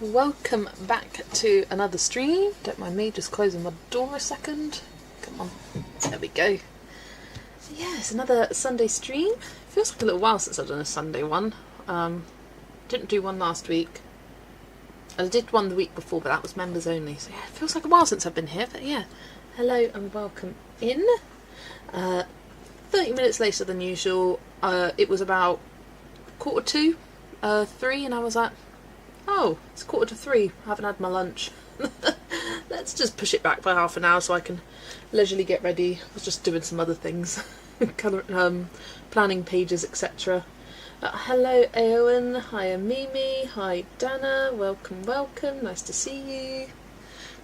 Welcome back to another stream. Don't mind me just closing my door a second. Come on, there we go. Yeah, it's another Sunday stream. Feels like a little while since I've done a Sunday one. Didn't do one last week. I did one the week before, but that was members only. So yeah, it feels like a while since I've been here. But yeah, hello and welcome in. 30 minutes later than usual. It was about 2:45, 3, and I was like, oh, it's 2:45, I haven't had my lunch. Let's just push it back by half an hour so I can leisurely get ready. I was just doing some other things, planning pages, etc. Hello Eowyn, hi Mimi, hi Dana, welcome, nice to see you.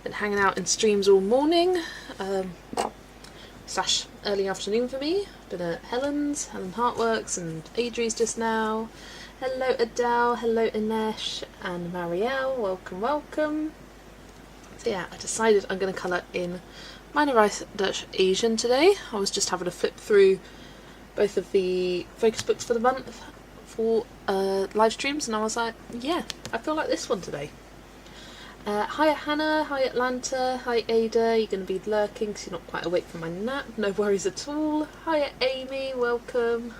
Been hanging out in streams all morning, slash early afternoon for me. Been at Helen Heartworks and Adri's just now. Hello Adele, hello Inesh and Marielle, welcome. So yeah, I decided I'm going to colour in Meine Reise, durch Asien today. I was just having a flip through both of the focus books for the month for live streams, and I was like, yeah, I feel like this one today. Hi Hannah, hi Atlanta, hi Ada, you're going to be lurking because you're not quite awake from my nap, no worries at all. Hi Amy, welcome.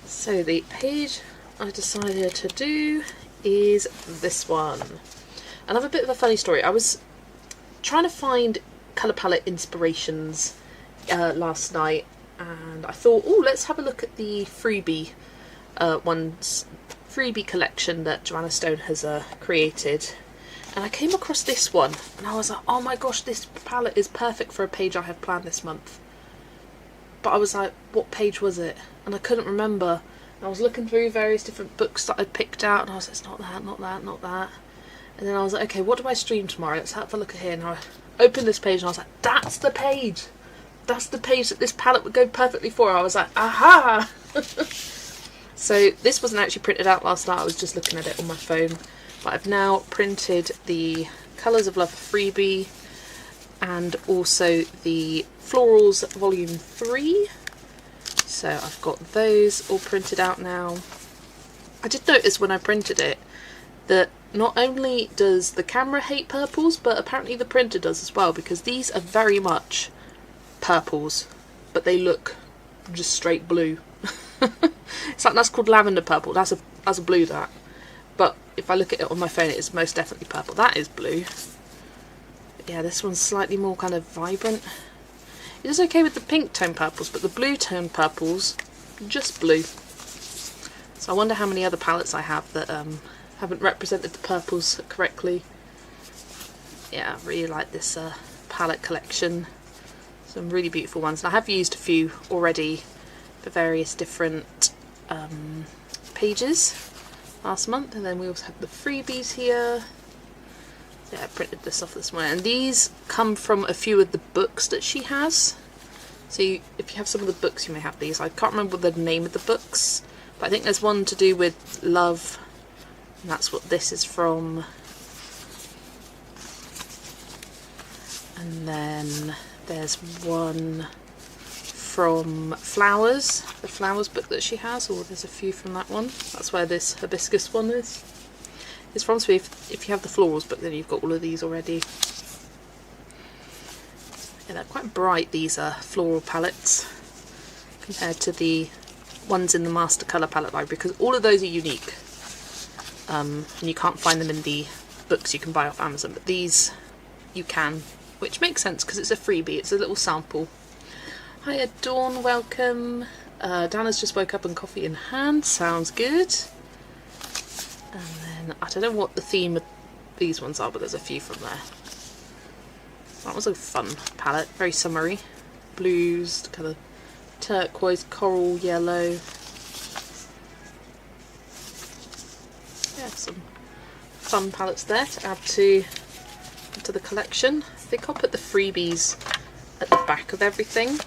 So the page I decided to do is this one. And I have a bit of a funny story. I was trying to find colour palette inspirations last night, and I thought, oh, let's have a look at the freebie freebie collection that Joanna Stone has created. And I came across this one, and I was like, oh my gosh, this palette is perfect for a page I have planned this month. But I was like, what page was it? And I couldn't remember. I was looking through various different books that I'd picked out, and I was like, it's not that, not that, not that. And then I was like, okay, what do I stream tomorrow? Let's have a look at here. And I opened this page, and I was like, that's the page! That's the page that this palette would go perfectly for. I was like, aha! So this wasn't actually printed out last night, I was just looking at it on my phone. But I've now printed the Colours of Love freebie, and also the Florals Volume 3. So I've got those all printed out now. I did notice when I printed it that not only does the camera hate purples, but apparently the printer does as well, because these are very much purples, but they look just straight blue. It's like, that's called lavender purple, that's a blue, that. But if I look at it on my phone, it is most definitely purple. That is blue. But yeah, this one's slightly more kind of vibrant. It is okay with the pink tone purples, but the blue tone purples, just blue. So I wonder how many other palettes I have that haven't represented the purples correctly. Yeah, I really like this palette collection. Some really beautiful ones. And I have used a few already for various different pages last month. And then we also have the freebies here. Yeah, I printed this off this morning, and these come from a few of the books that she has. So if you have some of the books, you may have these. I can't remember the name of the books, but I think there's one to do with love, and that's what this is from. And then there's one from Flowers, the Flowers book that she has, or there's a few from that one. That's where this hibiscus one is. It's from, so if you have the Florals book, then you've got all of these already. Yeah, they're quite bright, these floral palettes, compared to the ones in the Master Colour Palette Library, because all of those are unique. And you can't find them in the books you can buy off Amazon, but these you can, which makes sense because it's a freebie, it's a little sample. Hiya Dawn, welcome. Dana's just woke up and coffee in hand, sounds good. And then, I don't know what the theme of these ones are, but there's a few from there. That was a fun palette, very summery. Blues, kind of turquoise, coral, yellow. Yeah, some fun palettes there to add to the collection. I think I'll put the freebies at the back of everything,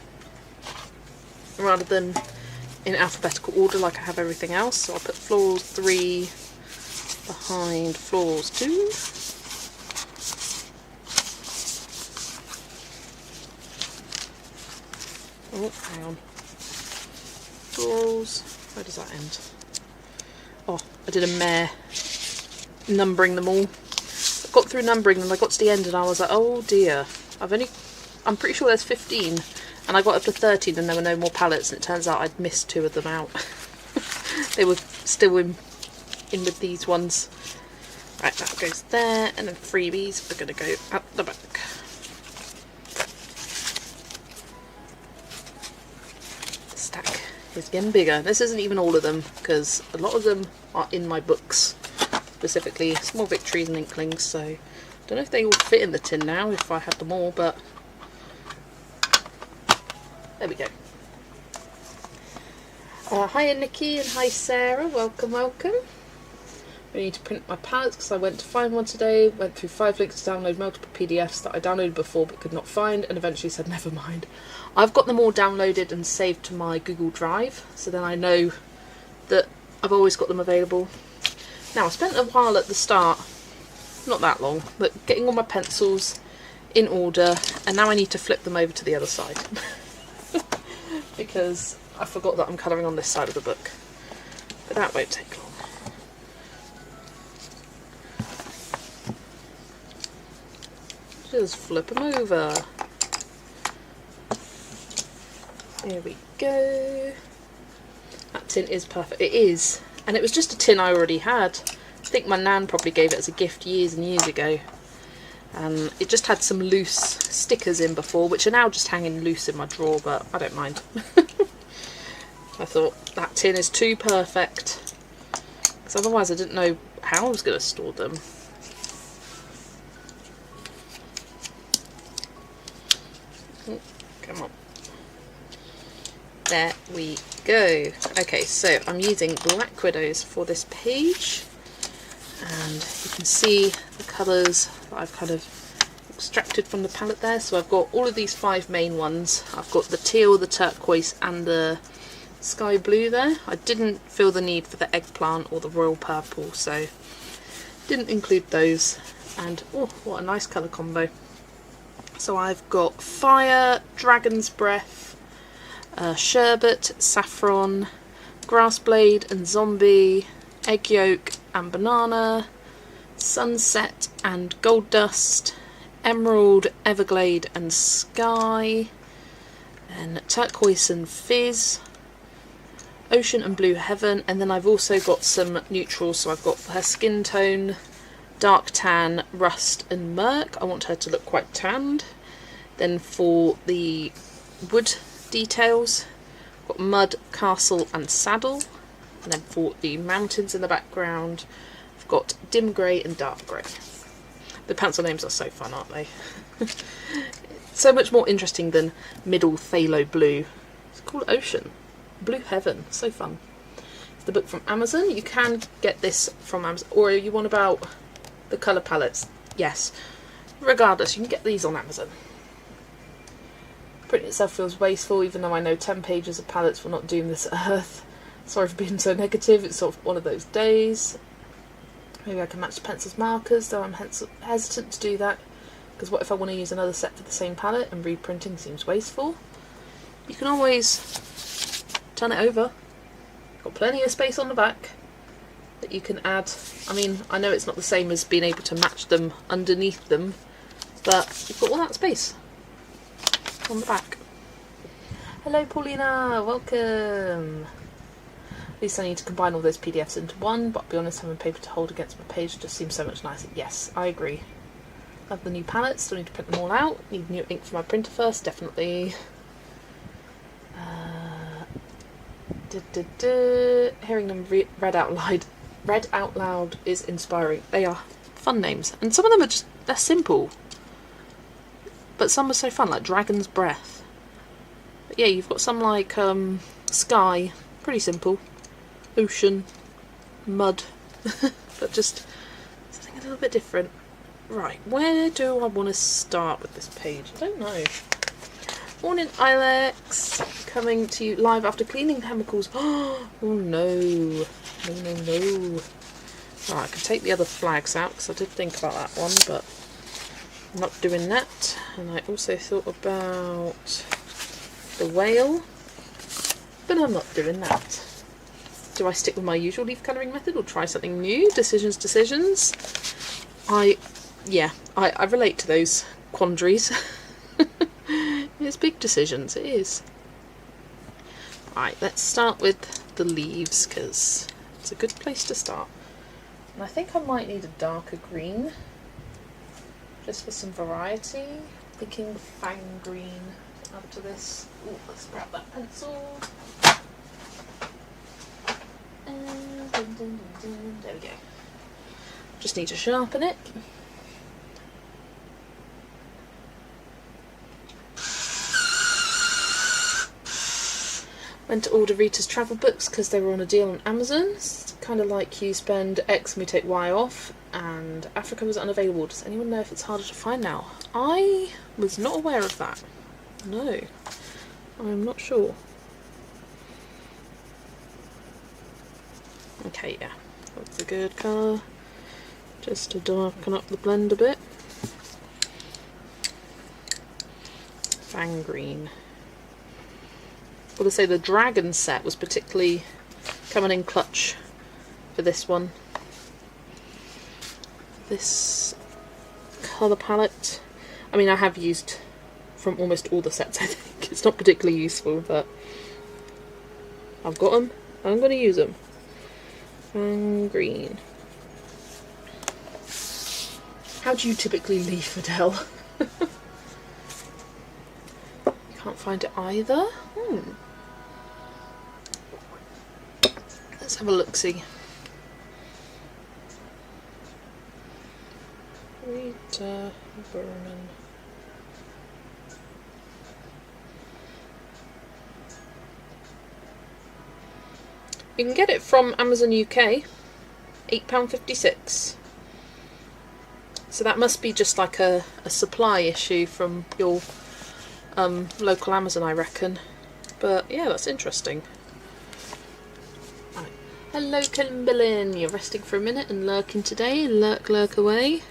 rather than in alphabetical order like I have everything else. So I'll put Florals 3 behind Florals 2. Oh, hang on. Florals. Where does that end? Oh, I did a mare numbering them all. I got through numbering them, I got to the end and I was like, oh dear, I'm pretty sure there's 15, and I got up to 13 and there were no more palettes, and it turns out I'd missed 2 of them out. They were still in with these ones. Right, that goes there, and then freebies are going to go at the back. The stack is getting bigger. This isn't even all of them, because a lot of them are in my books, specifically Small Victories and Inklings, so I don't know if they all fit in the tin now, if I had them all, but there we go. Hiya Nikki and hi Sarah, welcome, welcome. I need to print my palettes because I went to find one today, went through 5 links to download multiple PDFs that I downloaded before but could not find, and eventually said never mind. I've got them all downloaded and saved to my Google Drive, so then I know that I've always got them available. Now, I spent a while at the start, not that long, but getting all my pencils in order, and now I need to flip them over to the other side because I forgot that I'm colouring on this side of the book, but that won't take long. Just flip them over. There we go. That tin is perfect. It is. And it was just a tin I already had. I think my nan probably gave it as a gift years and years ago. It just had some loose stickers in before, which are now just hanging loose in my drawer, but I don't mind. I thought that tin is too perfect, because otherwise I didn't know how I was going to store them. Oh, come on. There we go. Okay, so I'm using Black Widows for this page, and you can see the colours that I've kind of extracted from the palette there. So I've got all of these 5 main ones. I've got the teal, the turquoise and the sky blue there. I didn't feel the need for the eggplant or the royal purple, so didn't include those. And oh, what a nice colour combo. So I've got fire, dragon's breath, sherbet, saffron, grass blade and zombie, egg yolk and banana, sunset and gold dust, emerald, everglade and sky, and turquoise and fizz, ocean and blue heaven, and then I've also got some neutrals. So I've got her skin tone, dark tan, rust and murk. I want her to look quite tanned. Then for the wood details, I've got mud, castle and saddle. And then for the mountains in the background, I've got dim grey and dark grey. The pencil names are so fun, aren't they? So much more interesting than middle phthalo blue. It's called Ocean. Blue Heaven. So fun. It's the book from Amazon. You can get this from Amazon. Or you want about the colour palettes? Yes. Regardless, you can get these on Amazon. Print itself feels wasteful, even though I know 10 pages of palettes will not doom this earth. Sorry for being so negative. It's sort of one of those days. Maybe I can match the pencils markers, though I'm hesitant to do that, because what if I want to use another set for the same palette and reprinting seems wasteful? You can always turn it over. Got plenty of space on the back that you can add. I mean, I know it's not the same as being able to match them underneath them, but you've got all that space on the back. Hello Paulina, welcome. At least I need to combine all those PDFs into one, but I'll be honest, having paper to hold against my page just seems so much nicer. Yes, I agree. Love the new palettes, still need to print them all out. Need new ink for my printer first, definitely. Hearing them read out loud is inspiring. They are fun names, and some of them are they're simple, but some are so fun, like Dragon's Breath. But yeah, you've got some like Sky, pretty simple, Ocean, Mud, but just something a little bit different. Right, where do I want to start with this page? I don't know. Morning Ilex, coming to you live after cleaning chemicals. Oh no, no. Right, I can take the other flags out because I did think about that one, but I'm not doing that. And I also thought about the whale, but I'm not doing that. Do I stick with my usual leaf colouring method or try something new? Decisions. I relate to those quandaries. It's big decisions, it is. Right, let's start with the leaves because it's a good place to start. And I think I might need a darker green just for some variety. Thinking fang green up to this. Ooh, let's grab that pencil. And there we go. Just need to sharpen it. Went to order Rita's travel books because they were on a deal on Amazon. It's kind of like you spend X and we take Y off, and Africa was unavailable. Does anyone know if it's harder to find now? I was not aware of that. No, I'm not sure. Okay, yeah, that's a good colour. Just to darken up the blend a bit. Fang green. Well, to say the dragon set was particularly coming in clutch for this one. This colour palette, I mean, I have used from almost all the sets, I think. It's not particularly useful, but I've got them, I'm going to use them. And green. How do you typically leaf, Adele? Can't find it either. Let's have a look-see. Rita Berman. You can get it from Amazon UK, £8.56. So that must be just like a supply issue from your local Amazon, I reckon. But yeah, that's interesting. Right. Hello, Kimberlyn. You're resting for a minute and lurking today. Lurk away.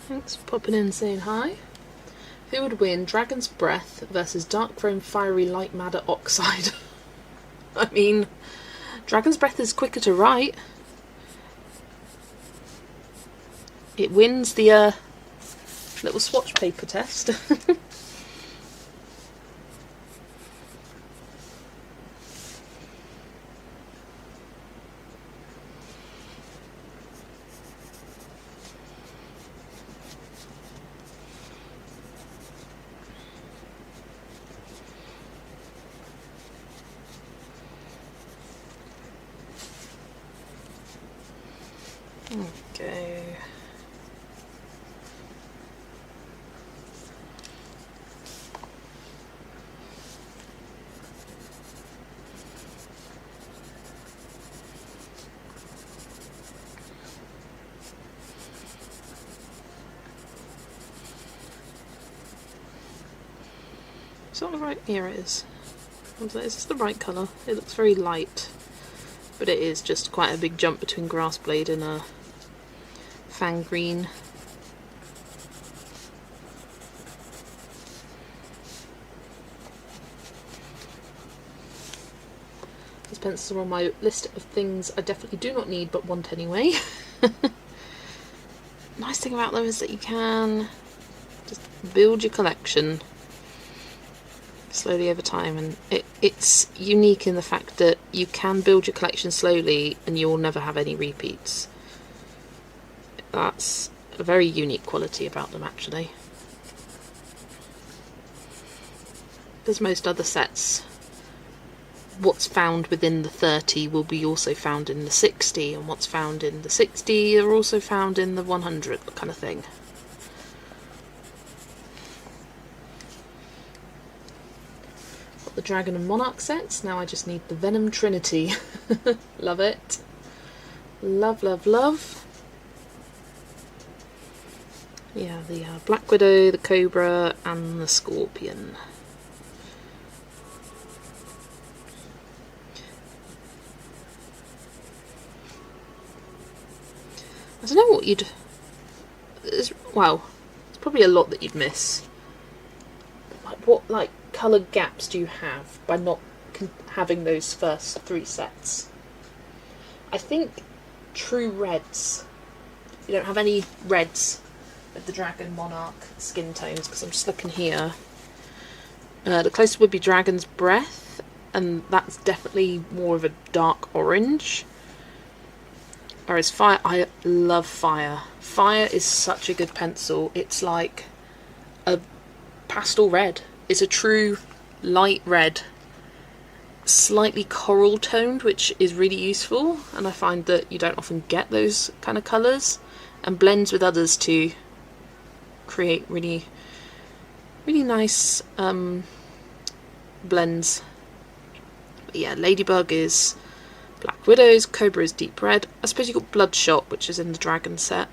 Thanks for popping in and saying hi. Who would win, Dragon's Breath versus Dark Chrome Fiery Light Matter Oxide? I mean, Dragon's Breath is quicker to write. It wins the little swatch paper test. Okay. It's not the right. Here it is. Is this the right colour? It looks very light, but it is just quite a big jump between Grass Blade and a Fang Green. These pencils are on my list of things I definitely do not need but want anyway. Nice thing about them is that you can just build your collection slowly over time, and it's unique in the fact that you can build your collection slowly and you'll never have any repeats. That's a very unique quality about them, actually. Because most other sets, what's found within the 30 will be also found in the 60, and what's found in the 60 are also found in the 100 kind of thing. Got the Dragon and Monarch sets, now I just need the Venom Trinity. Love it. Love, love, love. Yeah, the Black Widow, the Cobra and the Scorpion. I don't know what you'd... well, it's probably a lot that you'd miss. Like what like colour gaps do you have by not having those first 3 sets? I think true reds. You don't have any reds with the Dragon Monarch skin tones, because I'm just looking here. The closest would be Dragon's Breath, and that's definitely more of a dark orange. Whereas Fire, I love Fire. Fire is such a good pencil. It's like a pastel red. It's a true light red, slightly coral toned, which is really useful, and I find that you don't often get those kind of colours, and blends with others to create really nice blends. But yeah, Ladybug is Black Widow's, Cobra is deep red. I suppose you've got Bloodshot, which is in the Dragon set.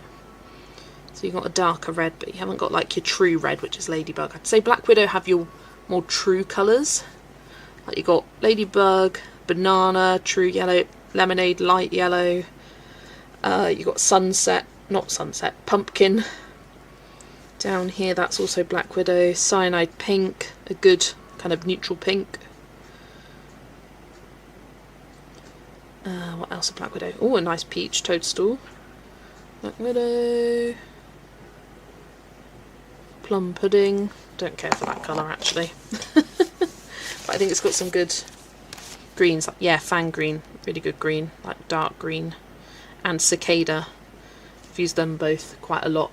So you've got a darker red, but you haven't got like your true red, which is Ladybug. I'd say Black Widow have your more true colours. Like you've got Ladybug, Banana, true yellow, Lemonade, light yellow. You've got Sunset, not Sunset, Pumpkin. Down here, that's also Black Widow. Cyanide Pink, a good kind of neutral pink. What else is Black Widow? Oh, a nice peach toadstool. Black Widow. Plum Pudding. Don't care for that colour actually. But I think it's got some good greens. Yeah, Fang Green. Really good green. Like dark green. And Cicada. I've used them both quite a lot.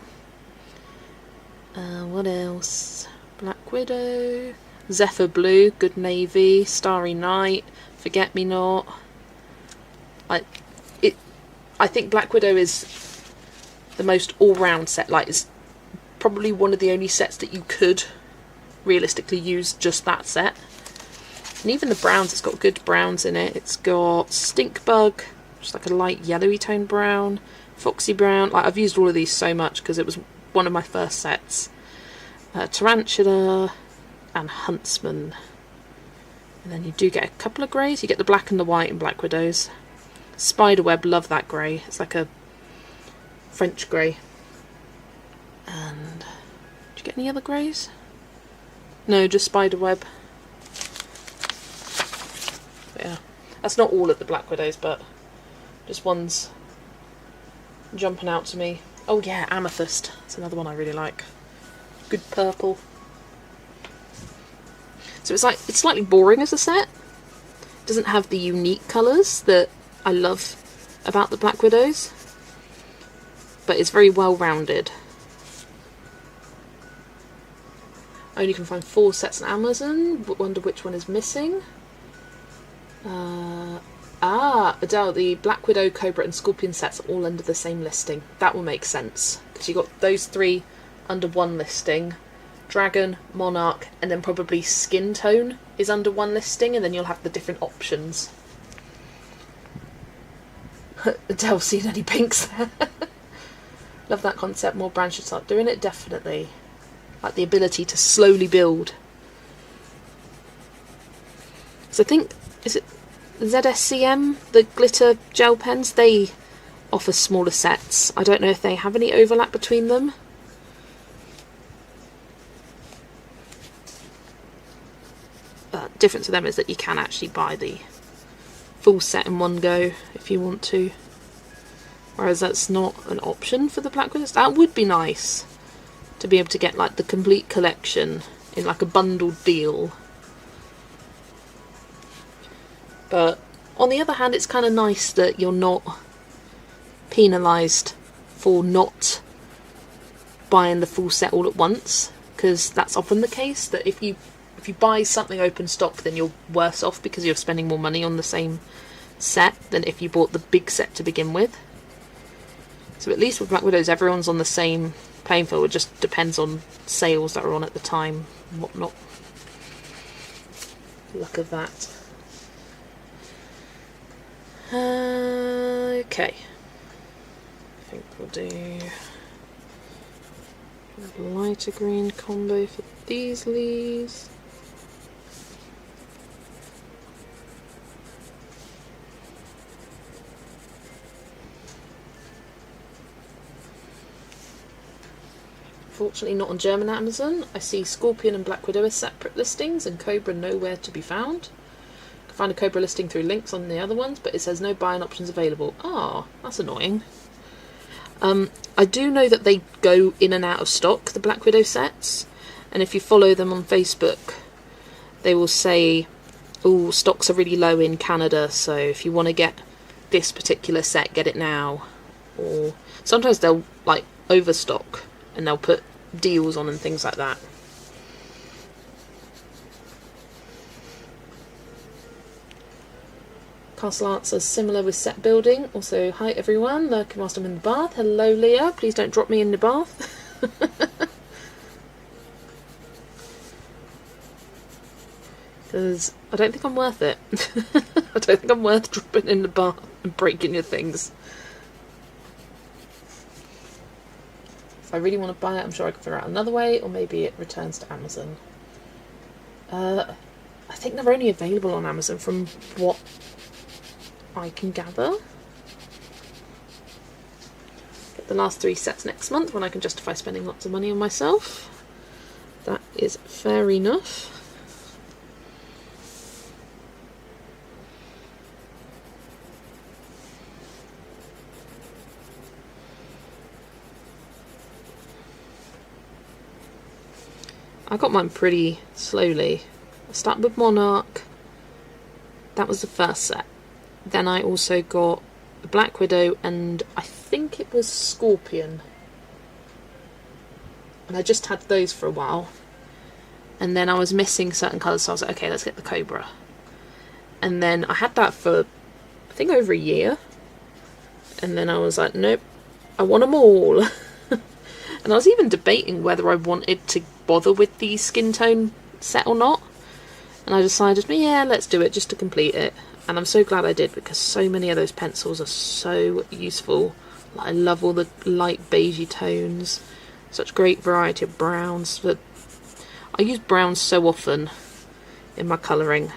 What else? Black Widow. Zephyr Blue. Good navy. Starry Night. Forget Me Not. I think Black Widow is the most all-round set. Like, it's probably one of the only sets that you could realistically use just that set. And even the browns, it's got good browns in it. It's got Stink Bug, just like a light yellowy tone brown. Foxy Brown. Like, I've used all of these so much because it was one of my first sets. Tarantula and Huntsman. And then you do get a couple of greys. You get the black and the white in Black Widows. Spiderweb, love that grey. It's like a French grey. And did you get any other greys? No, just Spiderweb. But yeah, that's not all of the Black Widows, but just ones jumping out to me. Oh yeah, Amethyst. That's another one I really like. Good purple. So it's slightly boring as a set. It doesn't have the unique colours that I love about the Black Widows, but it's very well rounded. I only can find 4 sets on Amazon. Wonder which one is missing. Adele, the Black Widow, Cobra and Scorpion sets are all under the same listing. That will make sense, because you've got those 3 under one listing. Dragon, Monarch, and then probably Skin Tone is under one listing, and then you'll have the different options. Adele, seen any pinks there? Love that concept. More brands should start doing it, definitely. Like the ability to slowly build. So I think, is it ZSCM, the glitter gel pens? They offer smaller sets. I don't know if they have any overlap between them. Difference with them is that you can actually buy the full set in one go if you want to, whereas that's not an option for the Black Widows. That would be nice to be able to get like the complete collection in like a bundled deal, but on the other hand it's kind of nice that you're not penalised for not buying the full set all at once, because that's often the case, that if you buy something open stock, then you're worse off because you're spending more money on the same set than if you bought the big set to begin with. So at least with Black Widows, everyone's on the same playing field. It just depends on sales that are on at the time and whatnot. Luck of that. Okay. I think we'll do a lighter green combo for these leaves. Unfortunately not on German Amazon. I see Scorpion and Black Widow as separate listings and Cobra nowhere to be found. I can find a Cobra listing through links on the other ones, but it says no buying options available. Ah, that's annoying. I do know that they go in and out of stock, the Black Widow sets, and if you follow them on Facebook, they will say, oh, stocks are really low in Canada, so if you want to get this particular set, get it now. Or sometimes they'll like overstock and they'll put deals on and things like that. Castle Arts are similar with set building. Also, hi everyone, lurking whilst I'm in the bath. Hello Leah, please don't drop me in the bath. Because I don't think I'm worth it. I don't think I'm worth dropping in the bath and breaking your things. If I really want to buy it, I'm sure I can figure out another way, or maybe it returns to Amazon. I think they're only available on Amazon from what I can gather. Get the last 3 sets next month when I can justify spending lots of money on myself. That is fair enough. I got mine pretty slowly. I started with Monarch. That was the first set. Then I also got the Black Widow and I think it was Scorpion. And I just had those for a while. And then I was missing certain colours, so I was like, okay, let's get the Cobra. And then I had that for, I think, over a year. And then I was like, nope, I want them all. And I was even debating whether I wanted to bother with the skin tone set or not. And I decided, yeah, let's do it just to complete it. And I'm so glad I did, because so many of those pencils are so useful. Like, I love all the light beigey tones. Such great variety of browns. But I use browns so often in my colouring.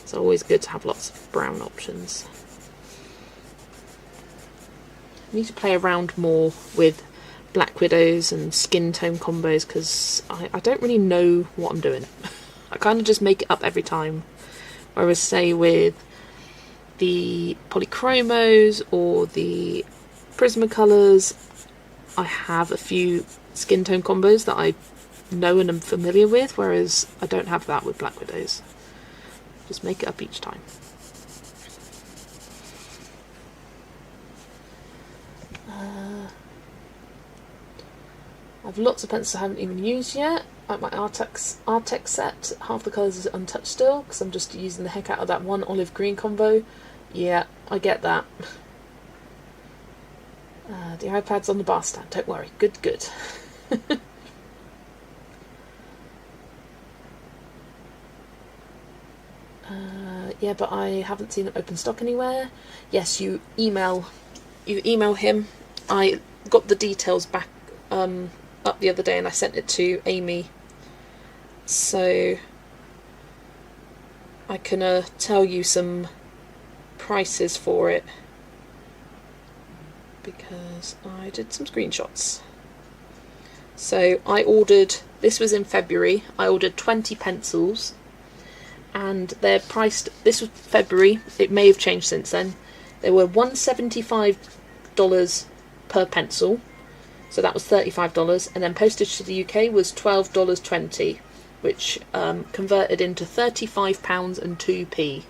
It's always good to have lots of brown options. I need to play around more with Black Widows and skin tone combos, because I don't really know what I'm doing. I kind of just make it up every time. Whereas, say, with the polychromos or the Prismacolors, I have a few skin tone combos that I know and am familiar with, whereas I don't have that with Black Widows. Just make it up each time. I have lots of pencils I haven't even used yet. Like my Artex set, half the colours is untouched still, because I'm just using the heck out of that one olive green combo. Yeah, I get that. The iPad's on the bar stand, don't worry. Good, good. Yeah, but I haven't seen it open stock anywhere. Yes, you email him. I got the details back up the other day and I sent it to Amy, so I can tell you some prices for it, because I did some screenshots. So I ordered, this was in February, I ordered 20 pencils and they're priced, this was February, it may have changed since then, they were $175 per pencil, so that was $35, and then postage to the UK was $12.20, which converted into £35 and 2p,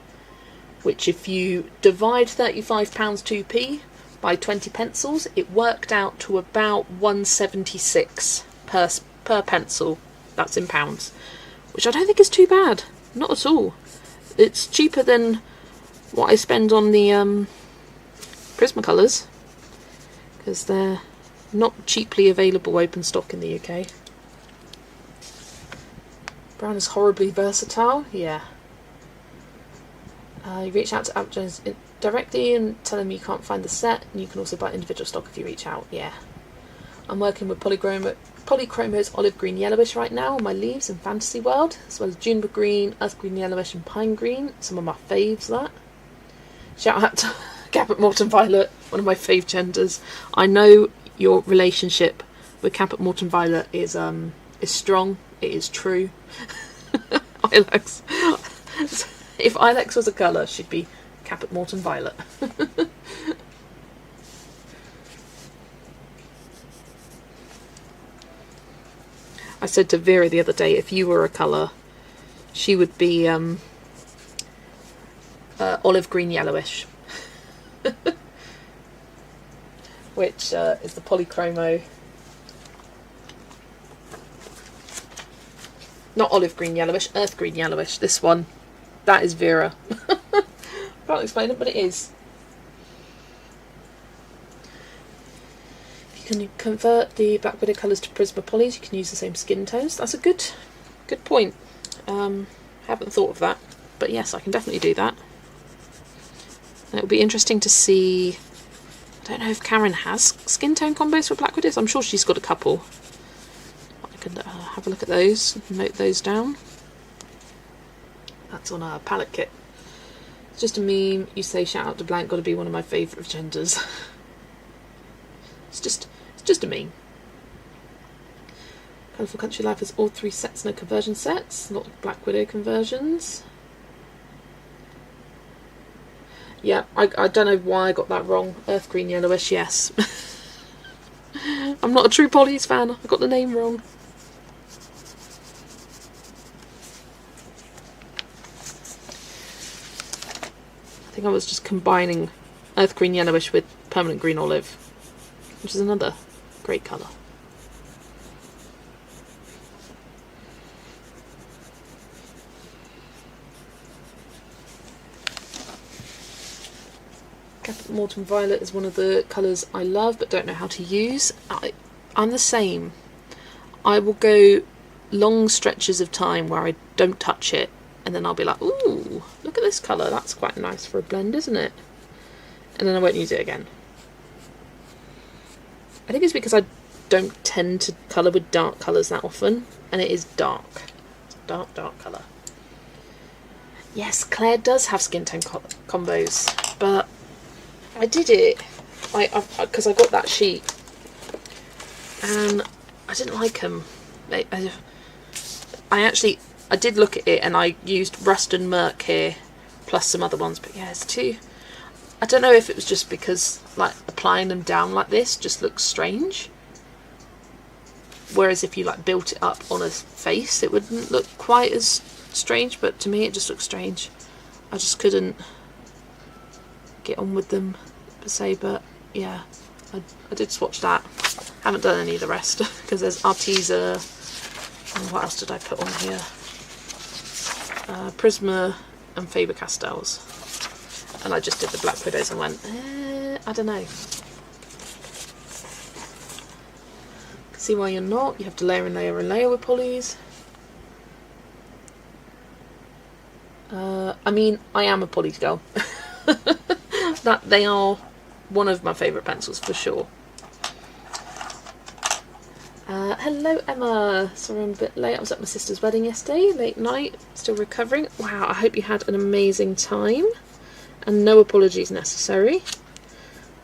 which if you divide £35 2p by 20 pencils, it worked out to about $176 per pencil. That's in pounds, which I don't think is too bad. Not at all. It's cheaper than what I spend on the Prismacolors, because they're not cheaply available open stock in the UK. Brown is horribly versatile, yeah. You reach out to Amazon directly and tell them you can't find the set, and you can also buy individual stock if you reach out, yeah. I'm working with Polychromo's olive green yellowish right now on my leaves in Fantasy World, as well as juniper green, earth green yellowish and pine green, some of my faves, that. Shout out to Cabot Morton Violet, one of my fave genders. I know your relationship with Caput Mortem Violet is strong. It is true. Ilex. If Ilex was a colour, she'd be Caput Mortem Violet. I said to Vera the other day, if you were a colour, she would be olive green yellowish. Which is the Polychromo. Not olive green yellowish, earth green yellowish. This one, that is Vera. Can't explain it, but it is. If you can convert the Black Widow colours to Prisma polys, you can use the same skin tones. That's a good point. Haven't thought of that, but yes, I can definitely do that. And it'll be interesting to see. I don't know if Karen has skin tone combos for Black Widows. I'm sure she's got a couple. I could have a look at those, note those down. That's on our palette kit. It's just a meme. You say shout out to blank, got to be one of my favourite genders. It's just a meme. Colourful Country Life has all 3 sets, no conversion sets. A lot of Black Widow conversions. Yeah, I don't know why I got that wrong. Earth green yellowish, yes. I'm not a true Polly's fan. I got the name wrong. I think I was just combining earth green yellowish with permanent green olive, which is another great colour. Caput Mortem Violet is one of the colours I love but don't know how to use. I'm the same. I will go long stretches of time where I don't touch it, and then I'll be like, ooh, look at this colour, that's quite nice for a blend, isn't it? And then I won't use it again. I think it's because I don't tend to colour with dark colours that often, and it is dark. It's a dark, dark colour. Yes, Claire does have skin tone combos, but I did it because I got that sheet and I didn't like them. I did look at it and I used Rust and Merc here plus some other ones, but yeah, it's too. I don't know if it was just because like applying them down like this just looks strange, whereas if you like built it up on a face it wouldn't look quite as strange, but to me it just looks strange. I just couldn't get on with them per se, but yeah, I did swatch that. Haven't done any of the rest because there's Arteza and what else did I put on here? Prisma and Faber-Castells, and I just did the Black Widows and went, I don't know. See why you're not. You have to layer and layer and layer with polys. I mean, I am a polys girl. That they are one of my favourite pencils for sure. Hello Emma, sorry I'm a bit late, I was at my sister's wedding yesterday, late night, still recovering. Wow, I hope you had an amazing time and no apologies necessary.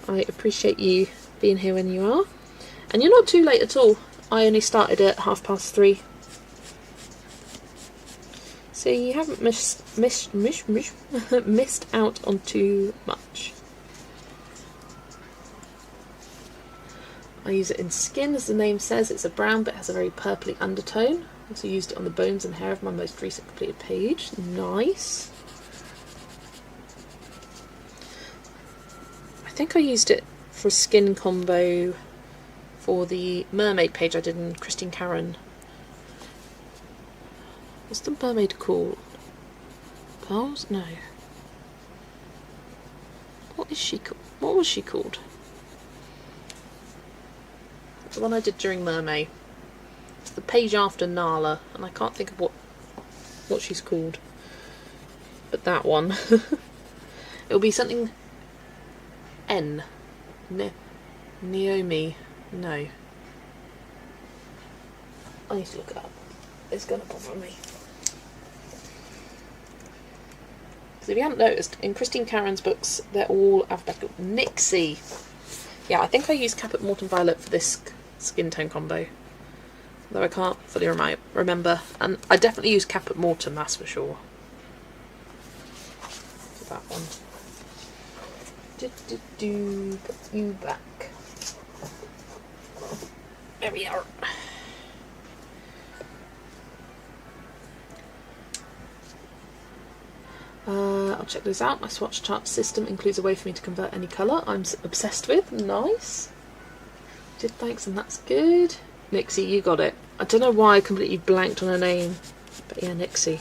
I appreciate you being here when you are, and you're not too late at all. I only started at 3:30. So you haven't missed out on too much. I use it in skin, as the name says. It's a brown but has a very purpley undertone. Also used it on the bones and hair of my most recent completed page. Nice. I think I used it for a skin combo for the mermaid page I did in Christine Karen. What's the mermaid called? Pearls? No. What is she called? What was she called? The one I did during Mermaid. It's the page after Nala, and I can't think of what she's called. But that one. It'll be something N. Naomi. No. I need to look it up. It's going to bother me. Because if you haven't noticed, in Christine Karen's books, they're all alphabetical. Nixie. Yeah, I think I used Caput Mortem Violet for this skin tone combo. Though I can't fully remember. And I definitely use Caput Mortem, that's for sure. So that one. Put you back. There we are. I'll check this out. My swatch chart system includes a way for me to convert any colour I'm obsessed with. Nice. Did thanks, and that's good. Nixie, you got it. I don't know why I completely blanked on her name, but yeah, Nixie.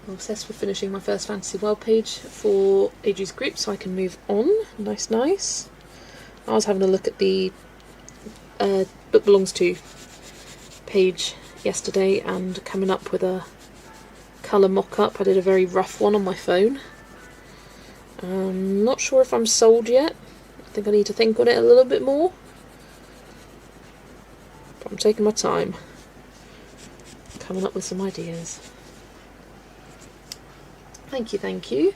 I'm obsessed with finishing my first Fantasy World page for Adri's group so I can move on. Nice, nice. I was having a look at the Book Belongs To page yesterday and coming up with a colour mock-up. I did a very rough one on my phone. Not sure if I'm sold yet. I think I need to think on it a little bit more. But I'm taking my time. Coming up with some ideas. Thank you, thank you.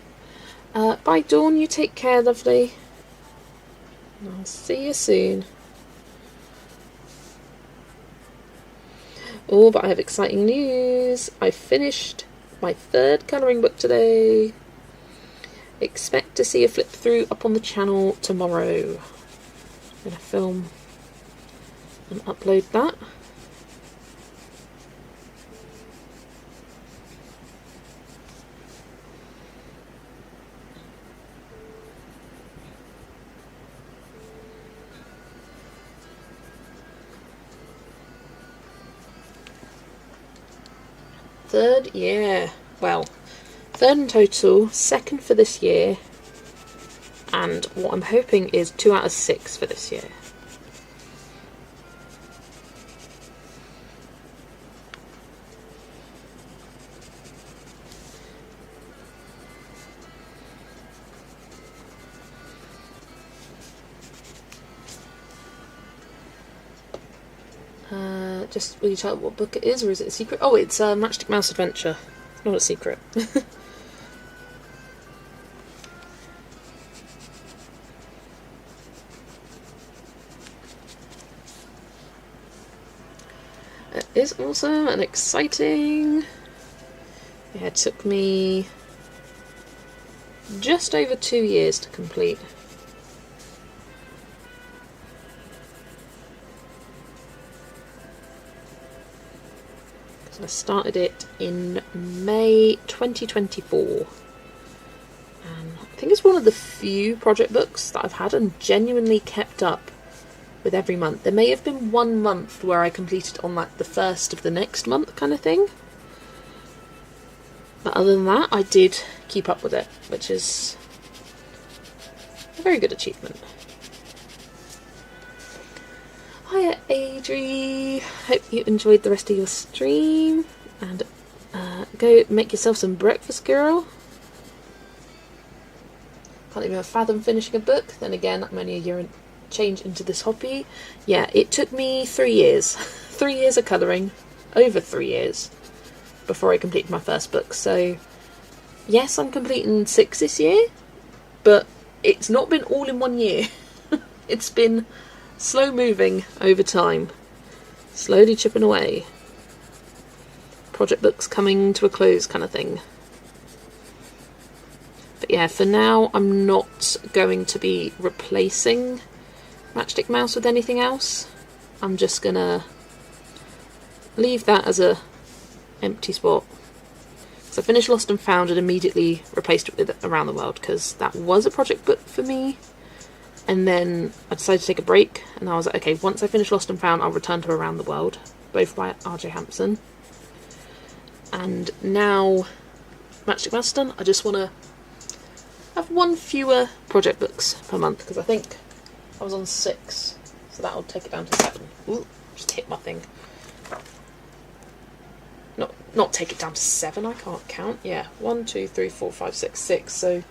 Bye Dawn, you take care, lovely. I'll see you soon. Oh, but I have exciting news. I finished my 3rd colouring book today. Expect to see a flip through up on the channel tomorrow. I'm going to film and upload that. Third, yeah, well, 3rd in total, 2nd for this year, and what I'm hoping is 2 out of 6 for this year. Just will you tell what book it is, or is it a secret? Oh, it's Matchstick Mouse Adventure. It's not a secret. It is awesome and exciting. Yeah, it took me just over 2 years to complete. I started it in May 2024, and I think it's one of the few project books that I've had and genuinely kept up with every month. There may have been one month where I completed on like the 1st of the next month kind of thing, but other than that I did keep up with it, which is a very good achievement. Hiya Adri, hope you enjoyed the rest of your stream, and go make yourself some breakfast, girl. Can't even fathom finishing a book. Then again, I'm only a year and change into this hobby. Yeah, it took me 3 years. 3 years of colouring, over 3 years, before I completed my first book. So yes, I'm completing 6 this year, but it's not been all in 1 year. It's been slow moving over time, slowly chipping away. Project books coming to a close kind of thing. But yeah, for now I'm not going to be replacing Matchstick Mouse with anything else. I'm just gonna leave that as a empty spot. So I finished Lost and Found and immediately replaced it with Around the World, because that was a project book for me. And then I decided to take a break, and I was like, okay, once I finish Lost and Found, I'll return to Around the World, both by R.J. Hampson. And now Matchstick Mouse done, I just want to have 1 fewer project books per month, because I think I was on 6, so that'll take it down to 7. Ooh, just hit my thing. Not take it down to 7, I can't count. Yeah, 1, 2, 3, 4, 5, 6, 6, so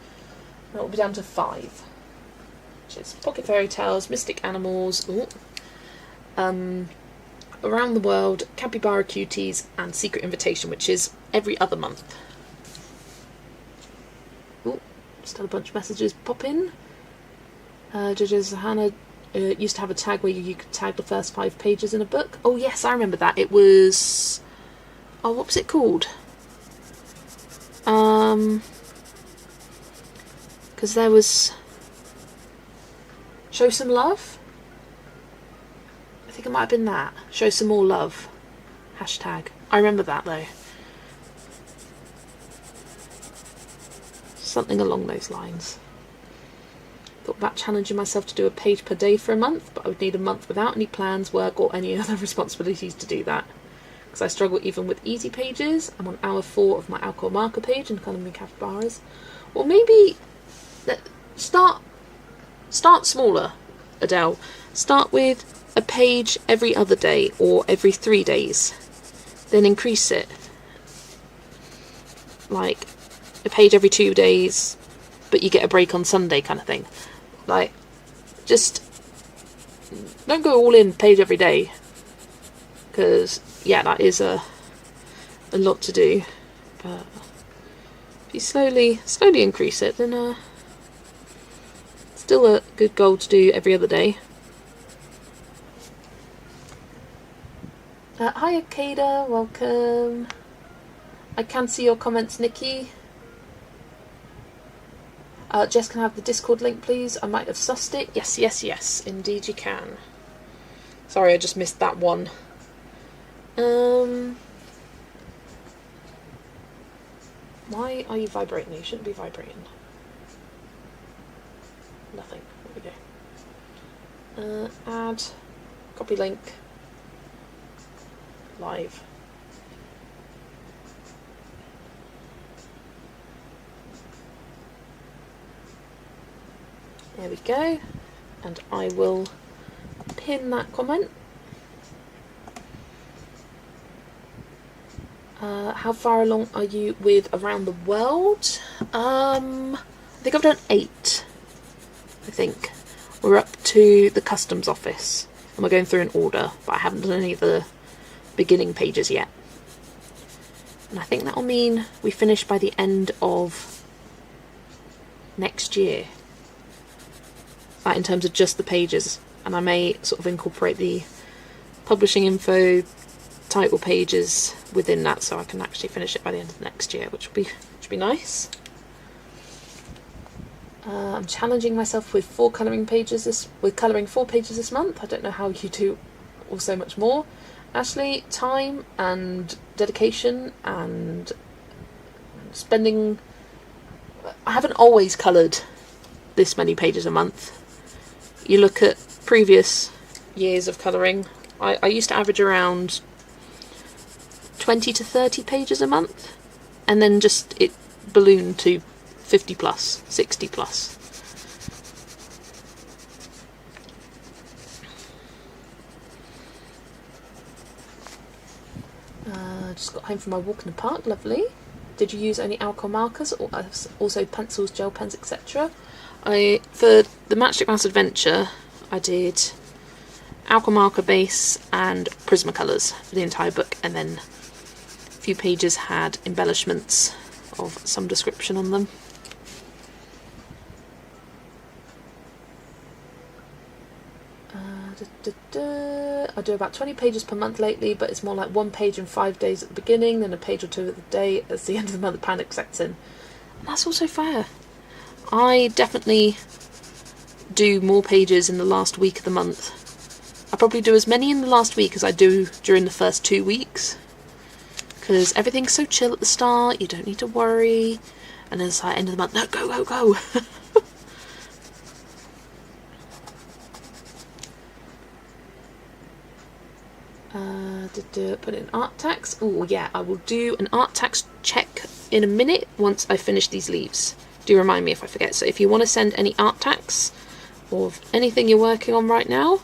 that'll be down to 5. It's Pocket Fairy Tales, Mystic Animals, Around the World, Capybara Cuties, and Secret Invitation, which is every other month. Just had a bunch of messages pop in. Judges Hannah used to have a tag where you could tag the first 5 pages in a book. Oh yes, I remember that. It was... oh, what was it called? Because there was... Show Some Love? I think it might have been that. Show Some More Love. Hashtag. I remember that though. Something along those lines. Thought about challenging myself to do a page per day for a month, but I would need a month without any plans, work or any other responsibilities to do that. Because I struggle even with easy pages. I'm on hour 4 of my alcohol marker page and colouring capybaras. Or maybe start smaller, Adele. Start with a page every other day or every 3 days. Then increase it. Like a page every 2 days, but you get a break on Sunday kind of thing. Like, just don't go all in page every day, because yeah, that is a lot to do. But if you slowly increase it, then still a good goal to do every other day. Hi Akeda, welcome. I can see your comments, Nikki. Jess, can I have the Discord link, please? I might have sussed it. Yes, indeed you can. Sorry, I just missed that one. Why are you vibrating? You shouldn't be vibrating. Nothing. There we go. Add. Copy link. Live. There we go, and I will pin that comment. How far along are you with Around the World? I think I've done 8. I think we're up to the customs office, and we're going through an order, but I haven't done any of the beginning pages yet. And I think that'll mean we finish by the end of next year. In terms of just the pages, and I may sort of incorporate the publishing info title pages within that, so I can actually finish it by the end of next year, which will be nice. I'm challenging myself with 4 colouring pages colouring 4 pages this month. I don't know how you do all so much more. Actually, time and dedication and spending. I haven't always coloured this many pages a month. You look at previous years of colouring, I used to average around 20 to 30 pages a month, and then just it ballooned to 50 plus, 60 plus. Just got home from my walk in the park, lovely. Did you use any alcohol markers or also pencils, gel pens, etc.? For the Matchstick Mouse Adventure, I did alcohol marker base and Prismacolors for the entire book, and then a few pages had embellishments of some description on them. I do about 20 pages per month lately, but it's more like 1 page in 5 days at the beginning, then a page or 2 at the day. As the end of the month, panic sets in. And that's also fair. I definitely do more pages in the last week of the month. I probably do as many in the last week as I do during the first 2 weeks, because everything's so chill at the start, you don't need to worry, and then it's like end of the month, no, go. Put in art tax. Oh yeah, I will do an art tax check in a minute once I finish these leaves. Do remind me if I forget. So if you want to send any art tax or anything you're working on right now,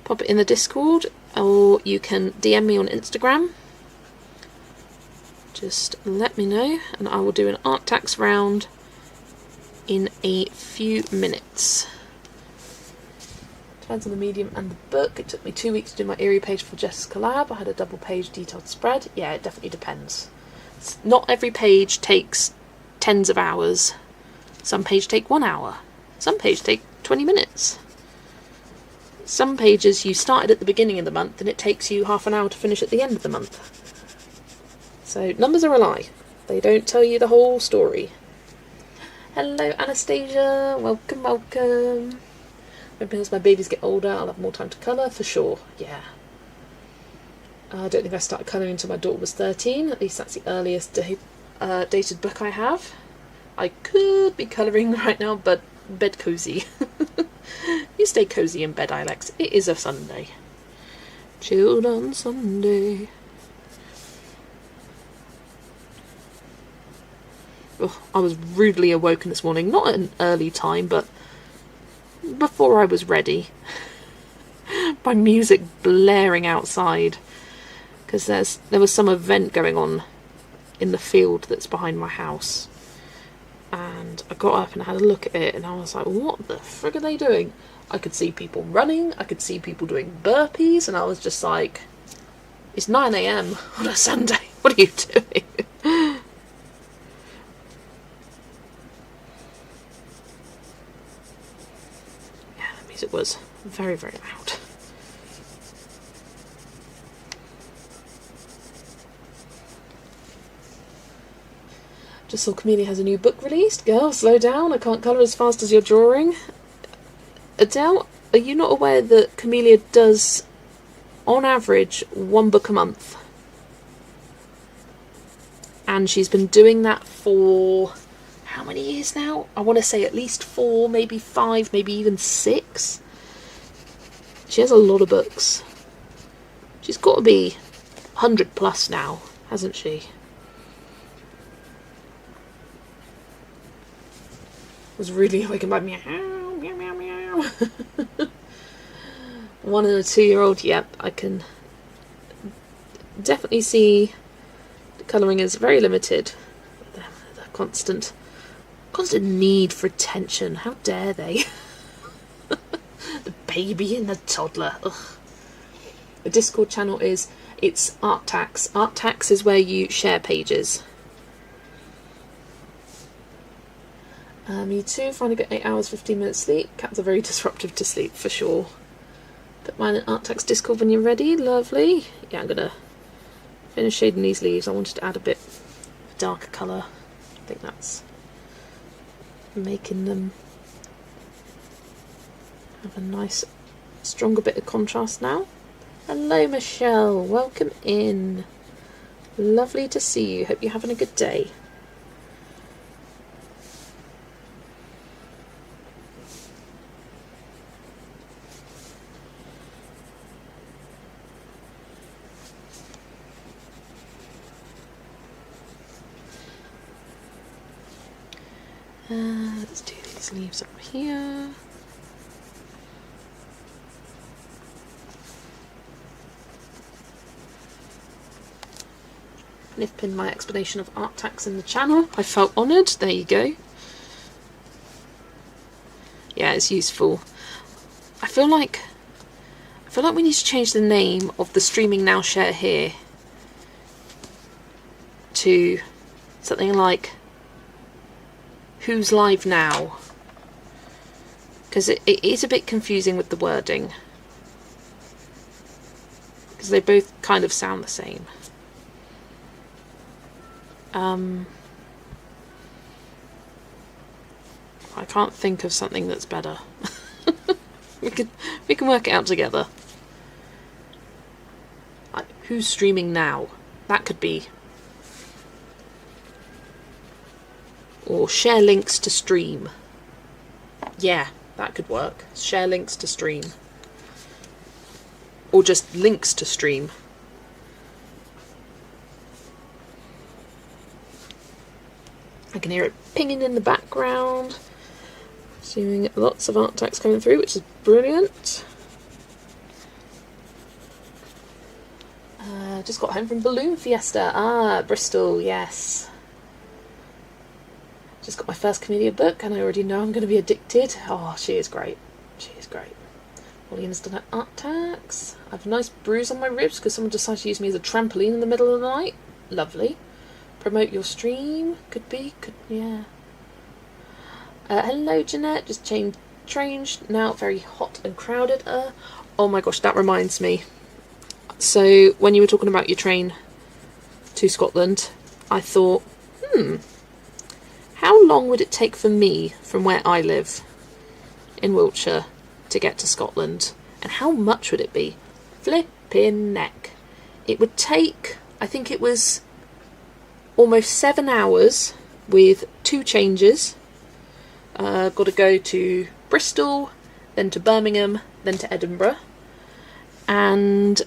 pop it in the Discord, or you can DM me on Instagram. Just let me know and I will do an art tax round in a few minutes. Depends on the medium and the book. It took me 2 weeks to do my Eerie page for Jess's collab. I had a double page detailed spread. Yeah, it definitely depends. Not every page takes tens of hours. Some pages take 1 hour. Some pages take 20 minutes. Some pages you started at the beginning of the month and it takes you half an hour to finish at the end of the month. So numbers are a lie. They don't tell you the whole story. Hello Anastasia, welcome, welcome. Maybe as my babies get older I'll have more time to colour, for sure, yeah. I don't think I started colouring until my daughter was 13, at least that's the earliest dated book I have. I could be colouring right now, but bed cosy. You stay cosy in bed, Alex. It is a Sunday. Chilled on Sunday. Oh, I was rudely awoken this morning, not at an early time, but before I was ready, by music blaring outside, because there was some event going on in the field that's behind my house, and I got up and had a look at it and I was like, what the frig are they doing? I could see people running, I could see people doing burpees, and I was just like, it's 9 AM on a Sunday, what are you doing? Yeah, the music was very, very loud. Just saw Camellia has a new book released. Girl, slow down. I can't colour as fast as you're drawing. Adele, are you not aware that Camellia does, on average, 1 book a month? And she's been doing that for how many years now? I want to say at least 4, maybe 5, maybe even 6. She has a lot of books. She's got to be 100 plus now, hasn't she? Was really awakened by meow, meow, meow, meow. 1 and a 2-year-old, yep, I can definitely see the colouring is very limited. The constant need for attention, how dare they? The baby and the toddler, ugh. The Discord channel it's Art Tax. Art Tax is where you share pages. Me too, finally got 8 hours, 15 minutes sleep. Cats are very disruptive to sleep, for sure. Put mine in Art Tax Discord when you're ready, lovely. Yeah, I'm going to finish shading these leaves. I wanted to add a bit of darker colour. I think that's making them have a nice, stronger bit of contrast now. Hello Michelle, welcome in. Lovely to see you, hope you're having a good day. Let's do these leaves up here. I've pinned my explanation of Art Tax in the channel. I felt honoured. There you go. Yeah, it's useful. I feel like we need to change the name of the Streaming Now Share Here to something like Who's Live Now, because it is a bit confusing with the wording, because they both kind of sound the same. I can't think of something that's better. we can work it out together. Who's streaming now? That could be. Or share links to stream. Yeah, that could work. Share links to stream. Or just links to stream. I can hear it pinging in the background. Assuming lots of art tags coming through, which is brilliant. Just got home from Balloon Fiesta. Ah, Bristol, yes. Just got my first Camellia book and I already know I'm going to be addicted. Oh, she is great. She is great. William's done her art tags. I have a nice bruise on my ribs because someone decided to use me as a trampoline in the middle of the night. Lovely. Promote your stream. Could be. Yeah. Hello Jeanette, just changed, now very hot and crowded. Oh my gosh, that reminds me. So when you were talking about your train to Scotland, I thought, how long would it take for me from where I live in Wiltshire to get to Scotland? And how much would it be? Flippin' neck. It would take, I think it was almost 7 hours with 2 changes. Got to go to Bristol, then to Birmingham, then to Edinburgh. And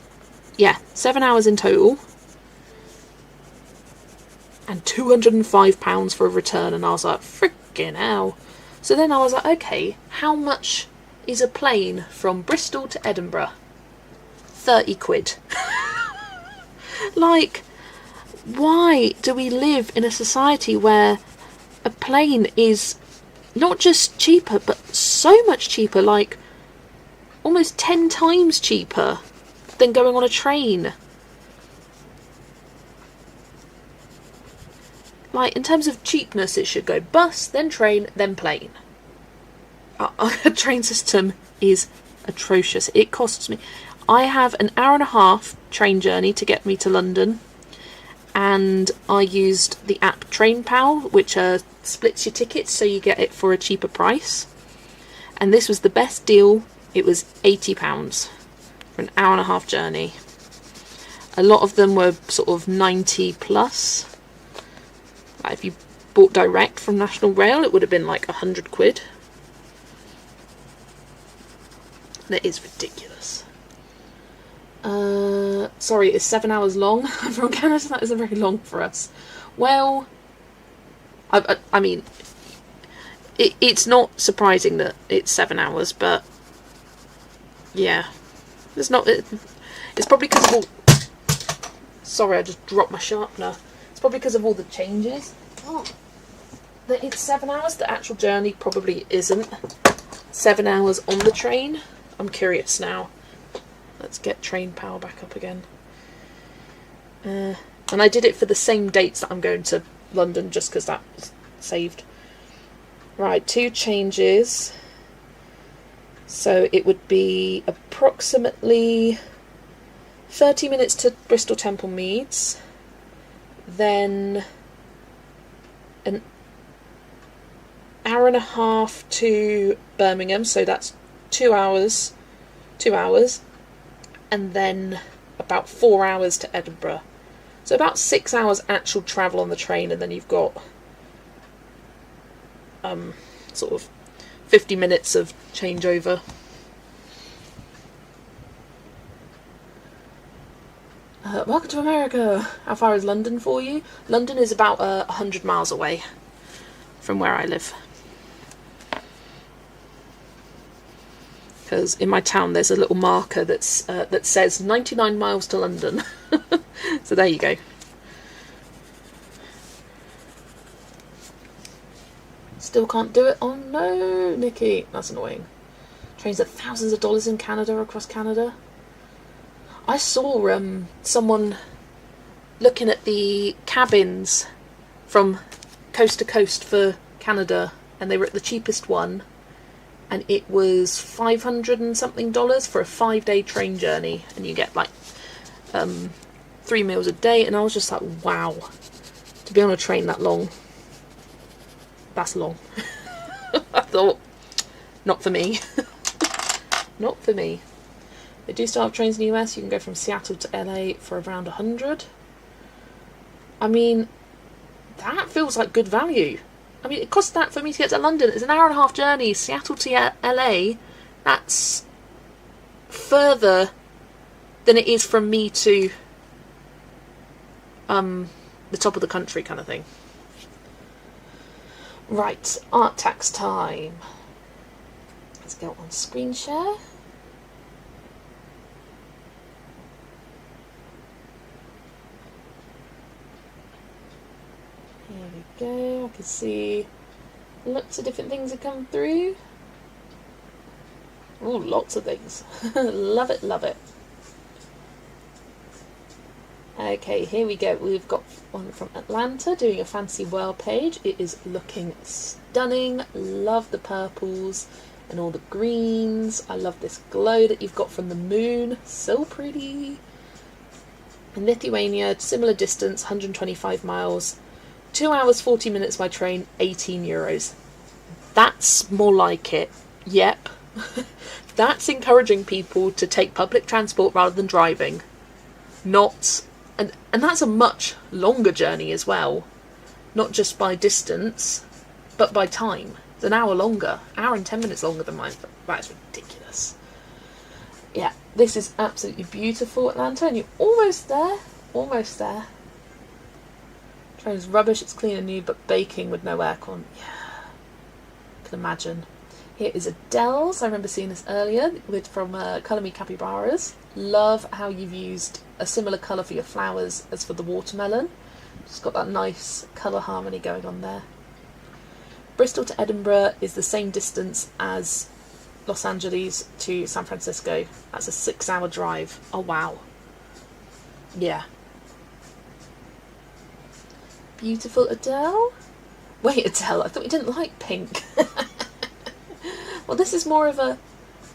yeah, 7 hours in total. And £205 for a return. And I was like, freaking hell. So then I was like, okay, how much is a plane from Bristol to Edinburgh? 30 quid. Like, why do we live in a society where a plane is not just cheaper, but so much cheaper, like almost 10 times cheaper than going on a train? Like, in terms of cheapness, it should go bus, then train, then plane. Our train system is atrocious. It costs me... I have an hour and a half train journey to get me to London, and I used the app TrainPal, which splits your tickets so you get it for a cheaper price. And this was the best deal. It was £80 for an hour and a half journey. A lot of them were sort of 90 plus. Like if you bought direct from National Rail, it would have been like 100 quid. That is ridiculous. Sorry, it's 7 hours long. I'm from Canada, that isn't very long for us. Well, I mean, it's not surprising that it's 7 hours, but yeah, it's not. It's probably because of all. Sorry, I just dropped my sharpener. It's probably because of all the changes. Oh, that it's 7 hours. The actual journey probably isn't 7 hours on the train. I'm curious now. Let's get train power back up again. And I did it for the same dates that I'm going to London, just because that's saved. Right, 2 changes. So it would be approximately 30 minutes to Bristol Temple Meads, then an hour and a half to Birmingham, so that's 2 hours, and then about 4 hours to Edinburgh. So about 6 hours actual travel on the train, and then you've got sort of 50 minutes of changeover. Welcome to America. How far is London for you? London is about 100 miles away from where I live. Because in my town there's a little marker that's that says 99 miles to London. So there you go. Still can't do it? Oh no, Nikki. That's annoying. Trains are thousands of dollars in Canada, across Canada. I saw someone looking at the cabins from coast to coast for Canada, and they were at the cheapest one, and it was $500 and something for a 5-day train journey, and you get like 3 meals a day. And I was just like, wow, to be on a train that long, that's long. I thought, not for me. Not for me. They do still have trains in the US. You can go from Seattle to LA for around 100. I mean, that feels like good value. I mean, it costs that for me to get to London. It's an hour and a half journey. Seattle to LA, that's further than it is from me to the top of the country kind of thing. Right, art tax time. Let's go on screen share. Here we go. I can see lots of different things have come through. Oh, lots of things. Love it, love it. Okay, here we go. We've got one from Atlanta doing a fancy world page. It is looking stunning. Love the purples and all the greens. I love this glow that you've got from the moon. So pretty. In Lithuania, similar distance, 125 miles. 2 hours, 40 minutes by train, 18 euros. That's more like it. Yep. That's encouraging people to take public transport rather than driving. Not... And that's a much longer journey as well. Not just by distance, but by time. It's an hour longer. Hour and 10 minutes longer than mine. That's ridiculous. Yeah, this is absolutely beautiful, Atlanta. And you're almost there. Almost there. Train's rubbish. It's clean and new, but baking with no aircon. Yeah. I can imagine. Here is Adele's. I remember seeing this earlier from Colour Me Capybaras. Love how you've used a similar colour for your flowers as for the watermelon. Just got that nice colour harmony going on there. Bristol to Edinburgh is the same distance as Los Angeles to San Francisco. That's a 6-hour drive. Oh wow. Yeah. Beautiful Adele. Wait, Adele, I thought you didn't like pink. Well, this is more of a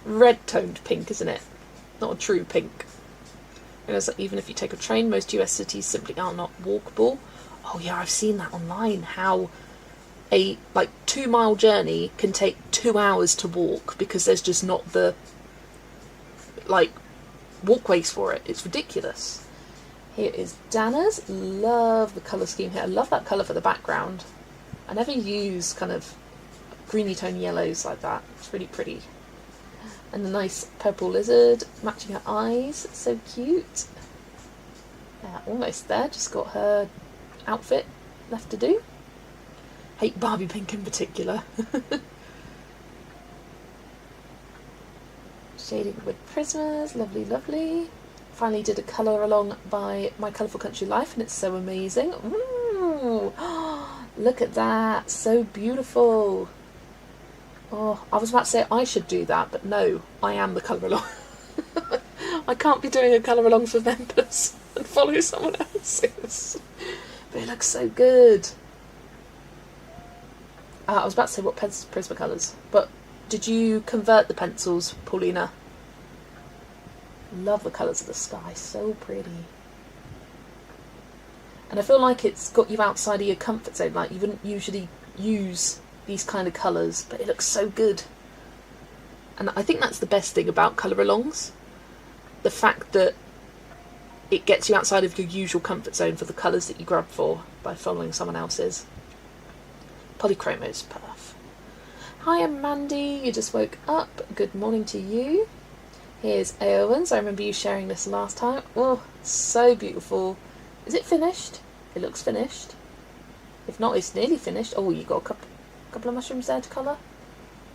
red-toned pink, isn't it? Not a true pink. Whereas even if you take a train, most US cities simply are not walkable. Oh yeah, I've seen that online, how a 2-mile journey can take 2 hours to walk because there's just not the walkways for it. It's ridiculous. Here is Dana's. Love the colour scheme here. I love that colour for the background. I never use kind of greeny tone yellows like that. It's really pretty. And the nice purple lizard matching her eyes. So cute. Yeah, almost there. Just got her outfit left to do. Hate Barbie pink in particular. Shading with Prismas. Lovely, lovely. Finally did a colour along by My Colourful Country Life, and it's so amazing. Ooh. Look at that. So beautiful. Oh, I was about to say I should do that, but no, I am the colour along. I can't be doing a colour along for members and follow someone else's. But it looks so good. I was about to say what Prisma colours, but did you convert the pencils, Paulina? Love the colours of the sky, so pretty. And I feel like it's got you outside of your comfort zone, like you wouldn't usually use these kind of colours, but it looks so good. And I think that's the best thing about colour alongs, the fact that it gets you outside of your usual comfort zone for the colours that you grab for by following someone else's. Polychromos, perf. Hi, I'm Mandy, you just woke up. Good morning to you. Here's Aowens. I remember you sharing this last time. Oh, so beautiful. Is it finished? It looks finished. If not, it's nearly finished. Oh, you got a couple of mushrooms there to colour.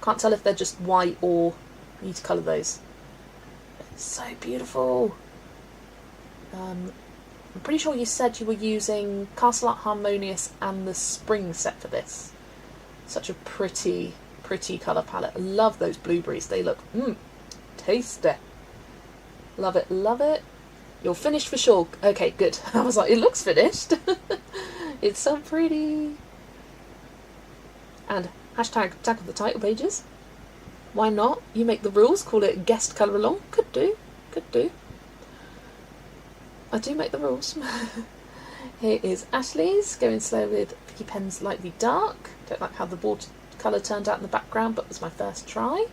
Can't tell if they're just white or you need to colour those. It's so beautiful. I'm pretty sure you said you were using Castle Art Harmonious and the Spring set for this. Such a pretty, pretty colour palette. I love those blueberries. They look tasty. Love it, love it. You're finished for sure. Okay, good. I was like, it looks finished. It's so pretty. And hashtag tag of the title pages. Why not? You make the rules. Call it guest colour along. Could do. Could do. I do make the rules. Here is Ashley's. Going slow with Vicky Pen's Lightly Dark. Don't like how the watercolour turned out in the background, but was my first try.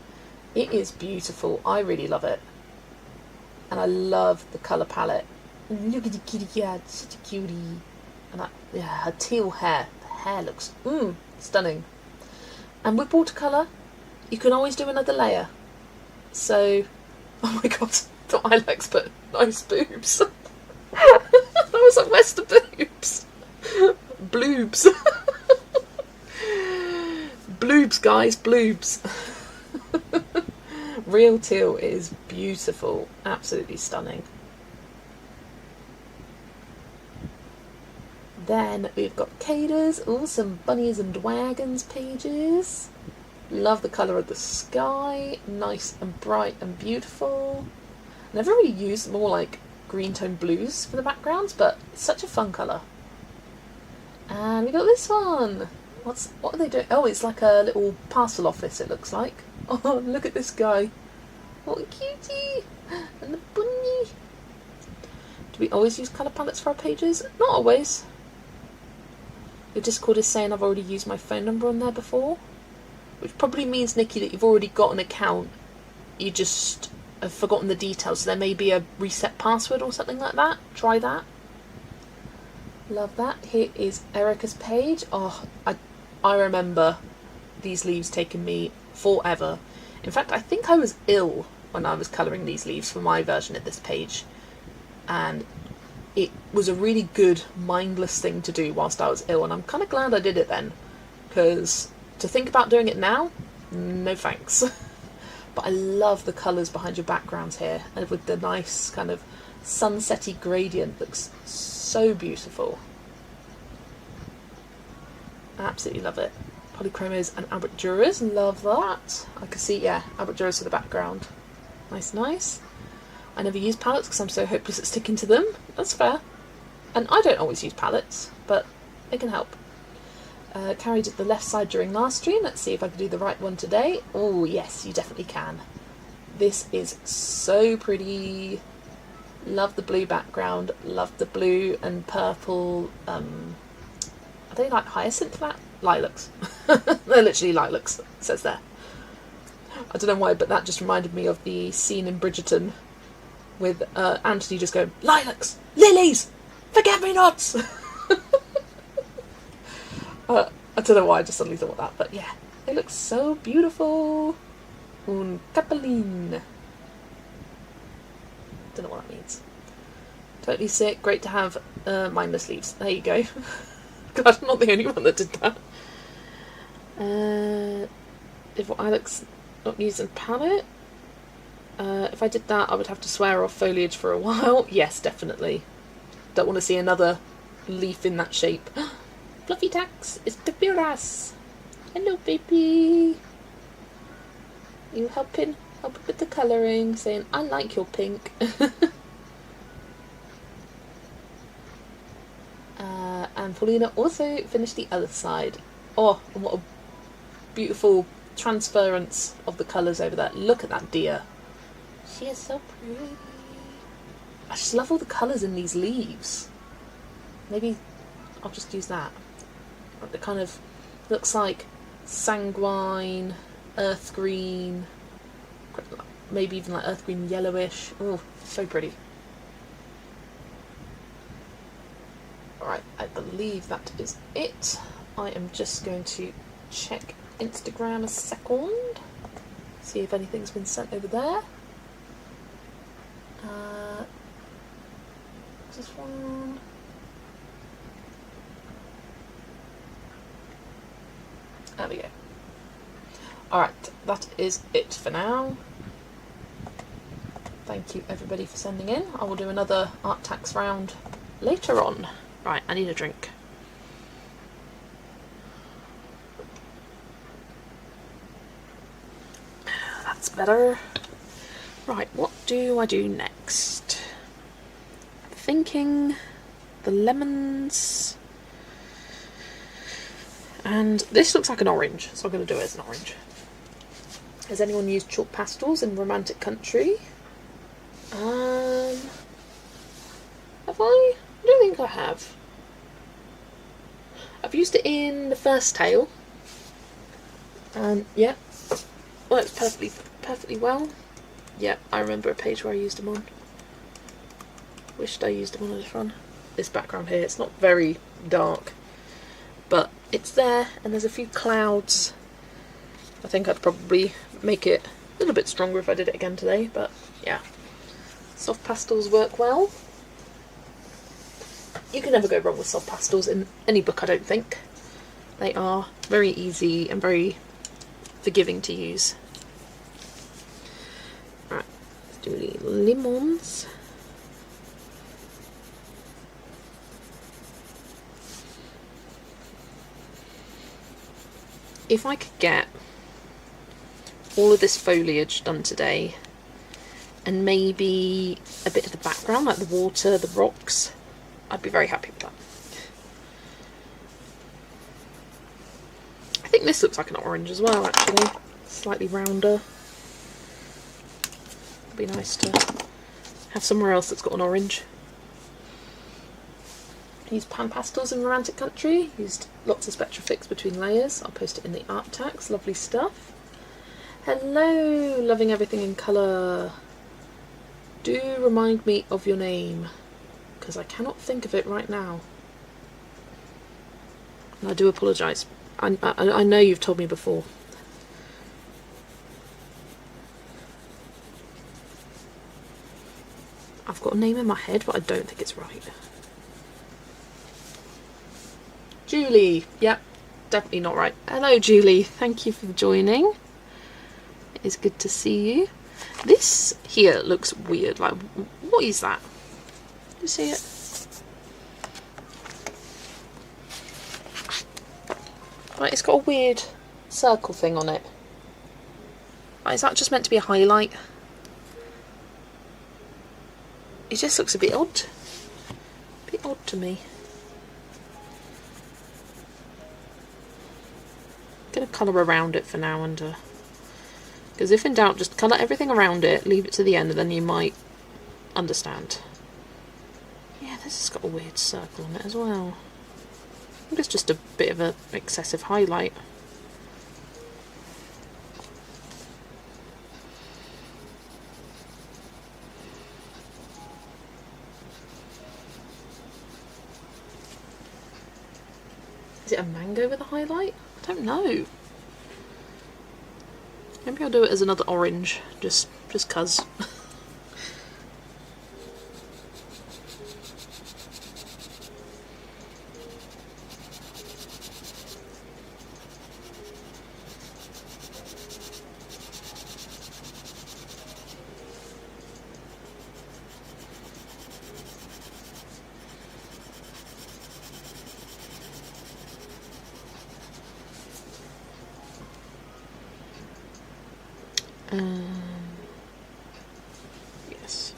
It is beautiful. I really love it. And I love the colour palette. Look at the kitty cat, such a cutie. And that, yeah, her teal hair. The hair looks stunning. And with watercolour, you can always do another layer. So, oh my god, the eye expert, nice boobs. I was like, where's the boobs? Bloobs. Bloobs, guys, bloobs. Real teal is beautiful, absolutely stunning. Then we've got Cada's, some bunnies and wagons pages. Love the colour of the sky, nice and bright and beautiful. Never really used more like green tone blues for the backgrounds, but it's such a fun colour. And we got this one. What are they doing? Oh, it's like a little parcel office, it looks like. Oh, look at this guy. What a cutie. And the bunny. Do we always use colour palettes for our pages? Not always. Your Discord is saying I've already used my phone number on there before. Which probably means, Nikki, that you've already got an account. You just have forgotten the details. So there may be a reset password or something like that. Try that. Love that. Here is Erica's page. Oh, I remember these leaves taking me forever. In fact, I think I was ill when I was colouring these leaves for my version of this page. And it was a really good, mindless thing to do whilst I was ill. And I'm kind of glad I did it then. Because to think about doing it now, no thanks. But I love the colours behind your backgrounds here. And with the nice kind of sunsetty gradient. Looks so beautiful. I absolutely love it. Polychromos and Albert Duras, love that. I can see, yeah, Albert Duras for the background. Nice, nice. I never use palettes because I'm so hopeless at sticking to them. That's fair. And I don't always use palettes, but it can help. Carrie did the left side during last stream. Let's see if I can do the right one today. Oh, yes, you definitely can. This is so pretty. Love the blue background. Love the blue and purple. Are they like hyacinth lilacs? They're literally lilacs, it says there. I don't know why, but that just reminded me of the scene in Bridgerton with Anthony just going, lilacs, lilies, forget-me-nots. I don't know why I just suddenly thought that, but yeah, it looks so beautiful. Un capeline. Don't know what that means. Totally sick. Great to have mindless leaves. There you go. God, I'm not the only one that did that. If Alex not using palette, if I did that, I would have to swear off foliage for a while. Yes, definitely. Don't want to see another leaf in that shape. Fluffy Tax, it's Papiras. Hello, baby. You helping with the colouring, saying I like your pink. And Paulina also finished the other side. Oh, and what a beautiful transference of the colours over there. Look at that deer. She is so pretty. I just love all the colours in these leaves. Maybe I'll just use that. It kind of looks like sanguine, earth green, maybe even like earth green yellowish. Oh, so pretty. Alright, I believe that is it. I am just going to check Instagram a second. See if anything's been sent over there. This one. There we go. Alright, that is it for now. Thank you everybody for sending in. I will do another art tax round later on. Right, I need a drink. That's better. Right, what do I do next? Thinking the lemons. And this looks like an orange, so I'm going to do it as an orange. Has anyone used chalk pastels in Romantic Country? Have I? I don't think I have. I've used it in the first tale. And yeah, works perfectly well. Yeah, I remember a page where I used them on. Wished I used them on this one. This background here, it's not very dark, but it's there, and there's a few clouds. I think I'd probably make it a little bit stronger if I did it again today, but yeah. Soft pastels work well. You can never go wrong with soft pastels in any book, I don't think. They are very easy and very forgiving to use. Right, let's do the lemons. If I could get all of this foliage done today and maybe a bit of the background, like the water, the rocks. I'd be very happy with that. I think this looks like an orange as well, actually. Slightly rounder. It'd be nice to have somewhere else that's got an orange. Used pan pastels in Romantic Country. Used lots of Spectrafix between layers. I'll post it in the art tags. Lovely stuff. Hello, loving everything in colour. Do remind me of your name, because I cannot think of it right now. And I do apologise. I know you've told me before. I've got a name in my head, but I don't think it's right. Julie. Yep, definitely not right. Hello, Julie. Thank you for joining. It is good to see you. This here looks weird. Like, what is that? You see it? Like, it's got a weird circle thing on it. Like, is that just meant to be a highlight? It just looks a bit odd. A bit odd to me. I'm going to colour around it for now, and because if in doubt, just colour everything around it, leave it to the end, and then you might understand. Yeah, this has got a weird circle on it as well. I think it's just a bit of an excessive highlight. Is it a mango with a highlight? I don't know. Maybe I'll do it as another orange, just 'cause. Yes.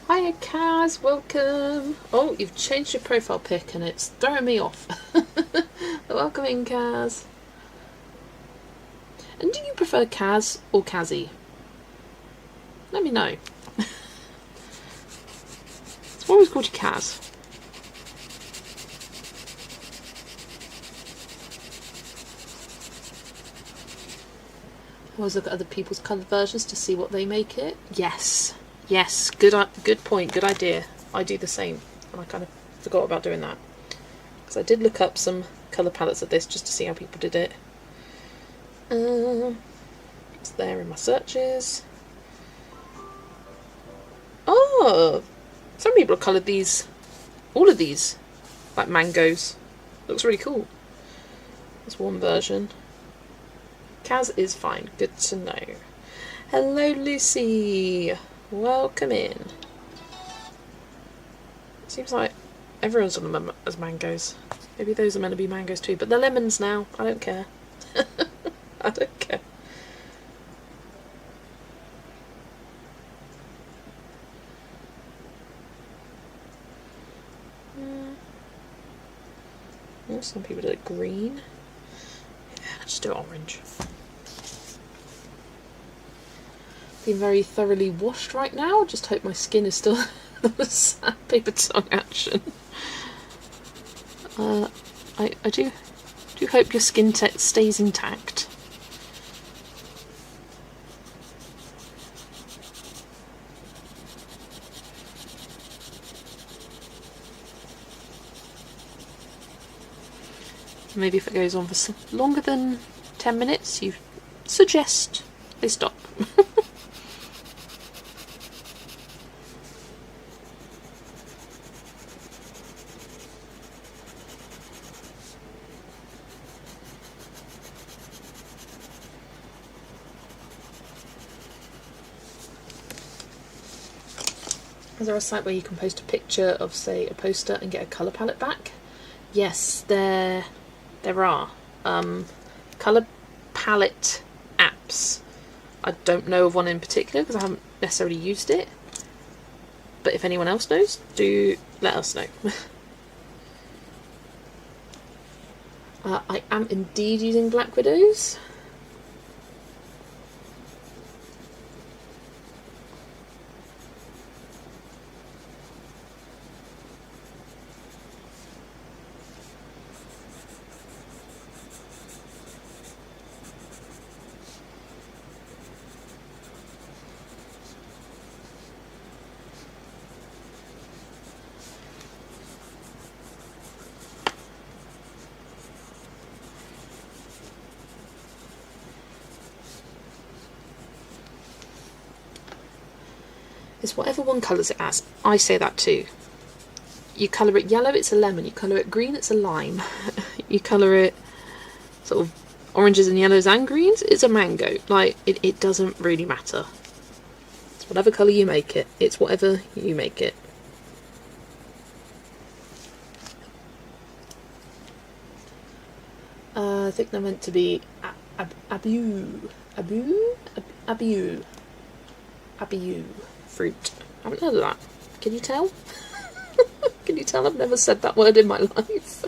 Hiya, Kaz, welcome. Oh, you've changed your profile pic and it's throwing me off. Welcome in, Kaz. And do you prefer Kaz or Kazzy? Let me know. I've always called you Kaz. Always look at other people's coloured versions to see what they make it. Yes, yes, good point, good idea. I do the same, and I kind of forgot about doing that because I did look up some colour palettes of this just to see how people did it. It's there in my searches. Oh, some people have coloured these, all of these, like mangoes. Looks really cool. There's one version. Kaz is fine. Good to know. Hello, Lucy. Welcome in. Seems like everyone's on them as mangoes. Maybe those are meant to be mangoes too, but they're lemons now. I don't care. I don't care. Oh, some people did it green. Yeah, let's just do it orange. Being very thoroughly washed right now. Just hope my skin is still the sandpaper tongue action. I do hope your skin stays intact. Maybe if it goes on for longer than 10 minutes, you suggest they stop. Is there a site where you can post a picture of, say, a poster and get a colour palette back? Yes, there are. colour palette apps. I don't know of one in particular because I haven't necessarily used it, but if anyone else knows, do let us know. I am indeed using Black Widows. It's whatever one colours it as. I say that too. You colour it yellow, it's a lemon. You colour it green, it's a lime. You colour it sort of oranges and yellows and greens, it's a mango. Like, it doesn't really matter. It's whatever colour you make it. It's whatever you make it. I think they're meant to be abiu fruit. I haven't heard of that. Can you tell? Can you tell I've never said that word in my life?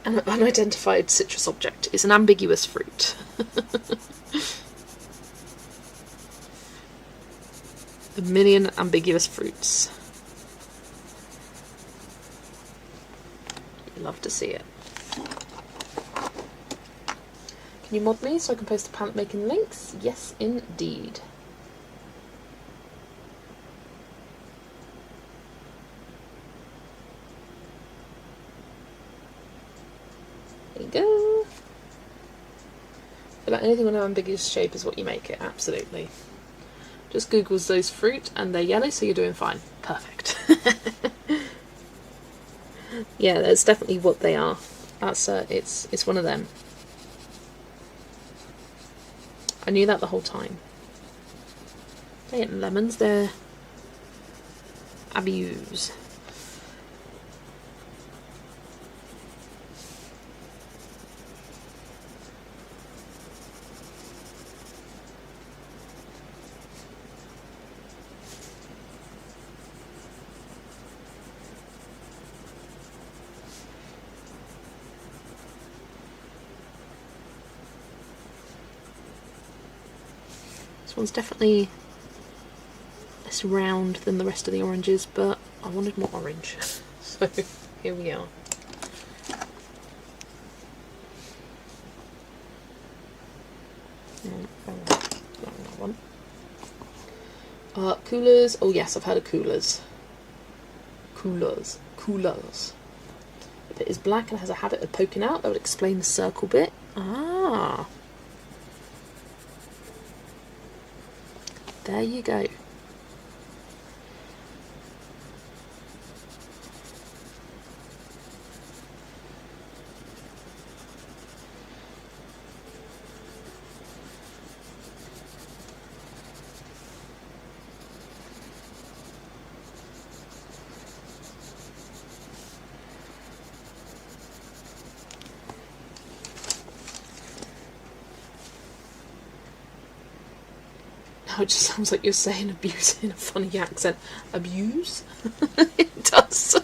An unidentified citrus object is an ambiguous fruit. A million ambiguous fruits. You love to see it. Can you mod me so I can post the palette making links? Yes, indeed. There you go. But like anything with an ambiguous shape is what you make it, absolutely. Just Googles those fruit and they're yellow, so you're doing fine. Perfect. Yeah, that's definitely what they are. That's it's one of them. I knew that the whole time. They ain't lemons, they're abuse. This one's definitely less round than the rest of the oranges, but I wanted more orange, so here we are. That one. Coolers. Oh yes, I've heard of coolers. Coolers. If it is black and has a habit of poking out, that would explain the circle bit. Ah. There you go. Now it just sounds like you're saying abuse in a funny accent. Abuse? It does.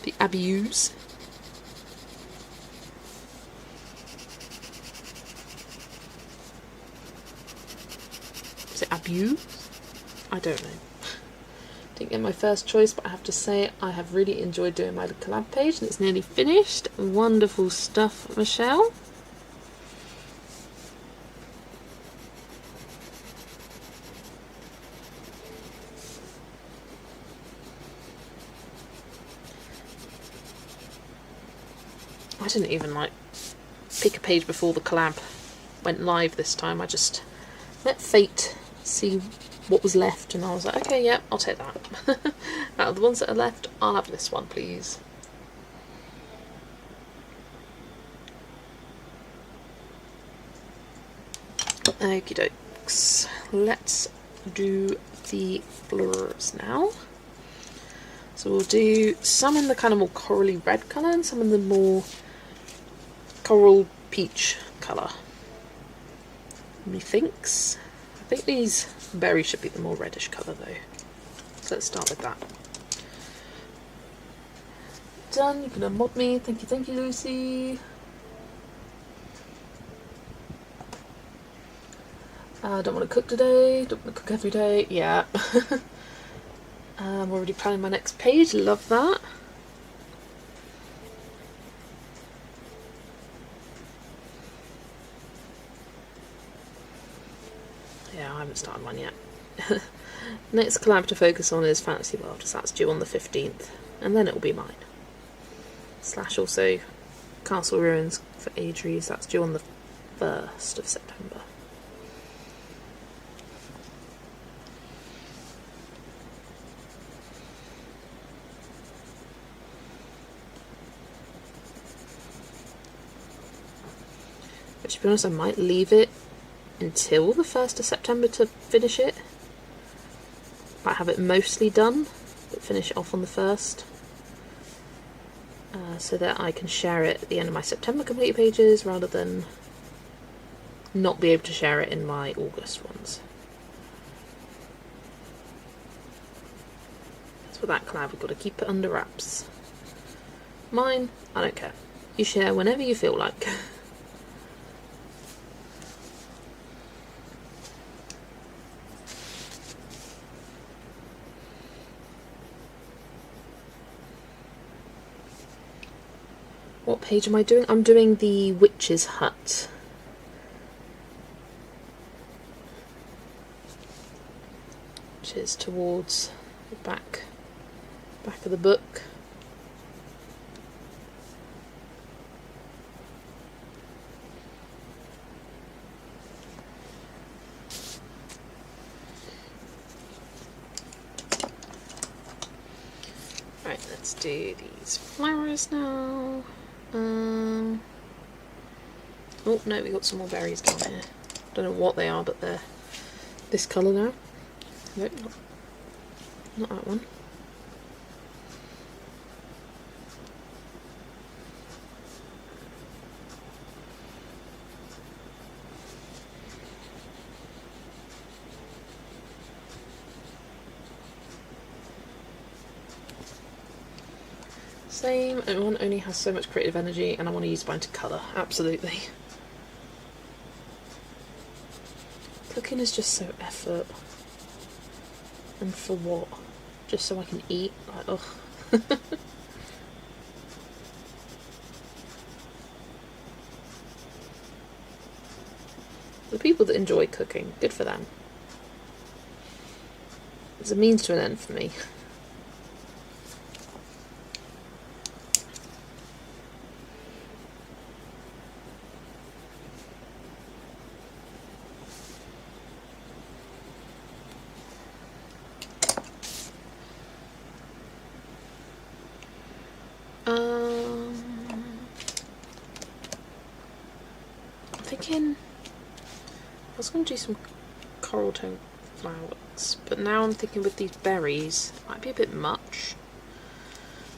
The abuse. Is it abuse? I don't know. Didn't get my first choice, but I have to say I have really enjoyed doing my collab page and it's nearly finished. Wonderful stuff, Michelle. I didn't even like pick a page before the collab went live this time. I just let fate see what was left, and I was like, okay, yeah, I'll take that. Out of the ones that are left, I'll have this one, please. Okie dokes. Let's do the blurs now. So we'll do some in the kind of more corally red colour and some in the more coral peach colour. Methinks. I think these berries should be the more reddish colour though. So let's start with that. Done. You can unmod me. Thank you, Lucy. Don't want to cook today. Don't want to cook every day. Yeah. I'm already planning my next page. Love that. Yeah, I haven't started mine yet. Next collab to focus on is Fantasy World, so that's due on the 15th, and then it will be mine. Slash also Castle Ruins for Adries, that's due on the 1st of September. But to be honest, I might leave it until the 1st of September to finish it. Might have it mostly done, but finish it off on the 1st. So that I can share it at the end of my September complete pages rather than not be able to share it in my August ones. So for that collab, we've got to keep it under wraps. Mine, I don't care. You share whenever you feel like. What page am I doing? I'm doing the Witch's Hut. Which is towards the back of the book. Right, let's do these flowers now. Oh no, we got some more berries down here. Don't know what they are, but they're this colour now. Nope, not that one. Same, and one only has so much creative energy, and I want to use mine to colour, absolutely. Cooking is just so effort. And for what? Just so I can eat? Like, ugh. The people that enjoy cooking, good for them. It's a means to an end for me. I was going to do some coral tone flowers, but now I'm thinking with these berries, it might be a bit much.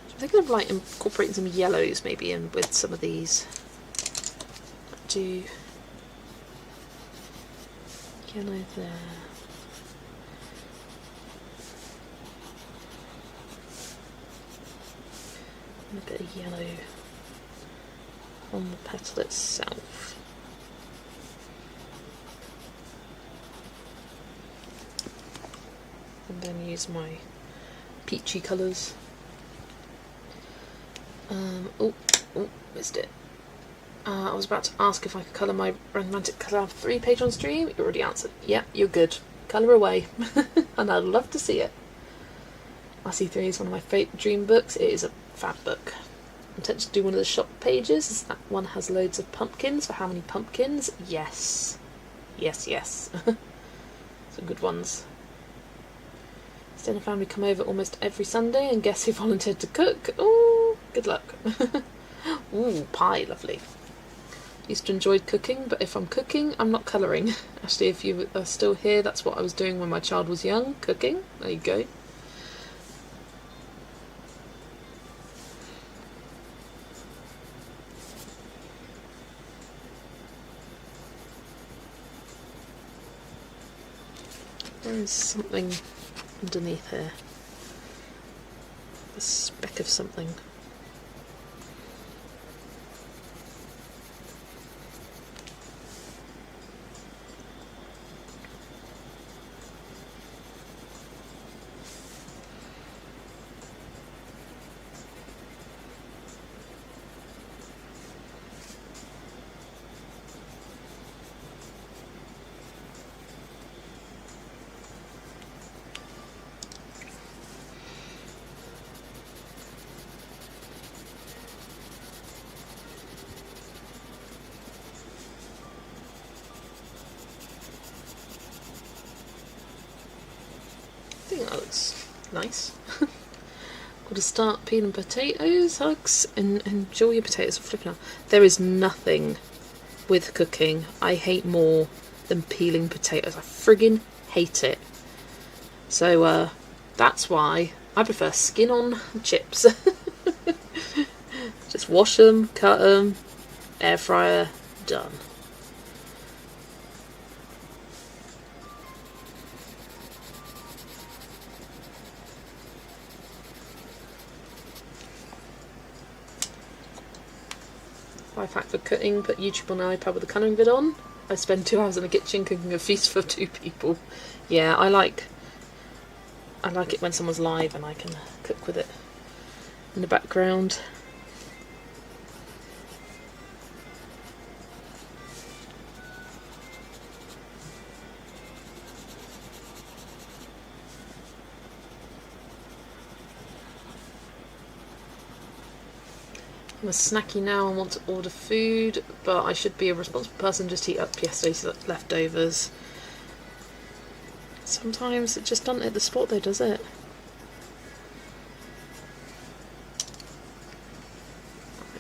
So I'm thinking of like incorporating some yellows maybe in with some of these. Do yellow there. And a bit of yellow on the petal itself. And then use my peachy colours. Oh, missed it. I was about to ask if I could colour my Romantic Collab 3 page on stream. You already answered. Yeah, you're good. Colour away. And I'd love to see it. RC3 is one of my favourite dream books. It is a fab book. I'm tempted to do one of the shop pages, as that one has loads of pumpkins. For how many pumpkins? Yes. Yes, yes. Some good ones. Extended family come over almost every Sunday, and guess who volunteered to cook? Oh, good luck. Ooh, pie, lovely. Used to enjoy cooking, but if I'm cooking, I'm not colouring. Actually, if you are still here, that's what I was doing when my child was young, cooking. There you go. There is something underneath here. A speck of something. I think that looks nice. Got to start peeling potatoes, hugs, and enjoy your potatoes. Flipping out. There is nothing with cooking I hate more than peeling potatoes. I friggin' hate it. So that's why I prefer skin on chips. Just wash them, cut them, air fryer, done. Life hack for cooking, put YouTube on an iPad with a colouring vid on. I spend 2 hours in the kitchen cooking a feast for 2 people. Yeah, I like it when someone's live and I can cook with it in the background. I'm a snacky now and want to order food, but I should be a responsible person, just heat up yesterday's leftovers. Sometimes it just doesn't hit the spot though, does it?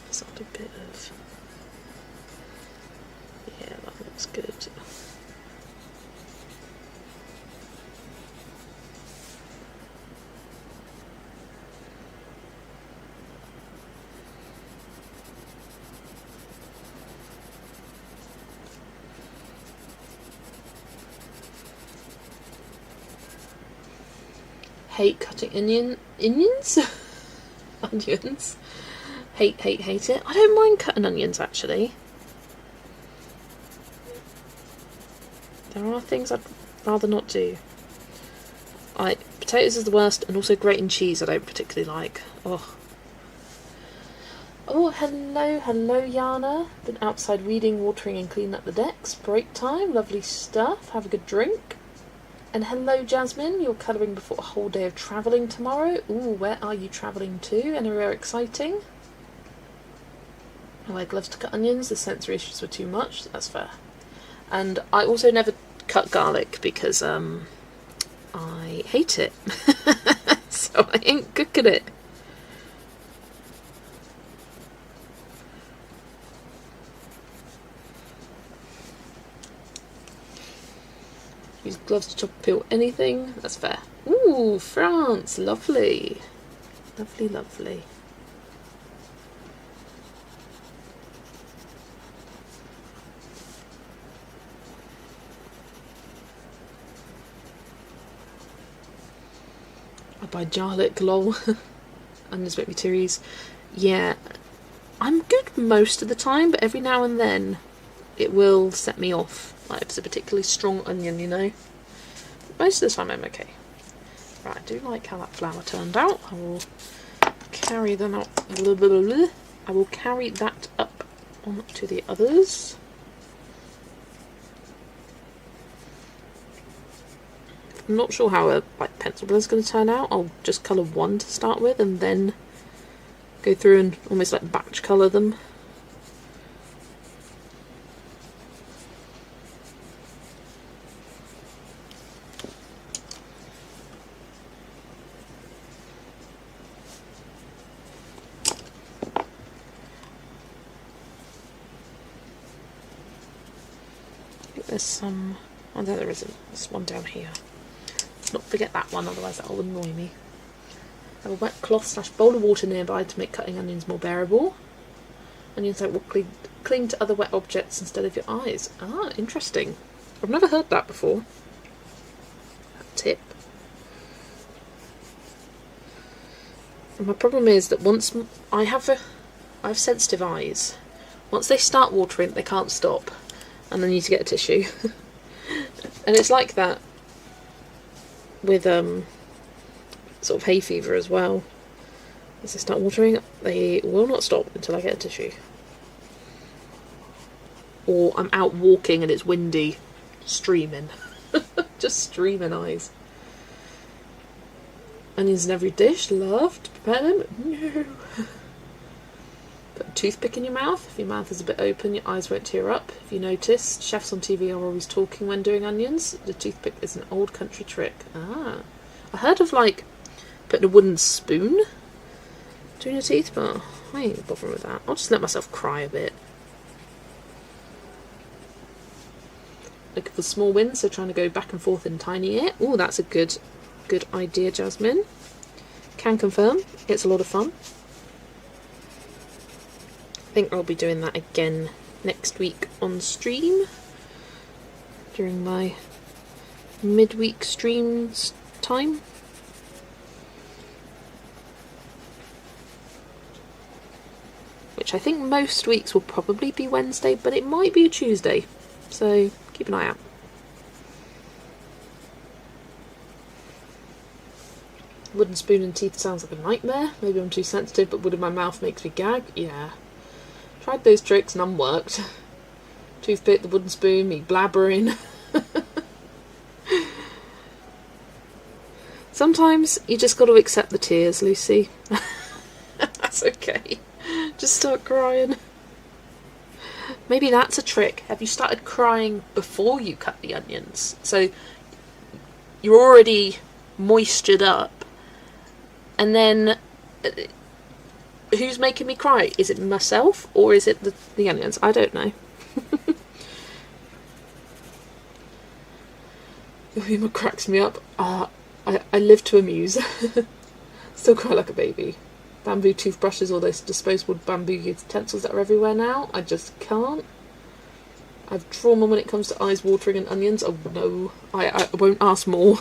Let's add a bit of... yeah, that looks good. Hate cutting onions? Onions. Hate it. I don't mind cutting onions, actually. There are things I'd rather not do. Potatoes is the worst, and also grating cheese I don't particularly like. Oh, hello, Yana. Been outside reading, watering and cleaning up the decks. Break time, lovely stuff. Have a good drink. And hello, Jasmine, you're colouring before a whole day of travelling tomorrow. Ooh, where are you travelling to? Anywhere exciting? I wear gloves to cut onions. The sensory issues were too much. That's fair. And I also never cut garlic because I hate it. So I ain't cooking it. Use gloves to chop or peel anything. That's fair. Ooh, France. Lovely. Lovely, lovely. I buy garlic, lol. Onions make me tears. Yeah, I'm good most of the time, but every now and then it will set me off. Like if it's a particularly strong onion, you know. Most of the time I'm okay. Right, I do like how that flower turned out. I will carry them out. Blah, blah, blah, blah. I will carry that up on to the others. I'm not sure how a pencil blend is going to turn out. I'll just colour one to start with and then go through and almost like batch colour them. There's some, oh no there isn't, there's one down here. Let's not forget that one, otherwise that will annoy me. I have a wet cloth / bowl of water nearby to make cutting onions more bearable. Onions will cling to other wet objects instead of your eyes. Ah, interesting. I've never heard that before. That tip. And my problem is that once I have sensitive eyes. Once they start watering, they can't stop. And I need to get a tissue. And it's like that with sort of hay fever as well. As they start watering, they will not stop until I get a tissue. Or I'm out walking and it's windy, streaming. Just streaming eyes. Onions in every dish, loved. Prepare them? No. Put a toothpick in your mouth. If your mouth is a bit open, your eyes won't tear up. If you noticed, chefs on TV are always talking when doing onions. The toothpick is an old country trick. Ah. I heard of like putting a wooden spoon between your teeth, but I ain't bothering with that. I'll just let myself cry a bit. Looking for small wins, so trying to go back and forth in tiny air. Oh, that's a good idea, Jasmine. Can confirm, it's a lot of fun. I think I'll be doing that again next week on stream during my midweek streams time. Which I think most weeks will probably be Wednesday, but it might be a Tuesday, so keep an eye out. Wooden spoon in teeth sounds like a nightmare. Maybe I'm too sensitive, but wood in my mouth makes me gag. Yeah. Tried those tricks, none worked. Toothpick, the wooden spoon, me blabbering. Sometimes you just got to accept the tears, Lucy. That's okay. Just start crying. Maybe that's a trick. Have you started crying before you cut the onions? So you're already moistured up, and then who's making me cry? Is it myself or is it the onions? I don't know. Your humour cracks me up. I live to amuse. Still cry like a baby. Bamboo toothbrushes, all those disposable bamboo utensils that are everywhere now. I just can't. I've trauma when it comes to eyes watering and onions. Oh no, I won't ask more.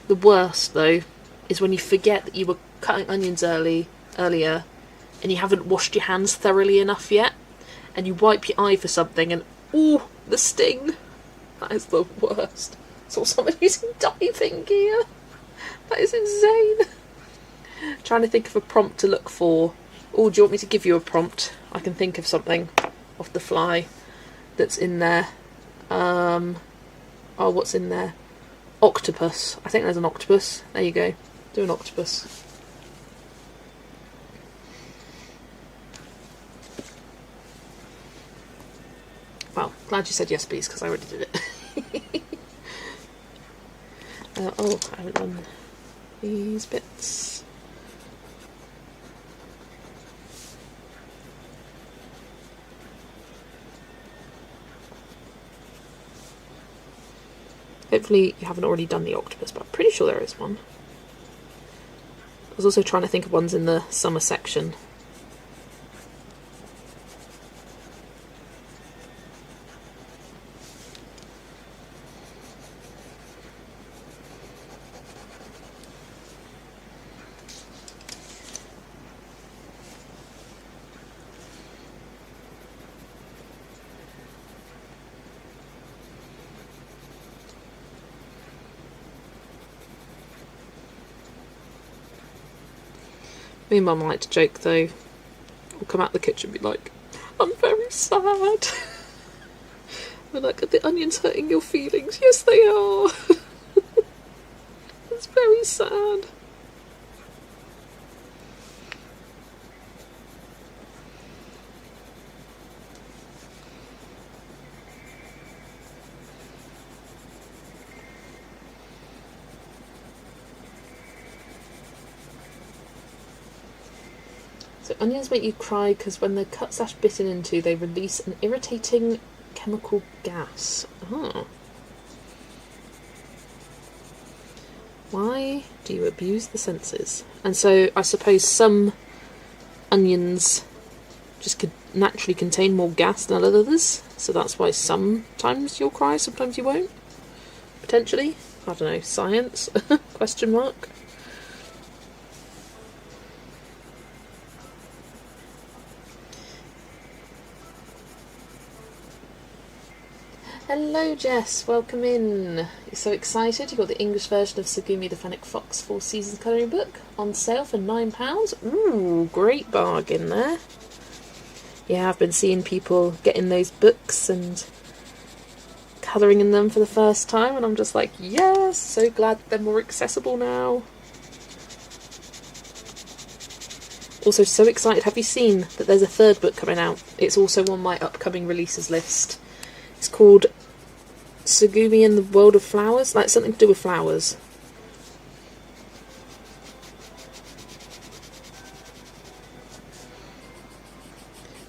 The worst though is when you forget that you were cutting onions earlier and you haven't washed your hands thoroughly enough yet, and you wipe your eye for something and ooh, the sting. That is the worst. Saw someone using diving gear. That is insane. Trying to think of a prompt to look for. Oh, do you want me to give you a prompt? I can think of something off the fly that's in there. Oh, what's in there? Octopus. I think there's an octopus. There you go. Do an octopus. Well, glad you said yes, please, because I already did it. Oh, I haven't done these bits. Hopefully you haven't already done the octopus, but I'm pretty sure there is one. I was also trying to think of ones in the summer section. Me and Mum like to joke though. We'll come out the kitchen and be like, I'm very sad. We're like, are the onions hurting your feelings? Yes, they are. It's very so sad. So onions make you cry because when they're cut / bitten into, they release an irritating chemical gas. Oh. Why do you abuse the senses? And so I suppose some onions just could naturally contain more gas than others, so that's why sometimes you'll cry, sometimes you won't. Potentially. I don't know. Science? Question mark. Hello Jess, welcome in. You're so excited. You got the English version of Sugumi the Fennec Fox 4 Seasons colouring book on sale for £9. Ooh, great bargain there. Yeah, I've been seeing people getting those books and colouring in them for the first time, and I'm just like, yes, so glad they're more accessible now. Also so excited, have you seen that there's a third book coming out? It's also on my upcoming releases list. It's called Sugumi in the World of Flowers, like something to do with flowers.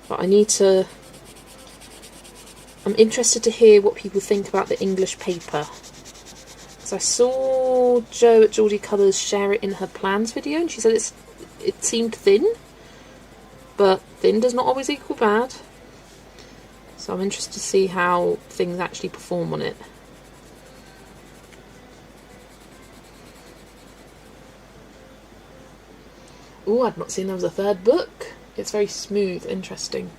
But I'm interested to hear what people think about the English paper. Because I saw Jo at Geordie Colours share it in her plans video, and she said it seemed thin, but thin does not always equal bad. So I'm interested to see how things actually perform on it. Oh, I'd not seen there was a third book. It's very smooth, interesting.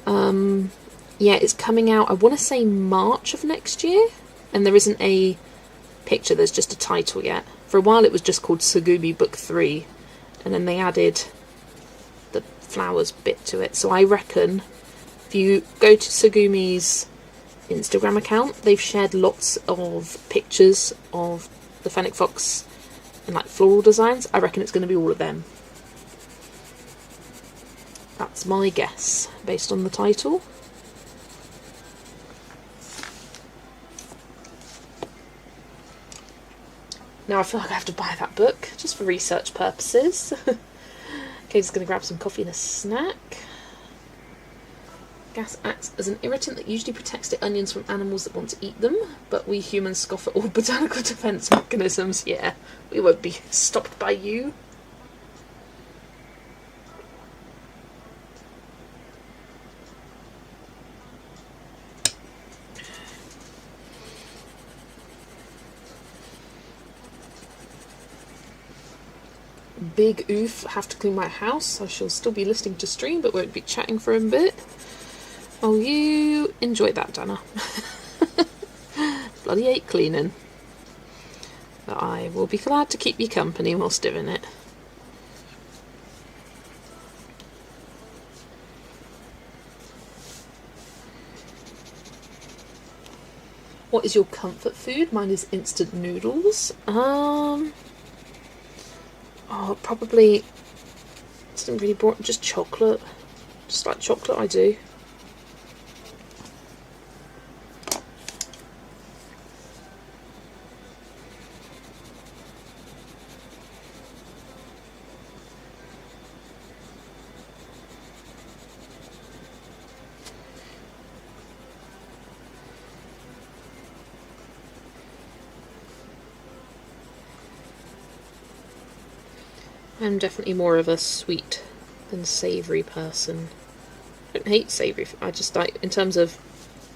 Yeah, it's coming out, I want to say March of next year. And there isn't a picture, there's just a title yet. For a while it was just called Sugumi Book 3. And then they added the flowers bit to it. So I reckon if you go to Sugumi's Instagram account, they've shared lots of pictures of the Fennec Fox and like floral designs. I reckon it's going to be all of them. That's my guess, based on the title. Now I feel like I have to buy that book, just for research purposes. Okay, just going to grab some coffee and a snack. Gas acts as an irritant that usually protects the onions from animals that want to eat them, but we humans scoff at all botanical defence mechanisms. Yeah, we won't be stopped by you. Big oof, have to clean my house. I shall still be listening to stream, but won't be chatting for a bit. Oh, you enjoyed that, Dana. Bloody hate cleaning. But I will be glad to keep you company whilst doing it. What is your comfort food? Mine is instant noodles. Oh, probably something really boring. Just chocolate. Just like chocolate, I do. I'm definitely more of a sweet than savoury person. I don't hate savoury, I just like, in terms of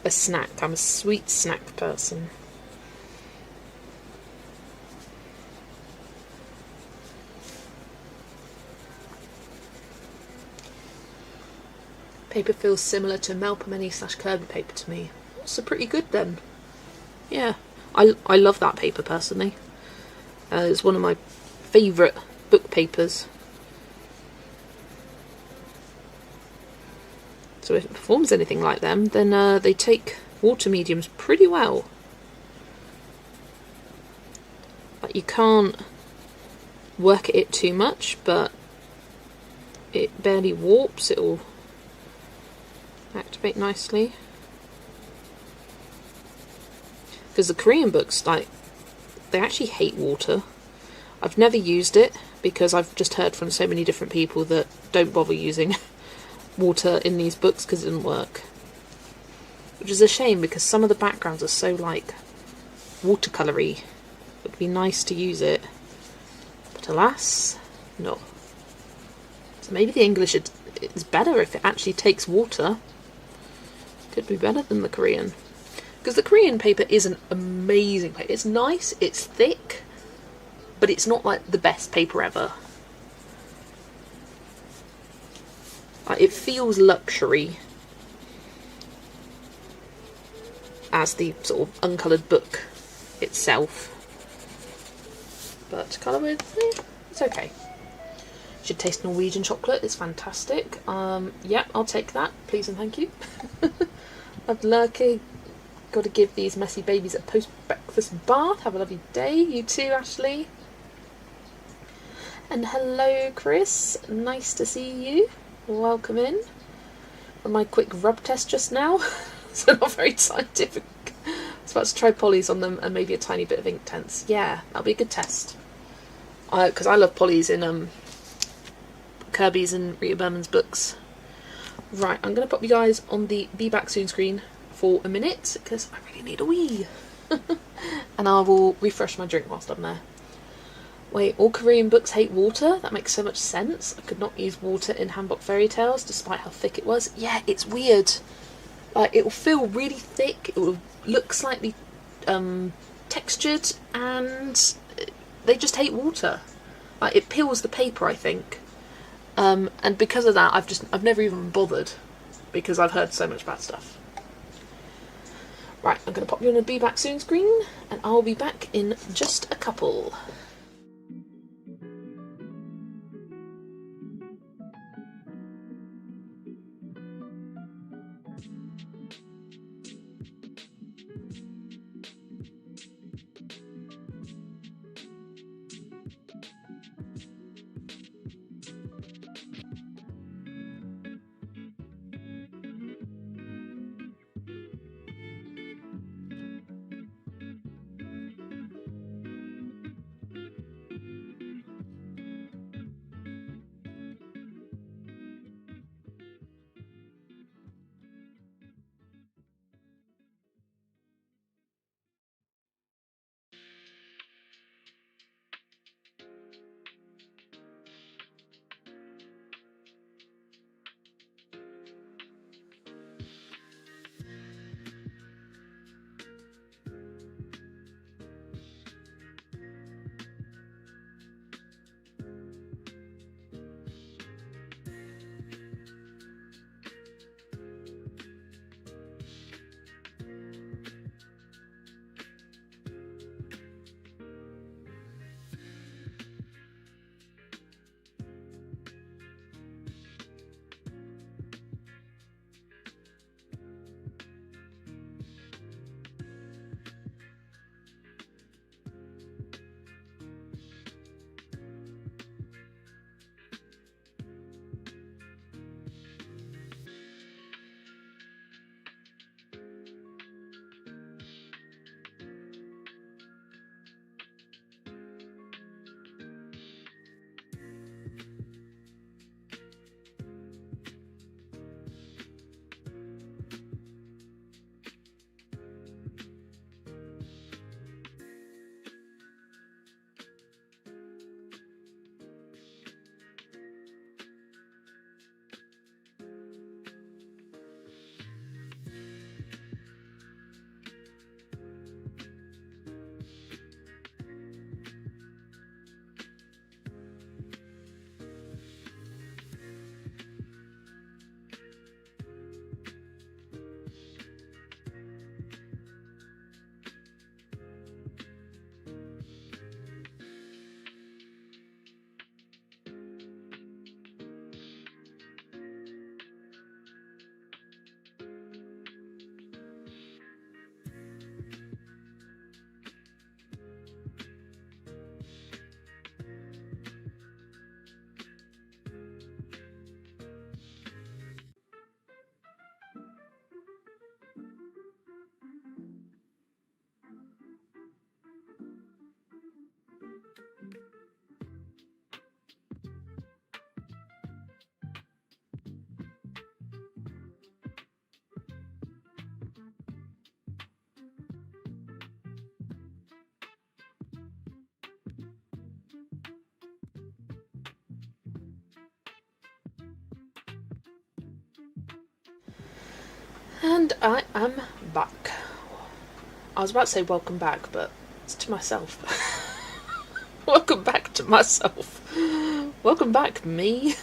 a snack, I'm a sweet snack person. Paper feels similar to Melpomene / Kirby paper to me. So pretty good then. Yeah, I love that paper personally. It's one of my favourite book papers. So if it performs anything like them, then they take water mediums pretty well. Like Like, you can't work at it too much, but it barely warps. It'll activate nicely. Because the Korean books, like, they actually hate water. I've never used it because I've just heard from so many different people that don't bother using water in these books because it doesn't work. Which is a shame because some of the backgrounds are so, like, watercolory. It would be nice to use it. But alas, no. So maybe the English is better if it actually takes water. Could be better than the Korean. Because the Korean paper is an amazing paper. It's nice, it's thick, but it's not like the best paper ever. Like, it feels luxury as the sort of uncoloured book itself. But colour with, it's okay. Should taste Norwegian chocolate, it's fantastic. Yeah, I'll take that, please and thank you. I've lurking. Got to give these messy babies a post-breakfast bath. Have a lovely day. You too, Ashley. And hello, Chris. Nice to see you. Welcome in. For my quick rub test just now. So not very scientific. I was about to try polys on them and maybe a tiny bit of ink tense. Yeah, that'll be a good test. Because I love polys in Kirby's and Rita Berman's books. Right, I'm going to pop you guys on the Be Back Soon screen for a minute because I really need a wee. And I will refresh my drink whilst I'm there. Wait, all Korean books hate water? That makes so much sense. I could not use water in Hanbok Fairy Tales despite how thick it was. Yeah, it's weird. Like, it will feel really thick, it will look slightly textured, and they just hate water. Like, it peels the paper, I think. And because of that, I've never even bothered because I've heard so much bad stuff. Right, I'm going to pop you on a Be Back Soon screen, and I'll be back in just a couple. And I am back. I was about to say welcome back, but it's to myself. Welcome back to myself. Welcome back, me.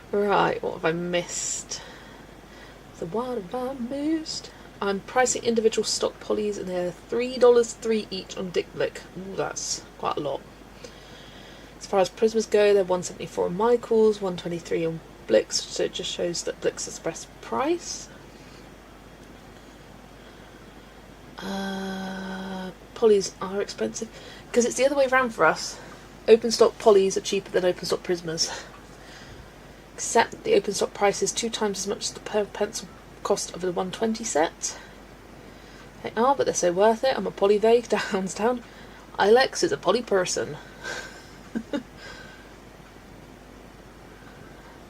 Right, what have I missed? So what have I missed? I'm pricing individual stock polys, and they're $3 each on Dick Blick. Ooh, that's quite a lot. As far as Prismas go, they're $174 on Michaels, $123 on Blicks, so it just shows that Blicks is the best price. Polys are expensive because it's the other way around for us. Open stock polys are cheaper than open stock Prismas, except the open stock price is 2 times as much as the per pencil cost of the 120 set. They are, but they're so worth it. I'm a poly vague, hands down. Ilex is a poly person.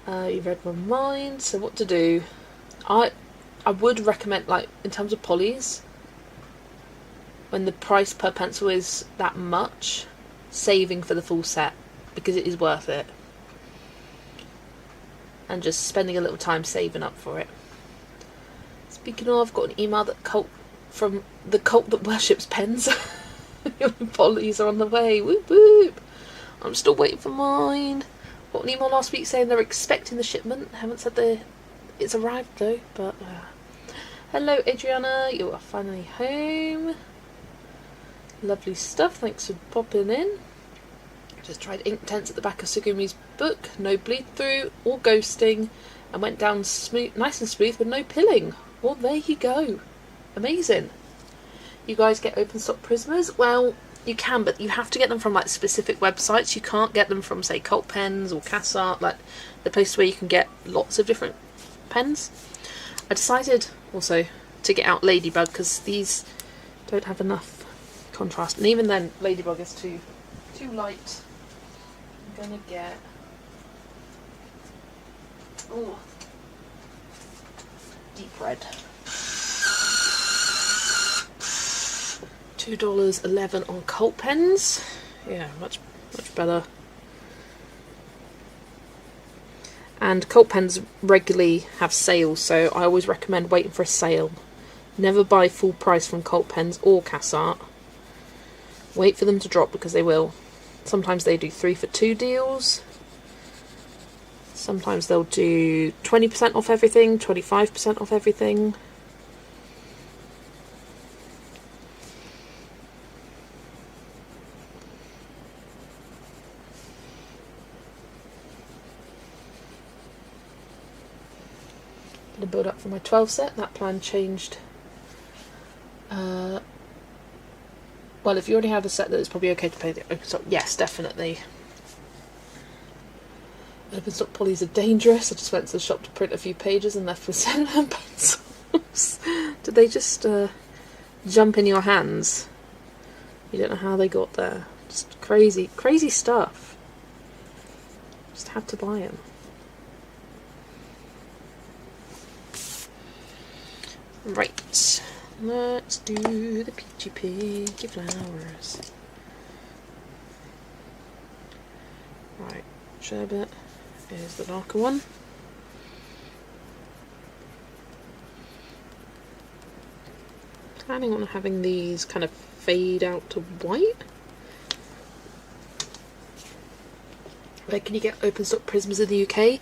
You read my mind, so what to do? I would recommend, like, in terms of polys, when the price per pencil is that much, saving for the full set, because it is worth it. And just spending a little time saving up for it. Speaking of, I've got an email from the cult that worships pens. Polys are on the way. Whoop whoop. I'm still waiting for mine. Got an email last week saying they're expecting the shipment. I haven't said it's arrived though, but hello Adriana, you are finally home. Lovely stuff, thanks for popping in. Just tried Inktense at the back of Sugumi's book, no bleed through or ghosting, and went down smooth, nice and smooth with no pilling. Well, there you go. Amazing. You guys get open stock Prismas? Well, you can, but you have to get them from like specific websites. You can't get them from, say, Cult Pens or CasArt, like the place where you can get lots of different pens. I decided also to get out Ladybug because these don't have enough contrast, and even then Ladybug is too light. I'm gonna get deep red. $2.11 on Cult Pens. Yeah, much better. And Cult Pens regularly have sales, so I always recommend waiting for a sale. Never buy full price from Cult Pens or CasArt. Wait for them to drop, because they will. Sometimes they do 3 for 2 deals. Sometimes they'll do 20% off everything, 25% off everything. Gonna build up for my 12 set. That plan changed. Well, if you already have a set, that it's probably okay to pay the open stock. Yes, definitely. Open stock polys are dangerous. I just went to the shop to print a few pages and left with 7 pencils. Did they just jump in your hands? You don't know how they got there. Just crazy stuff. Just had to buy them. Right. Let's do the peachy pinky flowers. Right, sherbet is the darker one. Planning on having these kind of fade out to white. Where can you get open stock Prismas in the UK?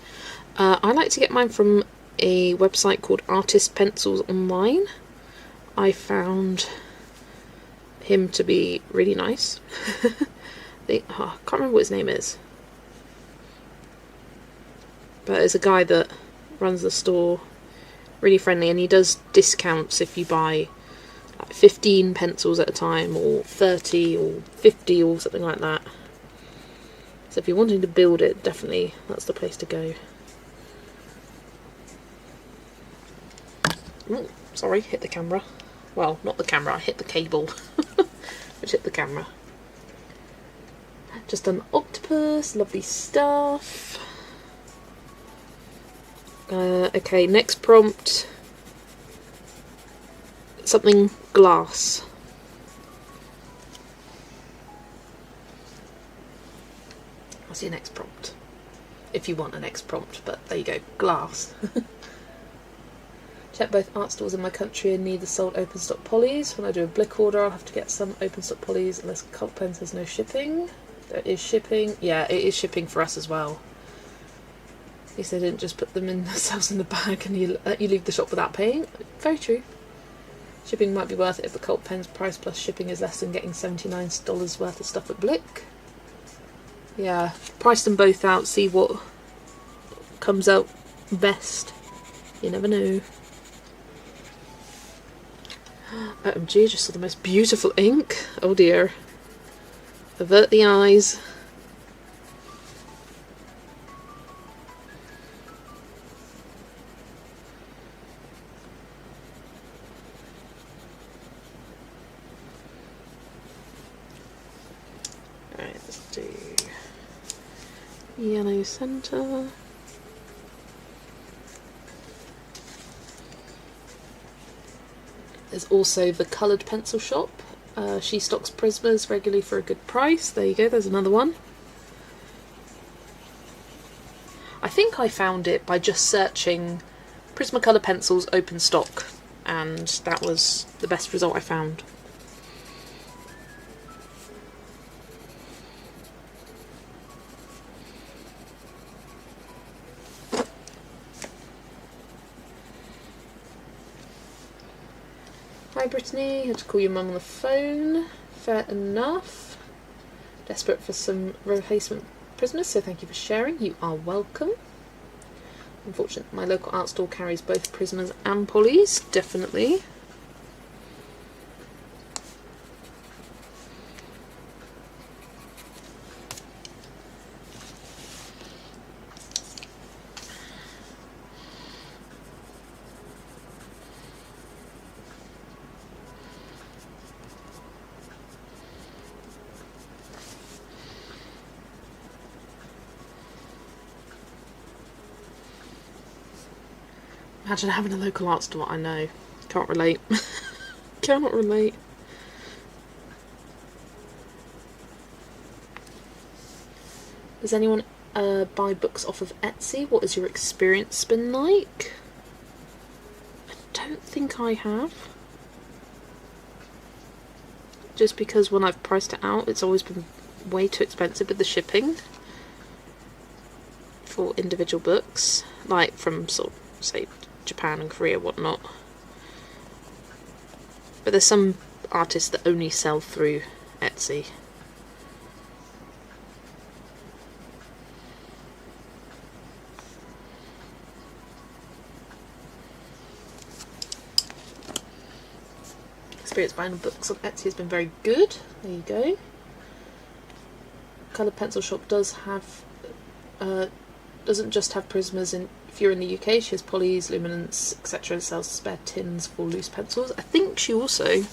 I like to get mine from a website called Artist Pencils Online. I found him to be really nice. I can't remember what his name is, but it's a guy that runs the store, really friendly, and he does discounts if you buy like 15 pencils at a time, or 30 or 50 or something like that. So if you're wanting to build it, definitely that's the place to go. Ooh, sorry, hit the camera. Well, not the camera, I hit the cable, which hit the camera. Just an octopus, lovely stuff. Okay, next prompt. Something glass. What's your next prompt? If you want a next prompt, but there you go, glass. Check both art stores in my country and neither sold open stock polys. When I do a Blick order, I'll have to get some open stock polys unless Cult Pen says no shipping. There is shipping. Yeah, it is shipping for us as well. At least they didn't just put them in themselves in the bag and you leave the shop without paying. Very true. Shipping might be worth it if the Cult Pen's price plus shipping is less than getting $79 worth of stuff at Blick. Yeah, price them both out, see what comes out best. You never know. OMG, just saw the most beautiful ink. Oh dear. Avert the eyes. Alright, let's do yellow centre. There's also the coloured pencil shop. She stocks Prismas regularly for a good price. There you go, there's another one. I think I found it by just searching Prismacolor pencils open stock, and that was the best result I found. Hi Brittany, had to call your mum on the phone. Fair enough. Desperate for some replacement Prismas, so thank you for sharing. You are welcome. Unfortunately, my local art store carries both Prismas and polys, definitely. Imagine having a local art store. I know. Can't relate. Cannot relate. Does anyone buy books off of Etsy? What has your experience been like? I don't think I have. Just because when I've priced it out, it's always been way too expensive with the shipping for individual books, like from sort of, say, Japan and Korea, whatnot. But there's some artists that only sell through Etsy. Experience buying books on Etsy has been very good. There you go. Coloured Pencil Shop does have doesn't just have Prismas in. If you're in the UK, she has polys, luminance, etc. Sells spare tins for loose pencils. I think she also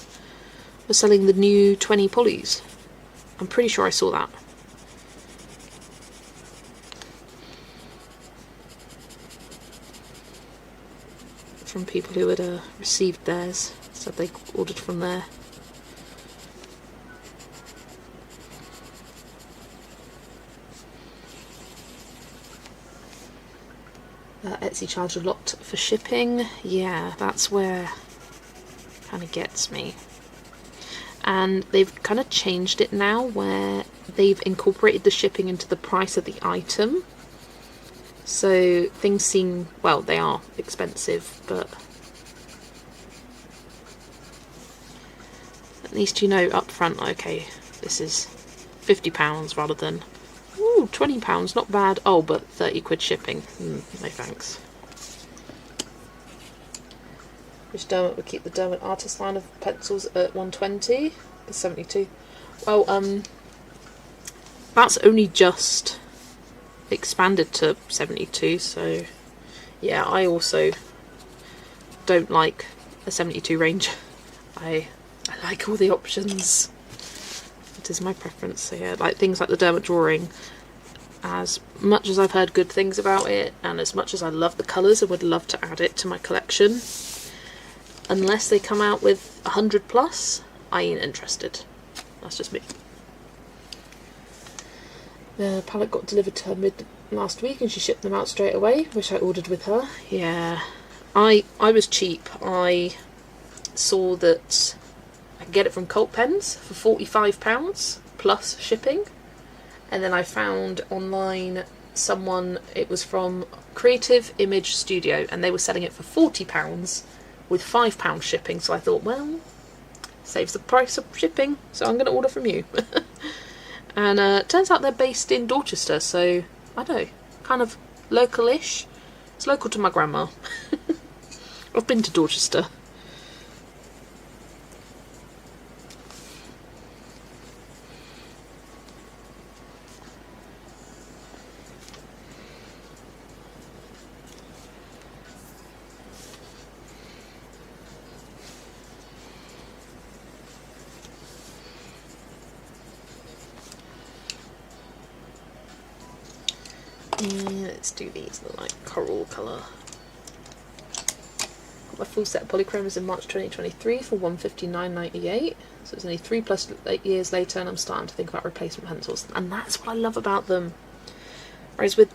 was selling the new 20 polys. I'm pretty sure I saw that. From people who had received theirs, said they ordered from there. Etsy charge a lot for shipping. Yeah, that's where it kind of gets me. And they've kind of changed it now where they've incorporated the shipping into the price of the item. So things seem, well, they are expensive, but at least you know up front, okay, this is £50 rather than, ooh, £20, not bad. Oh, but 30 quid shipping. No thanks. Which Dermot would keep the Dermot Artist line of pencils at 120, the 72. Well, that's only just expanded to 72, so yeah, I also don't like a 72 range. I like all the options. It is my preference. So yeah, like things like the Dermot drawing, as much as I've heard good things about it and as much as I love the colours and would love to add it to my collection, unless they come out with 100 plus, I ain't interested. That's just me. The palette got delivered to her mid last week and she shipped them out straight away. Wish I ordered with her. Yeah, I was cheap. I saw that I could get it from Cult Pens for £45 plus shipping, and then I found online it was from Creative Image Studio, and they were selling it for £40 with £5 shipping. So I thought, well, saves the price of shipping, so I'm going to order from you. And turns out they're based in Dorchester, so I don't know, kind of local-ish. It's local to my grandma. I've been to Dorchester. Let's do these, the light coral colour. Got my full set of polychromes in March 2023 for £159.98. So it's only 3+ years later, and I'm starting to think about replacement pencils. And that's what I love about them. Whereas with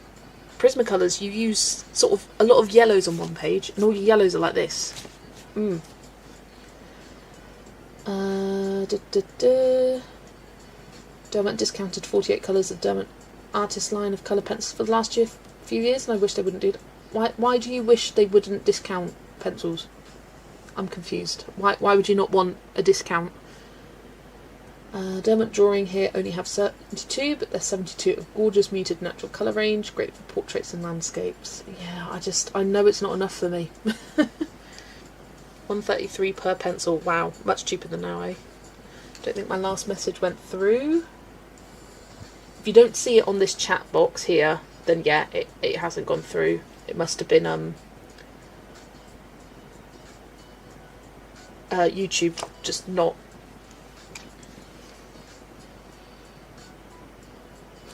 Prismacolors, you use sort of a lot of yellows on one page, and all your yellows are like this. Derwent discounted 48 colours of Derwent Artist line of colour pencils for the last few years, and I wish they wouldn't do that. Why do you wish they wouldn't discount pencils? I'm confused. Why would you not want a discount? Derwent Drawing here only have 72, but they're 72 of gorgeous muted natural colour range, great for portraits and landscapes. Yeah, I know it's not enough for me. £1.33 per pencil. Wow, much cheaper than now, eh? Don't think my last message went through. If you don't see it on this chat box here, then yeah, it hasn't gone through. It must have been YouTube just not.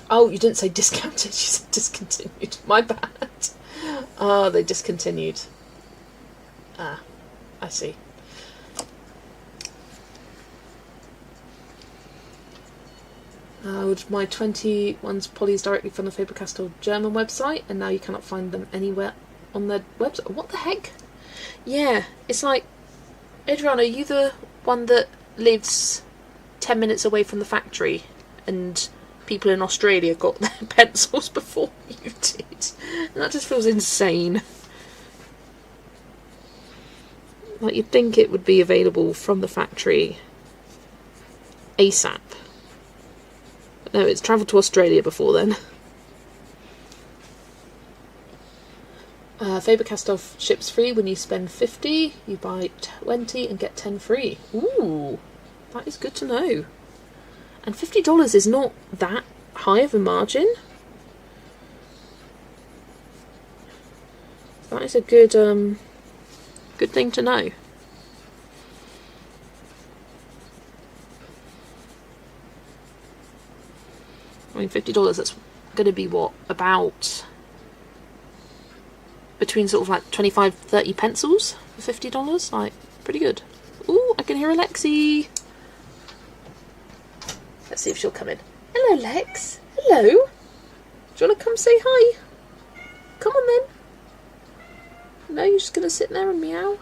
Oh, you didn't say discounted, you said discontinued. My bad. Oh, they discontinued. Ah, I see. My 20 ones polys directly from the Faber-Castell German website, and now you cannot find them anywhere on their website. What the heck? Yeah, it's like, Adrian, are you the one that lives 10 minutes away from the factory and people in Australia got their pencils before you did? And that just feels insane. Like, you'd think it would be available from the factory ASAP. No, it's travelled to Australia before then. Faber-Castell ships free when you spend 50. You buy 20 and get 10 free. Ooh, that is good to know. And $50 is not that high of a margin. That is a good good thing to know. I mean, $50, that's going to be what, about between sort of like 25, 30 pencils for $50? Like, pretty good. Ooh, I can hear Alexi. Let's see if she'll come in. Hello, Lex. Hello. Do you want to come say hi? Come on then. No, you're just going to sit there and meow?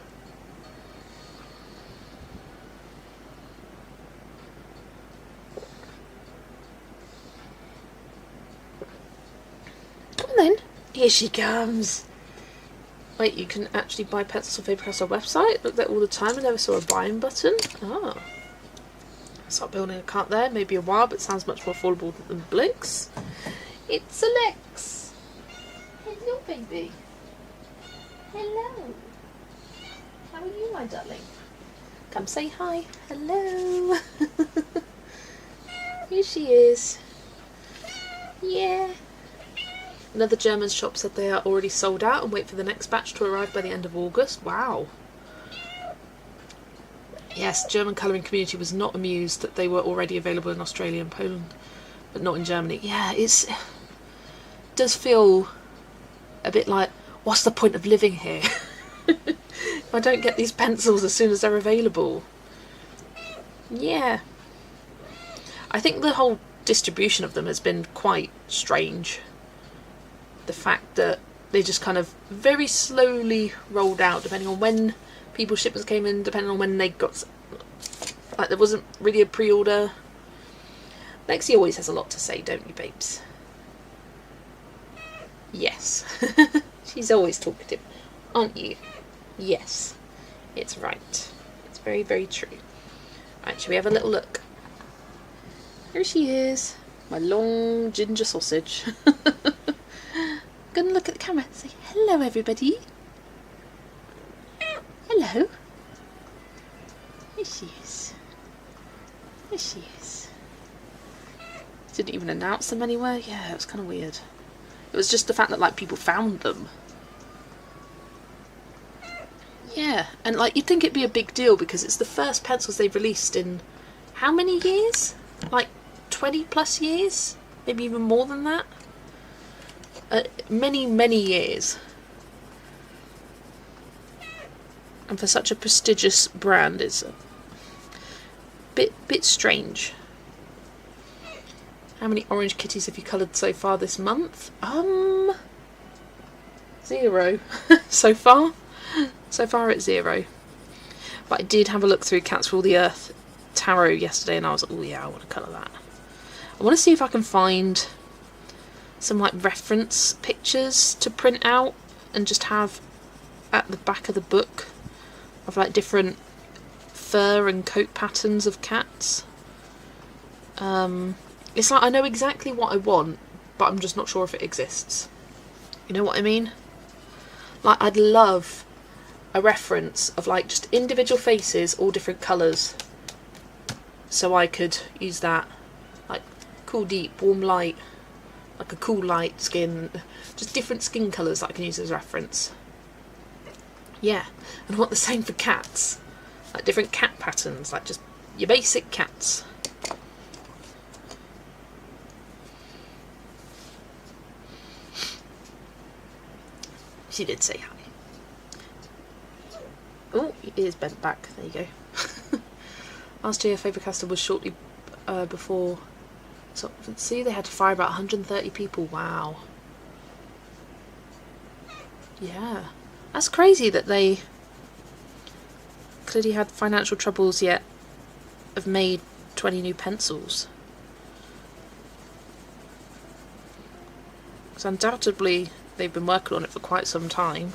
Then here she comes. Wait, you can actually buy pencils on Faber-Castell website. Look there all the time. I never saw a buying button. Ah, start building a cart there. Maybe a while, but sounds much more affordable than Blix. It's Alex. Hello, baby. Hello. How are you, my darling? Come say hi. Hello. Here she is. Yeah. Another German shop said they are already sold out and wait for the next batch to arrive by the end of August. Wow. Yes, German colouring community was not amused that they were already available in Australia and Poland, but not in Germany. Yeah, it does feel a bit like, what's the point of living here if I don't get these pencils as soon as they're available? Yeah. I think the whole distribution of them has been quite strange. The fact that they just kind of very slowly rolled out, depending on when people's shipments came in, depending on when they got, like, there wasn't really a pre-order. Lexi always has a lot to say, don't you, babes? Yes. She's always talkative, aren't you? Yes. It's right. It's very, very true. Right, shall we have a little look? Here she is. My long ginger sausage. Gonna look at the camera and say, hello everybody. Hello. Here she is. Here she is. Didn't even announce them anywhere. Yeah, it was kind of weird. It was just the fact that, like, people found them. Yeah, and, like, you'd think it'd be a big deal because it's the first pencils they've released in how many years? Like 20 plus years? Maybe even more than that? Many, many years. And for such a prestigious brand, it's a bit strange. How many orange kitties have you coloured so far this month? 0 so far. So far it's 0. But I did have a look through Cats for All the Earth Tarot yesterday, and I was like, oh yeah, I want to colour that. I want to see if I can find some, like, reference pictures to print out and just have at the back of the book of, like, different fur and coat patterns of cats. It's like I know exactly what I want, but I'm just not sure if it exists. You know what I mean? Like, I'd love a reference of, like, just individual faces, all different colours, so I could use that, like, cool deep, warm light, like a cool light skin, just different skin colours that I can use as reference. Yeah, and I want the same for cats, like different cat patterns, like just your basic cats. She did say hi. Oh, your ears bent back. There you go. Last year, Faber-Castell was shortly before. So, see, they had to fire about 130 people. Wow. Yeah. That's crazy that they clearly had financial troubles yet have made 20 new pencils. Because undoubtedly they've been working on it for quite some time.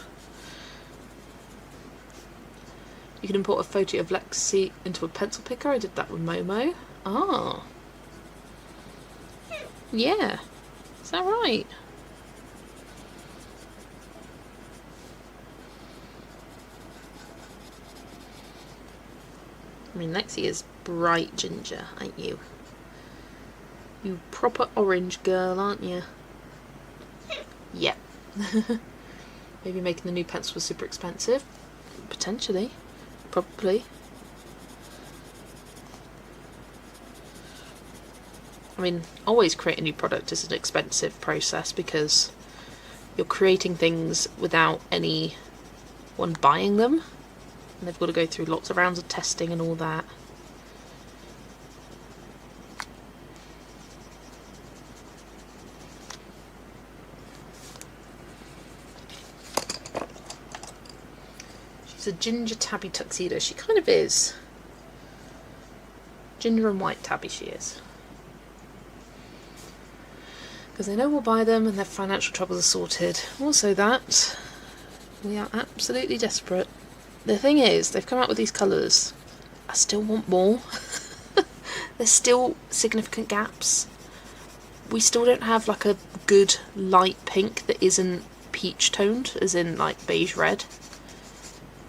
You can import a photo of Lexi into a pencil picker. I did that with Momo. Ah. Yeah. Is that right? I mean, Lexi is bright ginger, aren't you? You proper orange girl, aren't you? Yep. Maybe making the new pencil was super expensive. Potentially. Probably. I mean, always create a new product is an expensive process because you're creating things without anyone buying them. And they've got to go through lots of rounds of testing and all that. She's a ginger tabby tuxedo. She kind of is. Ginger and white tabby she is. Because they know we'll buy them and their financial troubles are sorted. Also that, we are absolutely desperate. The thing is, they've come out with these colours. I still want more. There's still significant gaps. We still don't have like a good light pink that isn't peach toned, as in like beige red.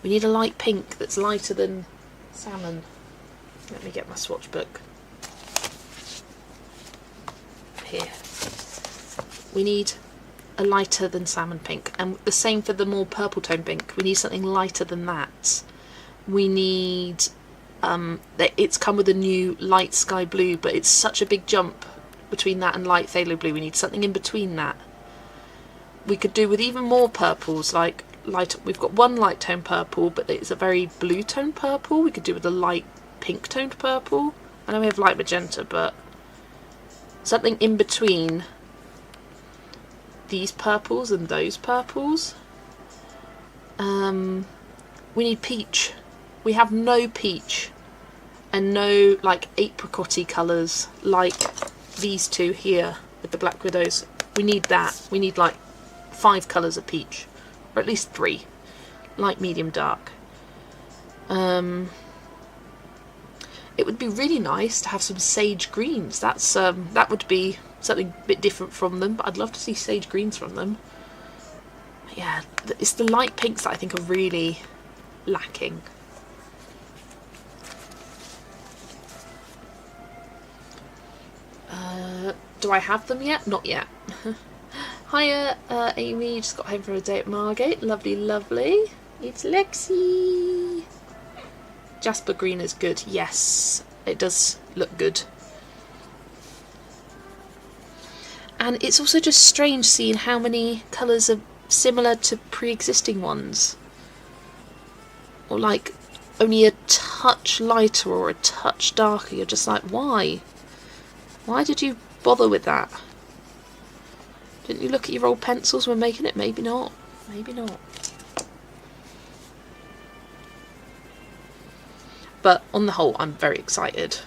We need a light pink that's lighter than salmon. Let me get my swatch book. Here. We need a lighter than salmon pink, and the same for the more purple tone pink. We need something lighter than that. We need it's come with a new light sky blue, but it's such a big jump between that and light phthalo blue. We need something in between that. We could do with even more purples, like light. We've got one light tone purple, but it's a very blue tone purple. We could do with a light pink toned purple. I know we have light magenta, but something in between these purples and those purples. We need peach. We have no peach and no like apricot-y colours like these two here with the black widows. We need that. We need like 5 colours of peach, or at least 3, light, medium, dark. It would be really nice to have some sage greens. That's that would be something a bit different from them, but I'd love to see sage greens from them. Yeah, it's the light pinks that I think are really lacking. Do I have them yet? Not yet. Hiya, Amy. Just got home for a day at Margate. Lovely, lovely. It's Lexi. Jasper green is good. Yes, it does look good. And it's also just strange seeing how many colours are similar to pre-existing ones. Or like only a touch lighter or a touch darker. You're just like, why? Why did you bother with that? Didn't you look at your old pencils when making it? Maybe not. Maybe not. But on the whole, I'm very excited.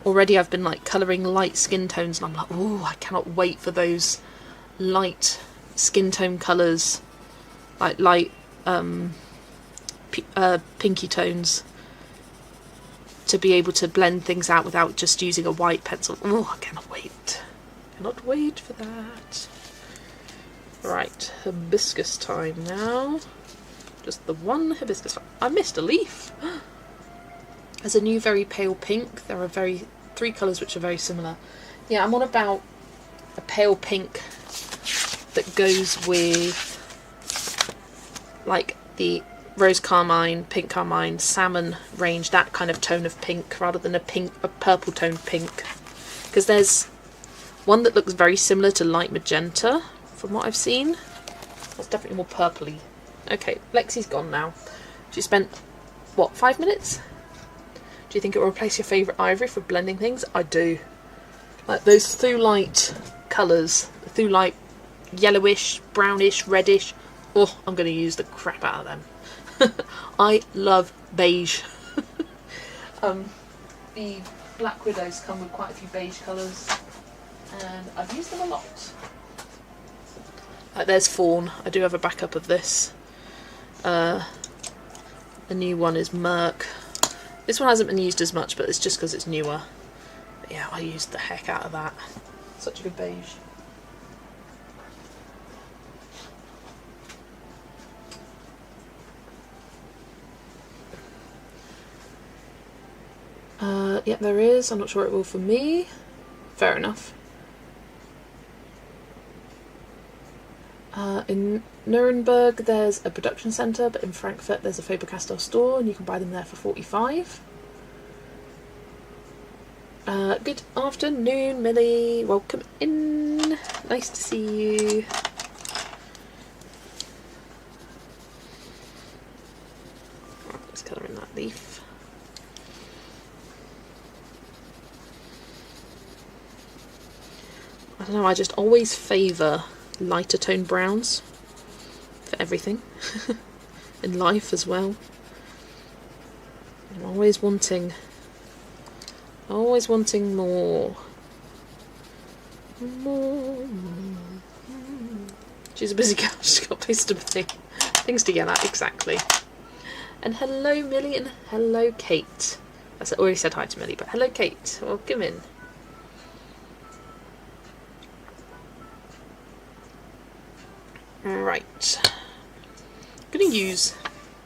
Already I've been like colouring light skin tones and I'm like, oh, I cannot wait for those light skin tone colours. Like light pinky tones. To be able to blend things out without just using a white pencil. Oh, I cannot wait. Cannot wait for that. Right, hibiscus time now. Just the one hibiscus. I missed a leaf. There's a new very pale pink. There are 3 colours which are very similar. Yeah, I'm on about a pale pink that goes with like the rose carmine, pink carmine, salmon range, that kind of tone of pink, rather than a purple toned pink. Because there's one that looks very similar to light magenta, from what I've seen. That's definitely more purpley. Okay, Lexi's gone now. She spent, what, 5 minutes? Do you think it will replace your favourite ivory for blending things? I do. Like those Thulite colours, Thulite yellowish, brownish, reddish. Oh, I'm going to use the crap out of them. I love beige. The Black Widows come with quite a few beige colours, and I've used them a lot. Like there's Fawn. I do have a backup of this. The new one is Merc. This one hasn't been used as much, but it's just because it's newer. But yeah, I used the heck out of that. Such a good beige. Yep, there is. I'm not sure it will for me. Fair enough. In Nuremberg there's a production centre, but in Frankfurt there's a Faber-Castell store and you can buy them there for 45. Good afternoon, Millie. Welcome in. Nice to see you. Let's colour in that leaf. I don't know, I just always favour lighter tone browns for everything. In life as well. I'm always wanting more. She's a busy girl, she's got things to yell at, exactly. And hello Millie and hello Kate. I already said hi to Millie, but hello Kate, welcome in. Right, I'm going to use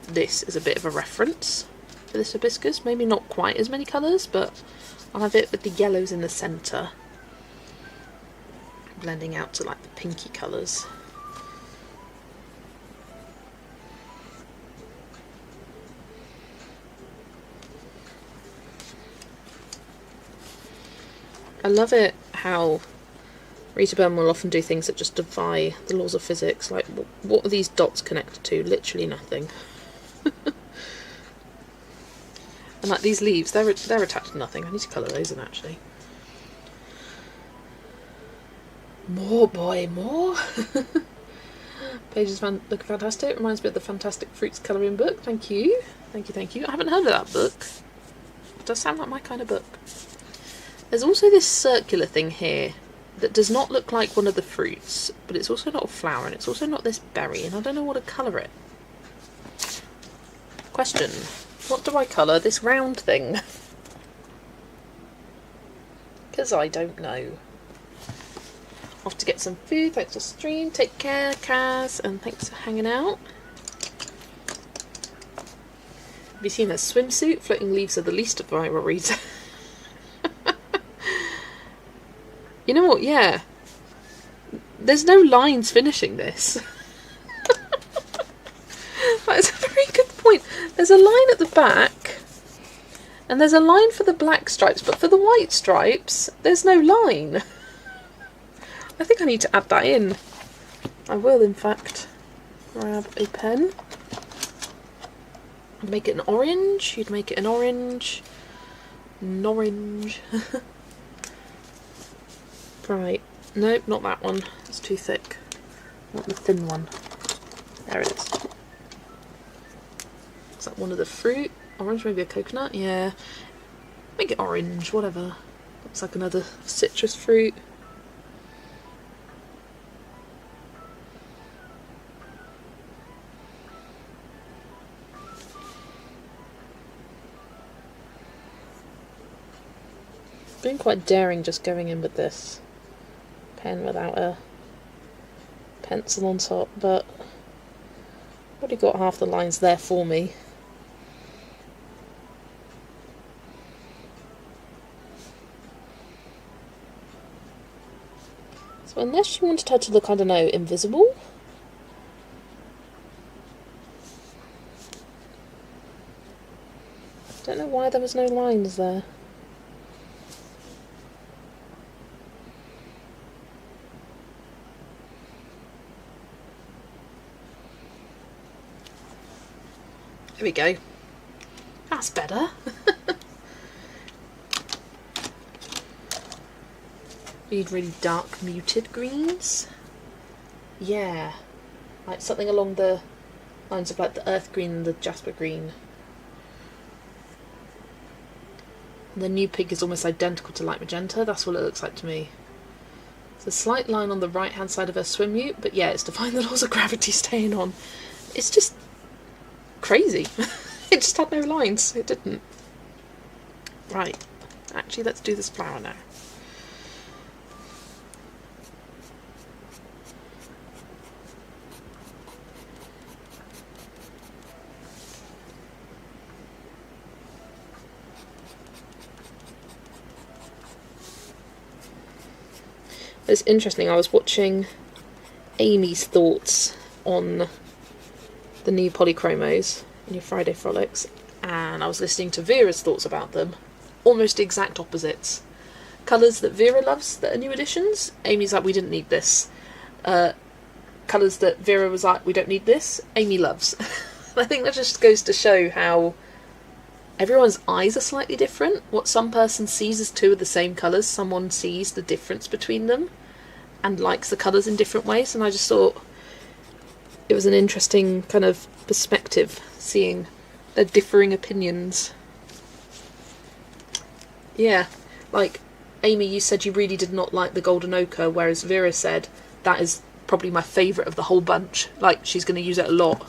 this as a bit of a reference for this hibiscus. Maybe not quite as many colours, but I'll have it with the yellows in the centre, blending out to like the pinky colours. I love it how Rita Berman will often do things that just defy the laws of physics. Like, what are these dots connected to? Literally nothing. And like these leaves, they're attached to nothing. I need to colour those in actually. More, boy, more. Pages look fantastic. Reminds me of the Fantastic Fruits colouring book. Thank you. Thank you, thank you. I haven't heard of that book. It does sound like my kind of book. There's also this circular thing here that does not look like one of the fruits, but it's also not a flower, and it's also not this berry, and I don't know what to colour it. Question. What do I colour this round thing? Because I don't know. Off to get some food. Thanks for stream. Take care, Kaz, and thanks for hanging out. Have you seen that swimsuit? Floating leaves are the least of my worries. You know what? Yeah. There's no lines finishing this. That is a very good point. There's a line at the back, and there's a line for the black stripes, but for the white stripes, there's no line. I think I need to add that in. I will, in fact, grab a pen. I'd make it an orange. You'd make it an orange. An orange. Right. Nope, not that one. It's too thick. I want the thin one. There it is. Is that one of the fruit? Orange, maybe a coconut? Yeah. Make it orange, whatever. Looks like another citrus fruit. Being quite daring just going in with this pen without a pencil on top, but I've already got half the lines there for me. So unless you wanted her to look, I don't know, invisible? I don't know why there was no lines there. There we go. That's better. Need really dark muted greens. Yeah. Like something along the lines of like the earth green and the jasper green. And the new pink is almost identical to light magenta. That's what it looks like to me. There's a slight line on the right hand side of her swimsuit, but yeah, it's defying the laws of gravity staying on. It's just crazy. It just had no lines. It didn't. Right. Actually, let's do this flower now. It's interesting, I was watching Amy's thoughts on the new polychromos in your Friday Frolics, and I was listening to Vera's thoughts about them. Almost exact opposites. Colours that Vera loves that are new additions, Amy's like, we didn't need this. Colours that Vera was like, we don't need this, Amy loves. I think that just goes to show how everyone's eyes are slightly different. What some person sees as two of the same colours, someone sees the difference between them and likes the colours in different ways, and I just thought it was an interesting kind of perspective, seeing their differing opinions. Yeah, like, Amy, you said you really did not like the golden ochre, whereas Vera said, that is probably my favourite of the whole bunch. Like, she's going to use it a lot.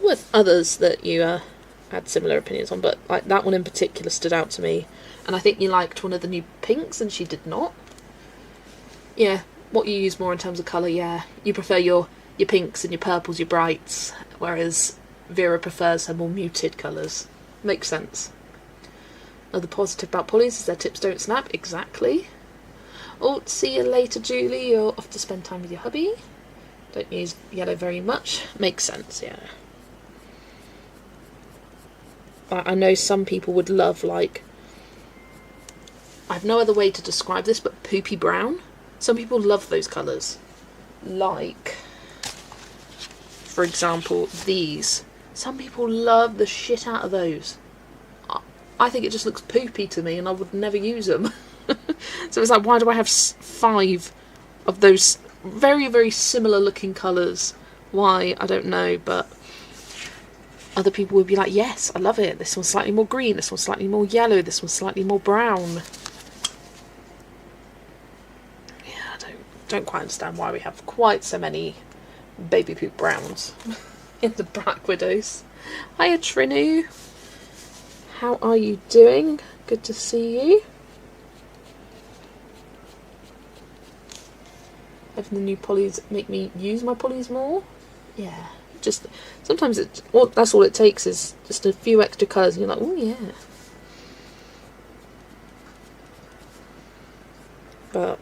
With others that you had similar opinions on, but like that one in particular stood out to me. And I think you liked one of the new pinks and she did not. Yeah, what you use more in terms of colour, yeah. You prefer your pinks and your purples, your brights, whereas Vera prefers her more muted colours. Makes sense. Another positive about polys is their tips don't snap. Exactly. Oh, see you later, Julie. You're off to spend time with your hubby. Don't use yellow very much. Makes sense, yeah. I know some people would love, like, I have no other way to describe this, but poopy brown. Some people love those colours. Like, for example, these. Some people love the shit out of those. I think it just looks poopy to me and I would never use them. So it's like, why do I have 5 of those very, very similar looking colours? Why? I don't know, but other people would be like, yes, I love it. This one's slightly more green, this one's slightly more yellow, this one's slightly more brown. Yeah, I don't quite understand why we have quite so many baby poop browns in the Black Widows. Hiya Trinu. How are you doing? Good to see you. Having the new polys make me use my polys more? Yeah. Just sometimes that's all it takes is just a few extra colours and you're like, oh yeah. But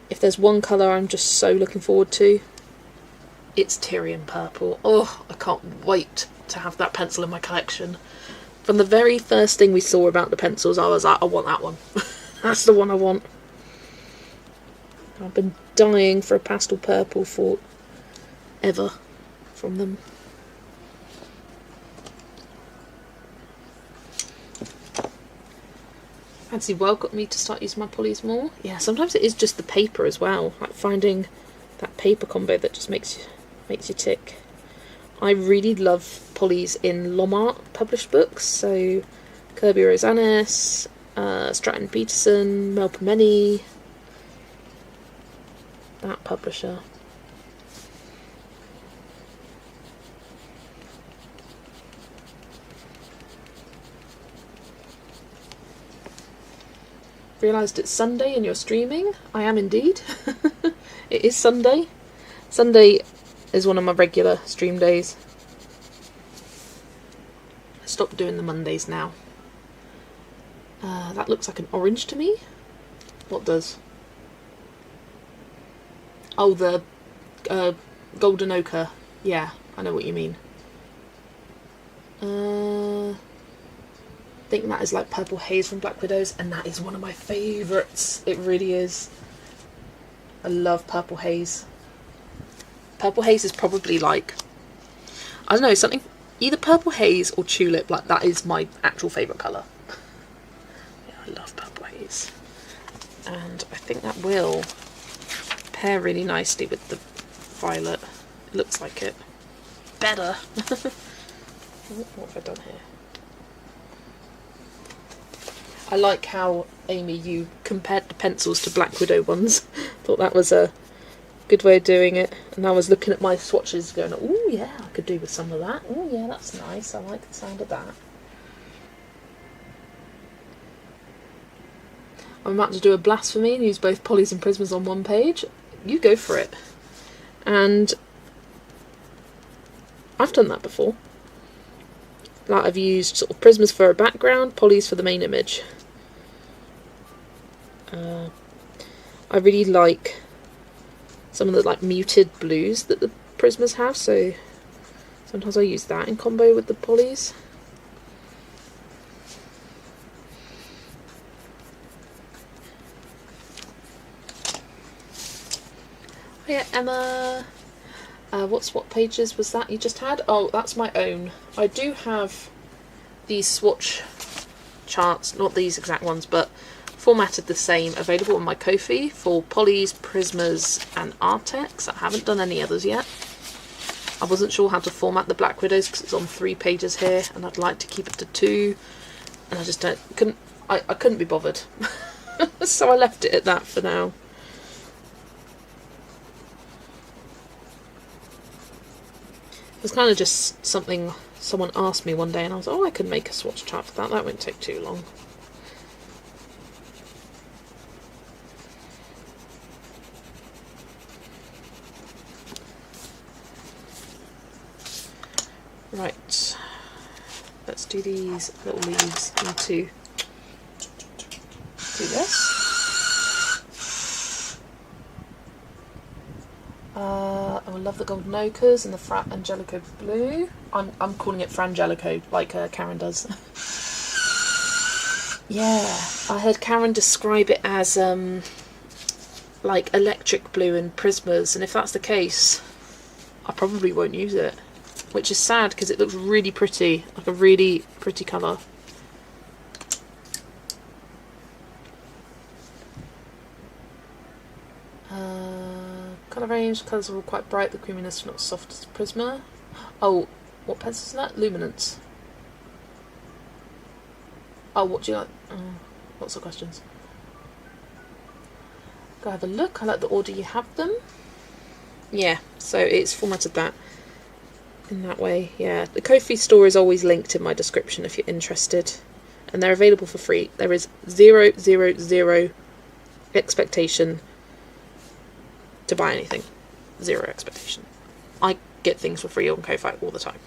if there's one colour I'm just so looking forward to, it's Tyrian purple. Oh, I can't wait to have that pencil in my collection. From the very first thing we saw about the pencils, I was like, I want that one. That's the one I want. I've been dying for a pastel purple for ever from them. Fancy well got me to start using my polys more. Yeah, sometimes it is just the paper as well. Like finding that paper combo that just makes you tick. I really love polys in Lomart published books, so Kirby Rosanes, Stratton Peterson, Melpomene, that publisher. Realised it's Sunday and you're streaming. I am indeed. It is Sunday. Sunday is one of my regular stream days. I stopped doing the Mondays now. That looks like an orange to me. What does? Oh, the golden ochre. Yeah, I know what you mean. I think that is like Purple Haze from Black Widows, and that is one of my favourites. It really is. I love Purple Haze. Purple Haze is probably like, I don't know, something, either Purple Haze or Tulip, like that is my actual favourite colour. Yeah, I love Purple Haze. And I think that will pair really nicely with the violet. It looks like it. Better. What have I done here? I like how, Amy, you compared the pencils to Black Widow ones. Thought that was a good way of doing it. And I was looking at my swatches going, oh yeah, I could do with some of that. Oh yeah, that's nice. I like the sound of that. I'm about to do a blasphemy and use both polys and prismas on one page. You go for it. And I've done that before. Like I've used sort of prismas for a background, polys for the main image. I really like some of the like muted blues that the prismas have, so sometimes I use that in combo with the polys. Oh yeah, Emma. What pages was that you just had? Oh, that's my own. I do have these swatch charts, not these exact ones, but formatted the same, available on my Ko-fi for polys, prismas and Artex. I haven't done any others yet. I wasn't sure how to format the Black Widows because it's on 3 pages here and I'd like to keep it to 2, and I just I couldn't be bothered. So I left it at that for now. It was kind of just something someone asked me one day and I was like, oh, I could make a swatch chart for that. That won't take too long. Right, let's do these little leaves into this. I love the golden ochres and the Fra Angelico blue. I'm calling it Frangelico, like Karen does. Yeah, I heard Karen describe it as like electric blue and prismas, and if that's the case, I probably won't use it. Which is sad because it looks really pretty, like a really pretty colour. Colour range, colours are all quite bright, the creaminess not soft as Prisma. Oh, what pencil is that? Luminance. Oh, what do you like? Lots of questions. Go have a look. I like the order you have them. Yeah, so it's formatted that in that way. Yeah, the Ko-fi store is always linked in my description if you're interested, and they're available for free. There is zero expectation to buy anything. Zero expectation. I get things for free on Ko-fi all the time.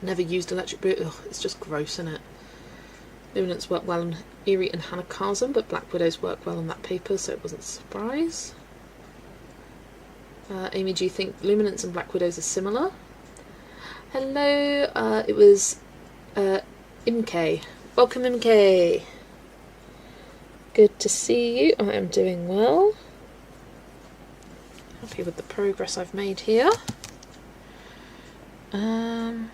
Never used electric blue. Ugh, it's just gross, isn't it? Luminance work well on Eerie and Hanakazam, but Black Widows work well on that paper, so it wasn't a surprise. Amy, do you think Luminance and Black Widows are similar? Hello, it was Imke. Welcome, Imke. Good to see you. I am doing well. Happy with the progress I've made here. I'm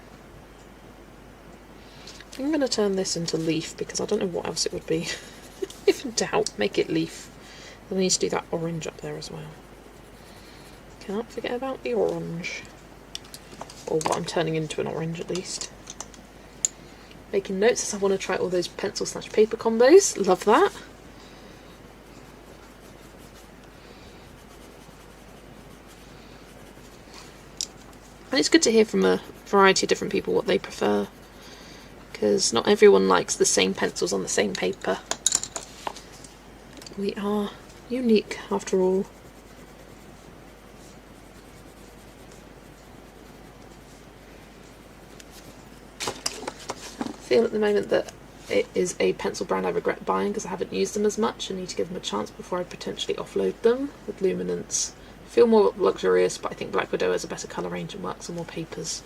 going to turn this into leaf because I don't know what else it would be. If in doubt, make it leaf. Then I need to do that orange up there as well. Can't forget about the orange. Or what I'm turning into an orange at least. Making notes as I want to try all those pencil/paper combos. Love that. And it's good to hear from a variety of different people what they prefer, because not everyone likes the same pencils on the same paper. We are unique after all. I feel at the moment that it is a pencil brand I regret buying because I haven't used them as much and need to give them a chance before I potentially offload them. With Luminance, I feel more luxurious, but I think Black Widow has a better colour range and works on more papers.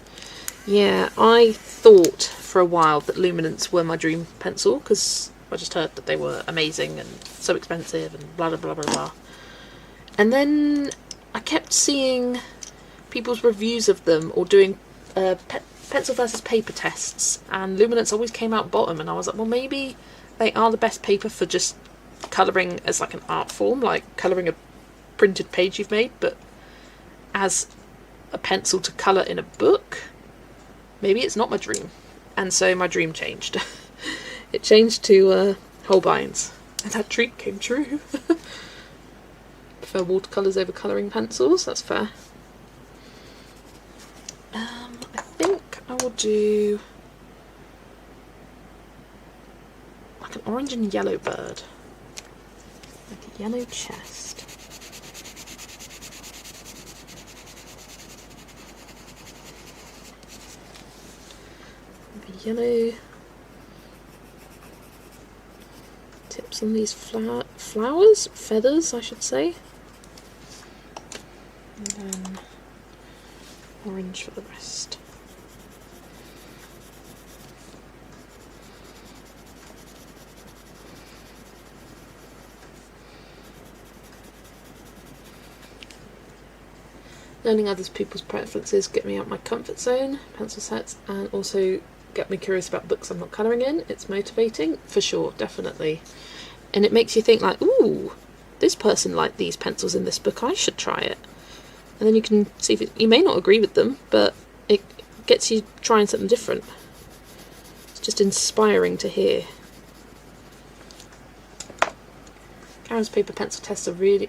Yeah, I thought for a while that Luminance were my dream pencil because I just heard that they were amazing and so expensive and blah blah blah blah blah. And then I kept seeing people's reviews of them or doing pencil versus paper tests, and Luminance always came out bottom, and I was like, well, maybe they are the best paper for just colouring as like an art form, like colouring a printed page you've made, but as a pencil to colour in a book, maybe it's not my dream. And so my dream changed. It changed to Holbein's, and that dream came true. Prefer watercolours over colouring pencils, that's fair. I think I will do like an orange and yellow bird, like a yellow chest. Yellow tips on these flowers, feathers I should say, and then orange for the rest. Learning other people's preferences get me out my comfort zone, pencil sets, and also get me curious about books I'm not colouring in. It's motivating, for sure, definitely. And it makes you think like, ooh, this person liked these pencils in this book, I should try it. And then you can see if you may not agree with them, but it gets you trying something different. It's just inspiring to hear. Karen's paper pencil tests are really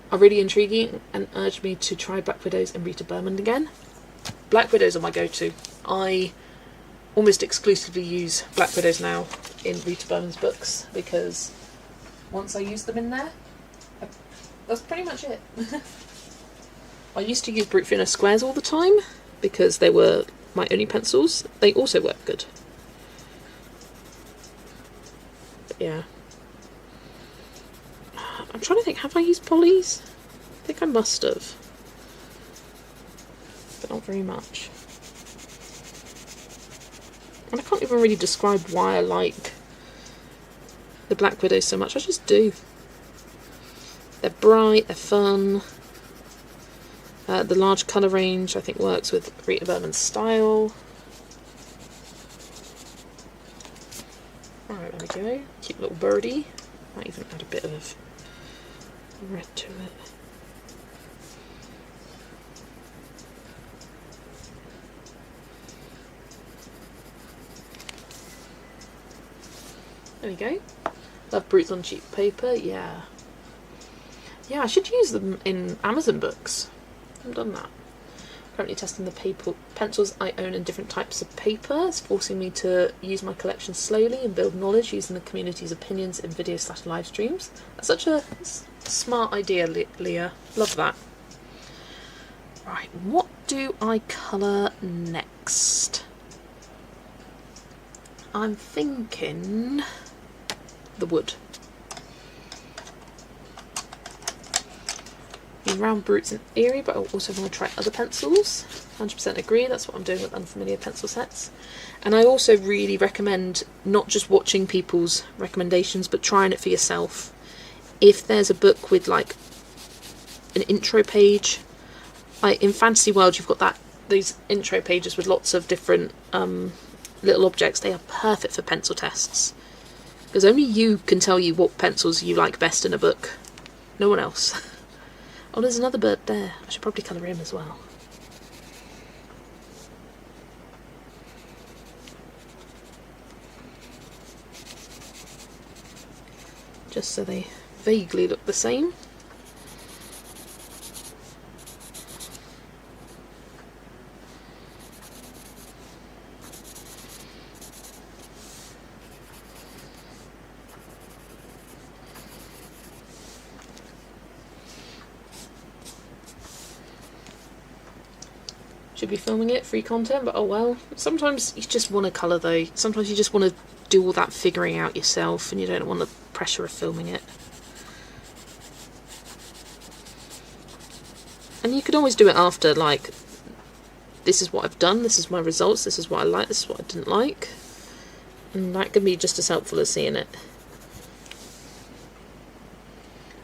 intriguing and urge me to try Black Widows and Rita Berman again. Black Widows are my go-to. I almost exclusively use Black Widows now in Rita Berman's books because once I use them in there, that's pretty much it. I used to use Brute Thinner Squares all the time because they were my only pencils. They also work good. But yeah. I'm trying to think, have I used polys? I think I must have. But not very much. And I can't even really describe why I like the Black Widows so much. I just do. They're bright, they're fun. The large colour range I think works with Rita Berman's style. Right, there we go. Cute little birdie. Might even add a bit of red to it. There we go. Love Brutes on cheap paper, yeah. Yeah, I should use them in Amazon books. I haven't done that. Currently testing the pencils I own in different types of paper. It's forcing me to use my collection slowly and build knowledge using the community's opinions in video/live streams. That's such a smart idea, Leah. Love that. Right, what do I colour next? I'm thinking the wood. Round Brutes and Eerie, but I also want to try other pencils. 100% agree, that's what I'm doing with Unfamiliar pencil sets. And I also really recommend not just watching people's recommendations, but trying it for yourself. If there's a book with like an intro page, in Fantasy World you've got these intro pages with lots of different little objects. They are perfect for pencil tests, because only you can tell you what pencils you like best in a book. No one else. Oh, there's another bird there. I should probably colour him as well. Just so they vaguely look the same. Should be filming it, free content, but oh well. Sometimes you just want to colour though. Sometimes you just want to do all that figuring out yourself and you don't want the pressure of filming it. And you could always do it after, like, this is what I've done, this is my results, this is what I like, this is what I didn't like. And that can be just as helpful as seeing it.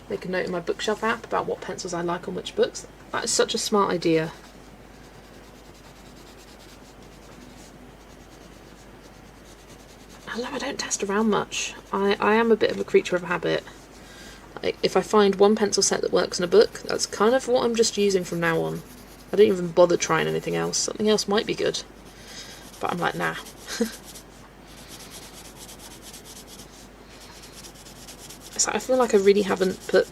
Make a note in my bookshelf app about what pencils I like on which books. That is such a smart idea. I don't test around much. I am a bit of a creature of habit. If I find one pencil set that works in a book, that's kind of what I'm just using from now on. I don't even bother trying anything else. Something else might be good, but I'm like, nah. So I feel like I really haven't put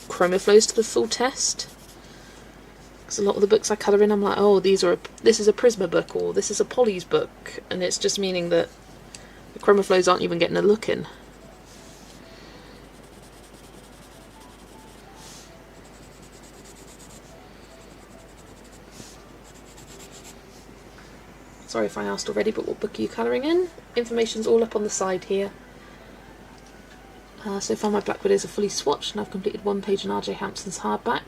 chroma flows to the full test. Because a lot of the books I colour in, I'm like, oh, this is a Prisma book, or this is a Polly's book, and it's just meaning that the chroma flows aren't even getting a look in. Sorry if I asked already, but what book are you colouring in? Information's all up on the side here. So far my Black Widows are fully swatched and I've completed one page in R.J. Hampson's hardback.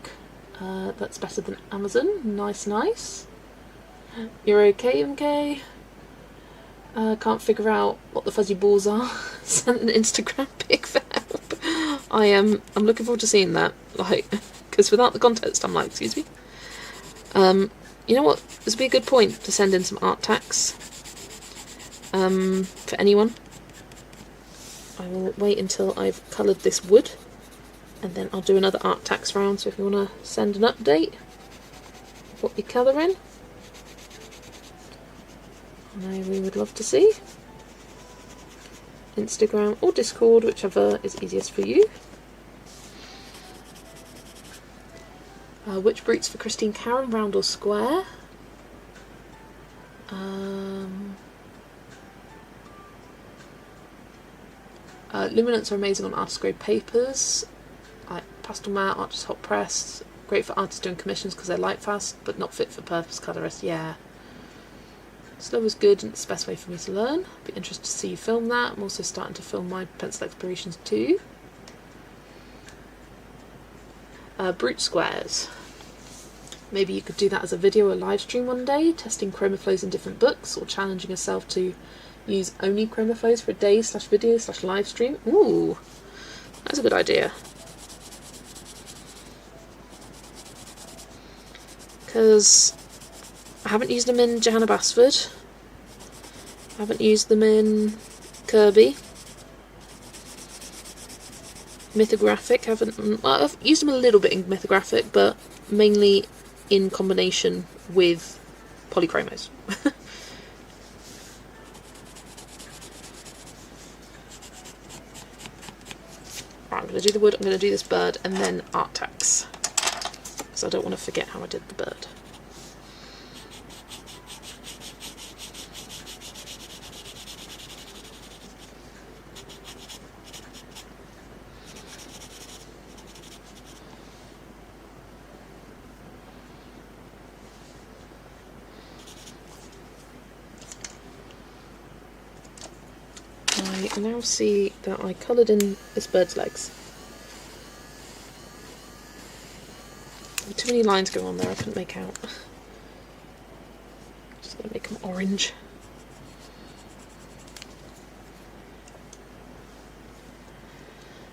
That's better than Amazon. Nice, nice. You're okay, MK? Can't figure out what the fuzzy balls are. Sent an Instagram pic for help. I'm looking forward to seeing that. Like, because without the context, I'm like, excuse me. You know what? This would be a good point to send in some art tags. For anyone. I will wait until I've coloured this wood, and then I'll do another art tax round. So if you want to send an update of what you're colouring, we would love to see. Instagram or Discord, whichever is easiest for you. Which Brutes for Christine Karen, round or square? Luminants are amazing on artist grade papers, like pastel matte, artist hot press. Great for artists doing commissions because they're light fast, but not fit for purpose colorists. Yeah. Slow is good and it's the best way for me to learn. Be interested to see you film that. I'm also starting to film my pencil explorations too. Brute squares. Maybe you could do that as a video or live stream one day, testing chroma flows in different books, or challenging yourself to use only chroma flows for a day /video /live stream. Ooh, that's a good idea. because I haven't used them in Johanna Basford. I haven't used them in Kirby. Mythographic, well, I've used them a little bit in Mythographic, but mainly in combination with polychromos. Right, I'm going to do the wood, I'm going to do this bird, and then art tax, because I don't want to forget how I did the bird. I now see that I coloured in this bird's legs. There were too many lines going on there, I couldn't make out. Just going to make them orange.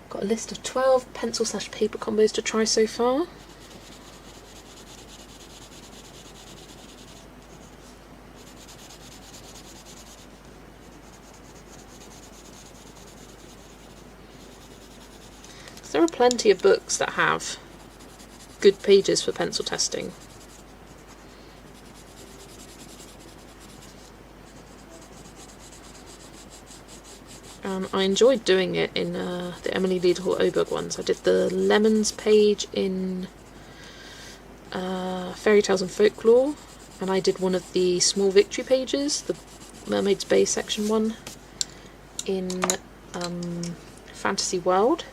Got a list of 12 pencil/paper combos to try so far. There are plenty of books that have good pages for pencil testing. I enjoyed doing it in the Emily Liederhall Oberg ones. I did the Lemons page in Fairy Tales and Folklore, and I did one of the Small Victory pages, the Mermaid's Bay section one, in Fantasy World.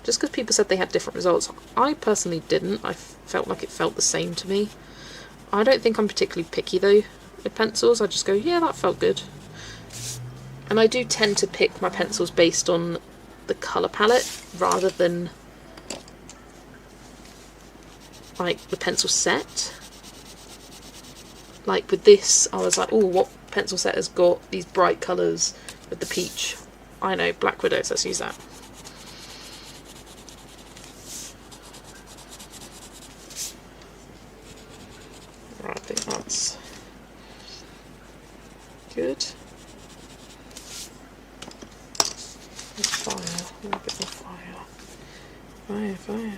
Just because people said they had different results. I personally didn't. I felt like it felt the same to me. I don't think I'm particularly picky though with pencils. I just go, yeah, that felt good. And I do tend to pick my pencils based on the colour palette rather than like the pencil set. Like with this, I was like, oh, what pencil set has got these bright colours with the peach? I know, Black Widows, let's use that. Right, I think that's good. Fire, a little bit more fire. Fire, fire.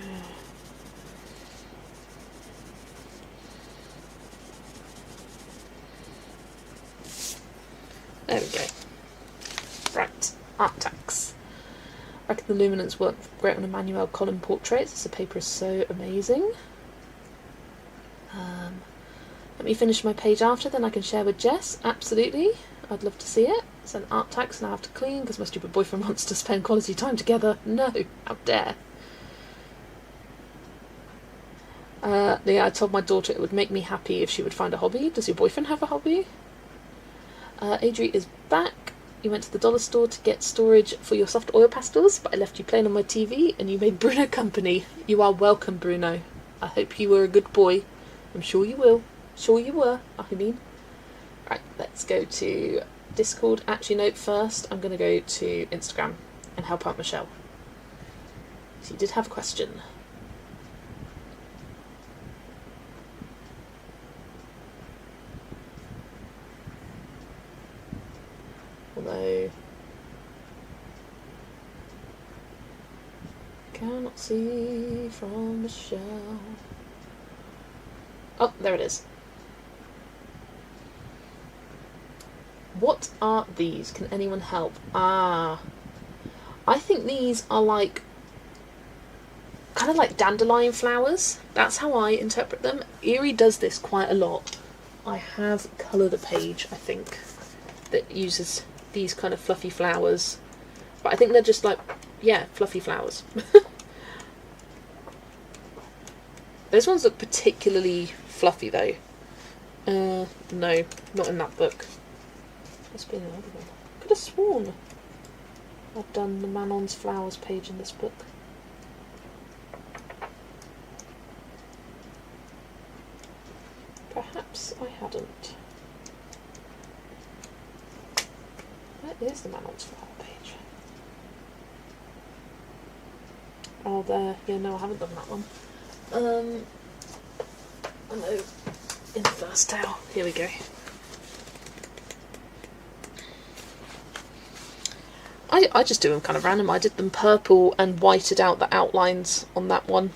There we go. Right, art tax. I reckon the luminance work great on Emmanuel Collin portraits. The paper is so amazing. Let me finish my page after, then I can share with Jess. Absolutely, I'd love to see it. It's an art tax and I have to clean because my stupid boyfriend wants to spend quality time together. No, how dare. Yeah, I told my daughter it would make me happy if she would find a hobby. Does your boyfriend have a hobby? Adri is back. You went to the dollar store to get storage for your soft oil pastels, but I left you playing on my TV and you made Bruno company. You are welcome, Bruno. I hope you were a good boy. I'm sure you will. Sure you were, I mean. Right, let's go to Discord. Actually, no, first I'm going to go to Instagram and help out Michelle. She did have a question. Although cannot see from Michelle. Oh, there it is. What are these? Can anyone help? I think these are like kind of like dandelion flowers. That's how I interpret them. Erie does this quite a lot. I have coloured a page, I think, that uses these kind of fluffy flowers. But I think they're just like, yeah, fluffy flowers. Those ones look particularly fluffy though. No, not in that book. Must be in another one. Could have sworn I've done the Manon's Flowers page in this book. Perhaps I hadn't. Where is the Manon's Flower page? Oh, there. Yeah, no, I haven't done that one. I know in the first tale. Here we go. I just do them kind of random. I did them purple and whited out the outlines on that one.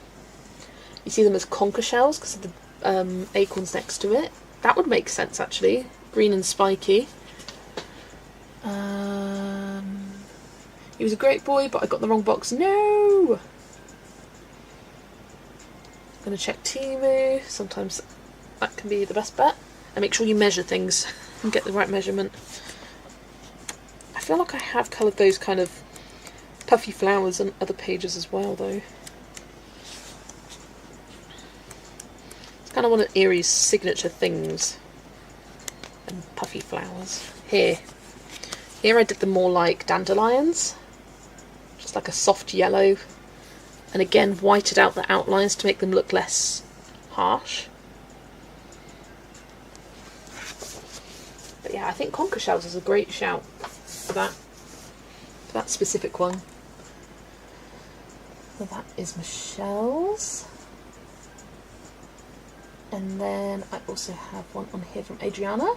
You see them as conker shells because of the acorns next to it. That would make sense actually. Green and spiky. He was a great boy, but I got the wrong box. No! I'm going to check Temu. Sometimes that can be the best bet. And make sure you measure things and get the right measurement. I feel like I have coloured those kind of puffy flowers on other pages as well, though. It's kind of one of Erie's signature things. And puffy flowers. Here I did them more like dandelions. Just like a soft yellow. And again, whited out the outlines to make them look less harsh. But yeah, I think conker shells is a great shout for that specific one. So that is Michelle's. And then I also have one on here from Adriana.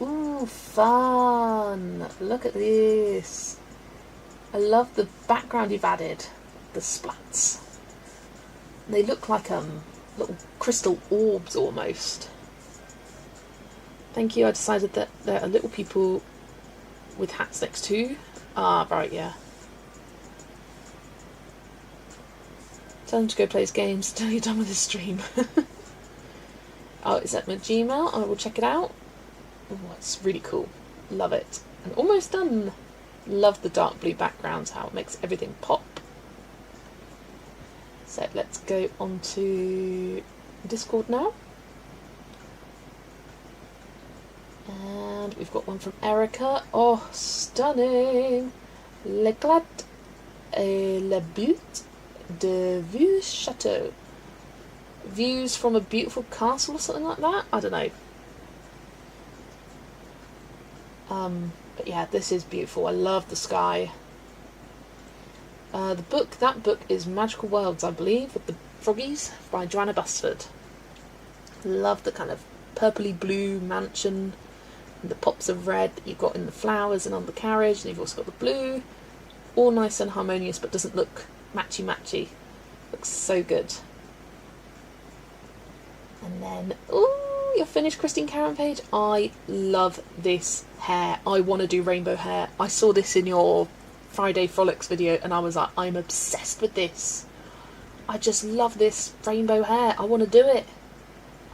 Ooh, fun! Look at this. I love the background you've added. The splats. They look like little crystal orbs almost. Thank you. I decided that there are little people with hats next to. Ah, right, yeah. Tell him to go play his games until you're done with his stream. Oh, it's at my Gmail. I will check it out. Oh, it's really cool. Love it. And almost done. Love the dark blue backgrounds, how it makes everything pop. So let's go on to Discord now. And we've got one from Erica. Oh, stunning. L'éclat et le but de vue château. Views from a beautiful castle or something like that? I don't know. But yeah, this is beautiful. I love the sky. That book is Magical Worlds, I believe, with the froggies by Joanna Busford. Love the kind of purpley blue mansion and the pops of red that you've got in the flowers and on the carriage, and you've also got the blue. All nice and harmonious, but doesn't look matchy-matchy. Looks so good. And then, ooh, your finished Christine Karen page. I love this hair. I want to do rainbow hair. I saw this in your Friday Frolics video and I was like, I'm obsessed with this. I just love this rainbow hair. I want to do it.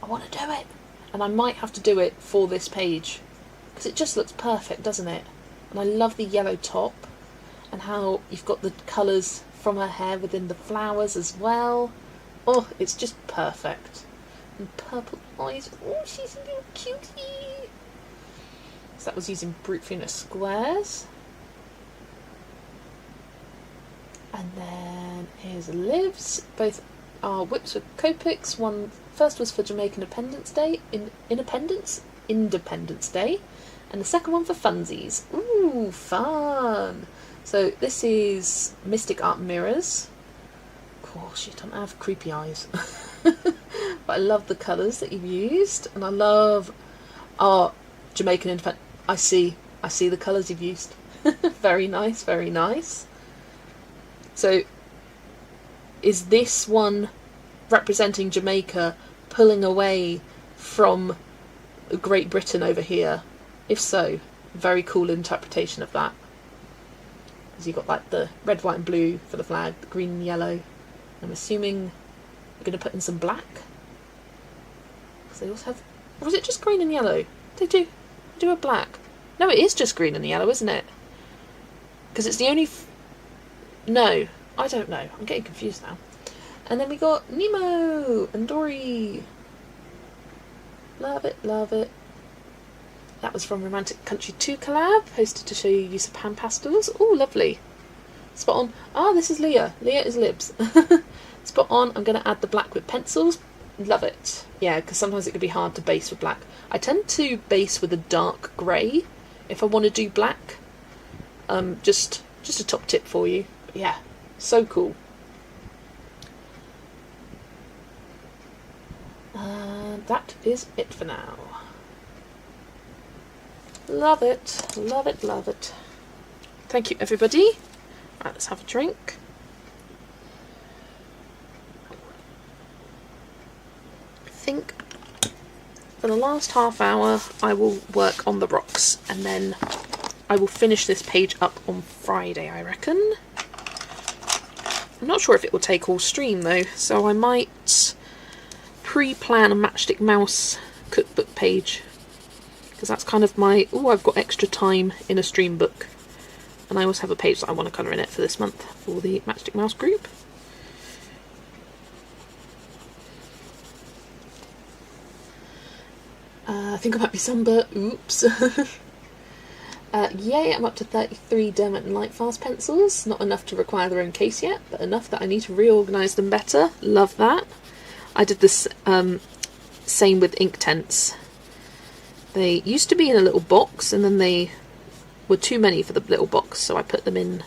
I want to do it. And I might have to do it for this page because it just looks perfect, doesn't it? And I love the yellow top and how you've got the colours from her hair within the flowers as well. Oh, it's just perfect. And purple eyes. Oh, she's a little cutie. So that was using Brute Venus squares. And then here's Liv's. Both are whips with Copics. One first was for Jamaican Independence Day, Independence Day, and the second one for funsies. Ooh, fun! So this is Mystic Art Mirrors. Oh shit, I don't have creepy eyes. But I love the colours that you've used, and I love our Jamaican Independence. I see the colours you've used. Very nice, very nice. So, is this one representing Jamaica pulling away from Great Britain over here? If so, very cool interpretation of that. Because you've got like the red, white and blue for the flag, the green and yellow. I'm assuming you're going to put in some black. Because they also have... Or is it just green and yellow? They do a black. No, it is just green and yellow, isn't it? Because it's the only... No, I don't know. I'm getting confused now. And then we got Nemo and Dory. Love it, love it. That was from Romantic Country 2 collab, posted to show you use of pan pastels. Oh, lovely. Spot on. Ah, this is Leah. Leah is Libs. Spot on. I'm going to add the black with pencils. Love it. Yeah, because sometimes it can be hard to base with black. I tend to base with a dark grey if I want to do black. Just a top tip for you. But yeah, so cool. And that is it for now. Love it, love it, love it. Thank you, everybody. Right, let's have a drink. I think for the last half hour I will work on the rocks, and then I will finish this page up on Friday, I reckon. I'm not sure if it will take all stream though, so I might pre-plan a Matchstick Mouse cookbook page, because that's kind of my, I've got extra time in a stream book, and I also have a page that I want to colour in it for this month for the Matchstick Mouse group. I think I might be sunburnt. Oops. Yay, I'm up to 33 Dermot and Lightfast pencils. Not enough to require their own case yet, but enough that I need to reorganise them better. Love that. I did this same with Inktense. They used to be in a little box, and then they were too many for the little box, so I put them in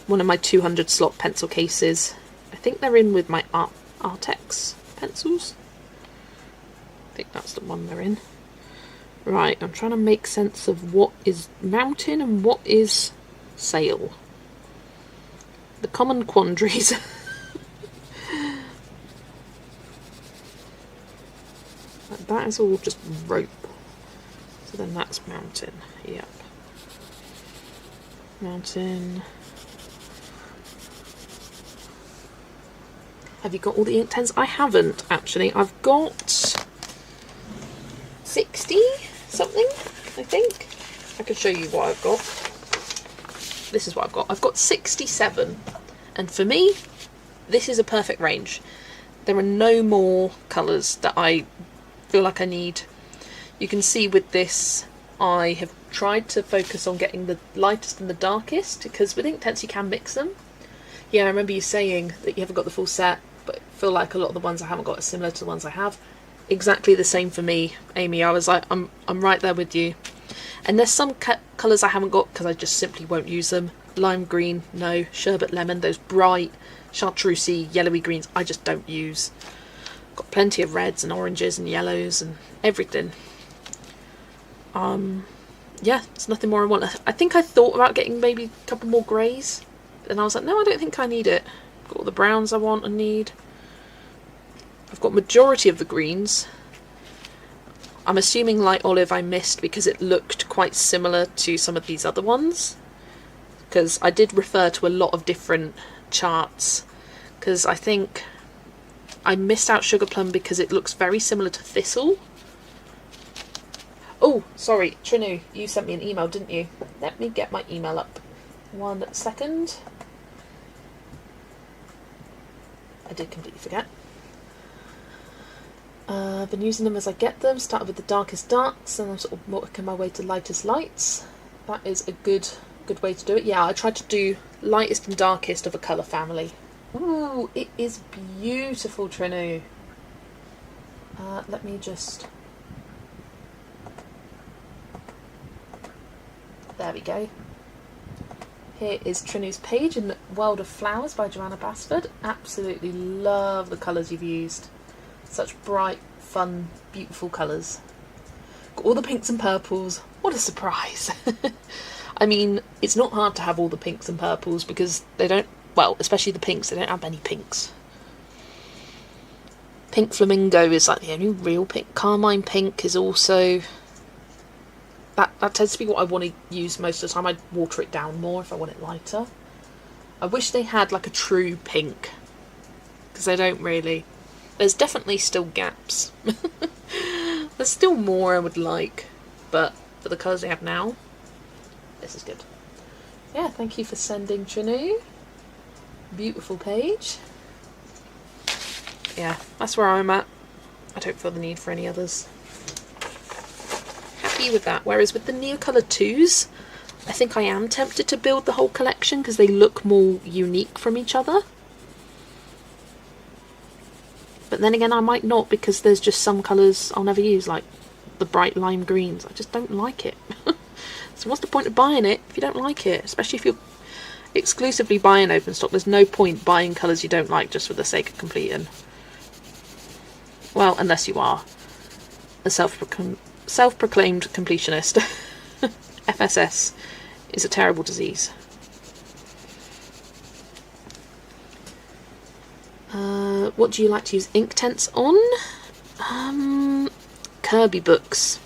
one of my 200 slot pencil cases. I think they're in with my Artex pencils. I think that's the one they're in. Right, I'm trying to make sense of what is mountain and what is sail. The common quandaries. That is all just rope. So then that's mountain. Yep. Mountain. Have you got all the Inktense? I haven't, actually. I've got 60 something, I think. I can show you what I've got. This is what I've got. I've got 67. And for me, this is a perfect range. There are no more colours that I feel like I need. You can see with this, I have tried to focus on getting the lightest and the darkest, because with Inktense you can mix them. Yeah, I remember you saying that you haven't got the full set, but I feel like a lot of the ones I haven't got are similar to the ones I have. Exactly the same for me, Amy. I was like, I'm right there with you. And there's some colours I haven't got because I just simply won't use them. Lime green, no. Sherbet lemon, those bright chartreusey yellowy greens, I just don't use. Got plenty of reds and oranges and yellows and everything. Yeah, there's nothing more I want. I think I thought about getting maybe a couple more greys, and I was like, no, I don't think I need it. Got all the browns I want and need. I've got majority of the greens. I'm assuming light olive I missed because it looked quite similar to some of these other ones, because I did refer to a lot of different charts, because I think I missed out sugar plum because it looks very similar to thistle. Oh, sorry, Trinu, you sent me an email, didn't you? Let me get my email up. 1 second. I did completely forget. I've been using them as I get them. Started with the darkest darks, and I'm sort of working my way to lightest lights. That is a good way to do it. Yeah, I tried to do lightest and darkest of a colour family. Ooh, it is beautiful, Trinu. Let me just... There we go. Here is Trinu's page in the World of Flowers by Joanna Basford. Absolutely love the colours you've used. Such bright, fun, beautiful colours. Got all the pinks and purples. What a surprise. I mean, it's not hard to have all the pinks and purples because they don't, well, especially the pinks, they don't have many pinks. Pink Flamingo is like the only real pink. Carmine Pink is also... That tends to be what I want to use most of the time. I'd water it down more if I want it lighter. I wish they had like a true pink, because they don't really. There's definitely still gaps. There's still more I would like, but for the colours they have now, this is good. Yeah, thank you for sending, Trinu. Beautiful page. Yeah, that's where I'm at. I don't feel the need for any others. Happy with that. Whereas with the Neocolor 2s, I think I am tempted to build the whole collection because they look more unique from each other. But then again, I might not, because there's just some colours I'll never use, like the bright lime greens. I just don't like it. So what's the point of buying it if you don't like it? Especially if you're exclusively buying open stock. There's no point buying colours you don't like just for the sake of completing. Well, unless you are a self-proclaimed completionist. FSS is a terrible disease. What do you like to use Inktense on? Kirby books.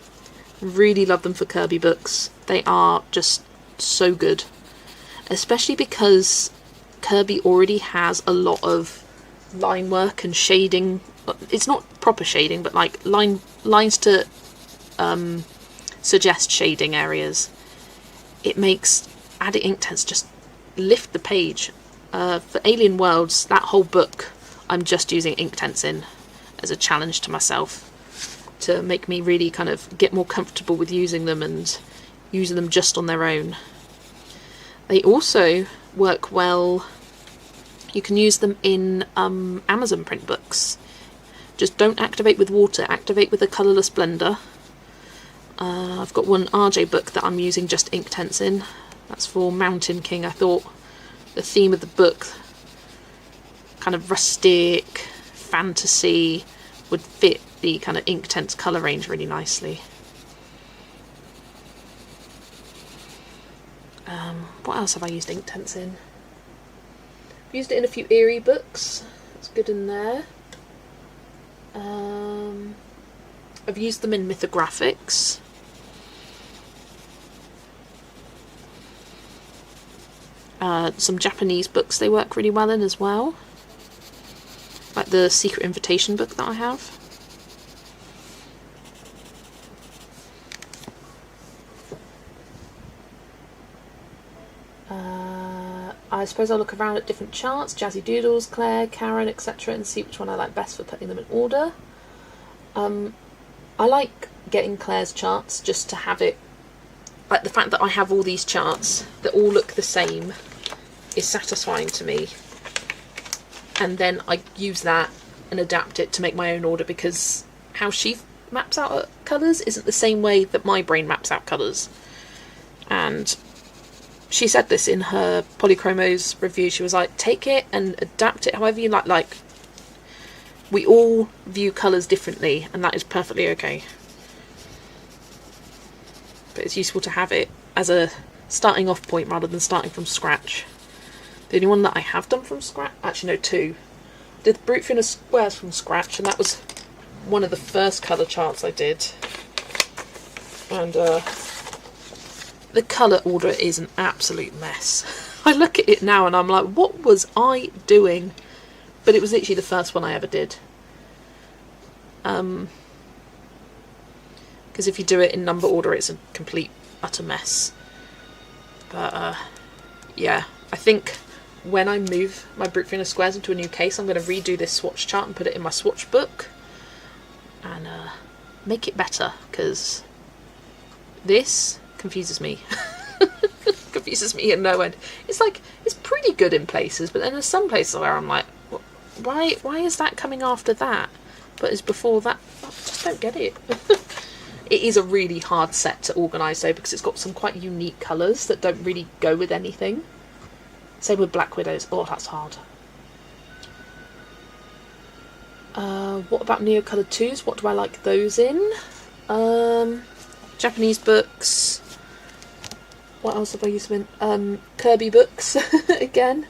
Really love them for Kirby books. They are just so good. Especially because Kirby already has a lot of line work and shading. It's not proper shading, but like lines to suggest shading areas. It makes adding Inktense just lift the page. For Alien Worlds, that whole book, I'm just using Inktense in as a challenge to myself to make me really kind of get more comfortable with using them and using them just on their own. They also work well. You can use them in Amazon print books. Just don't activate with water, activate with a colourless blender. I've got one RJ book that I'm using just Inktense in. That's for Mountain King. I thought the theme of the book, kind of rustic, fantasy, would fit the kind of Inktense colour range really nicely. What else have I used Inktense in? I've used it in a few Eerie books. It's good in there. I've used them in mythographics. Some Japanese books they work really well in as well. Like the Secret Invitation book that I have. I suppose I'll look around at different charts, Jazzy Doodles, Claire, Karen, etc., and see which one I like best for putting them in order. I like getting Claire's charts just to have it, like the fact that I have all these charts that all look the same is satisfying to me. And then I use that and adapt it to make my own order, because how she maps out colours isn't the same way that my brain maps out colours. And she said this in her Polychromos review. She was like, take it and adapt it however you like. Like, we all view colours differently, and that is perfectly okay. But it's useful to have it as a starting off point rather than starting from scratch. The only one that I have done from scratch, actually no, two. I did the Brute Thinner Squares from scratch, and that was one of the first colour charts I did. And the colour order is an absolute mess. I look at it now and I'm like, what was I doing? But it was literally the first one I ever did. Because if you do it in number order, it's a complete, utter mess. But yeah, I think when I move my Brute Thinner Squares into a new case, I'm going to redo this swatch chart and put it in my swatch book and make it better, because this confuses me. Confuses me in no end. It's like, it's pretty good in places, but then there's some places where I'm like, why is that coming after that? But it's before that. I just don't get it. It is a really hard set to organise though, because it's got some quite unique colours that don't really go with anything. Same with Black Widows. Oh, that's hard. What about Neocolour 2s? What do I like those in? Japanese books. What else have I used them in? Kirby books, again.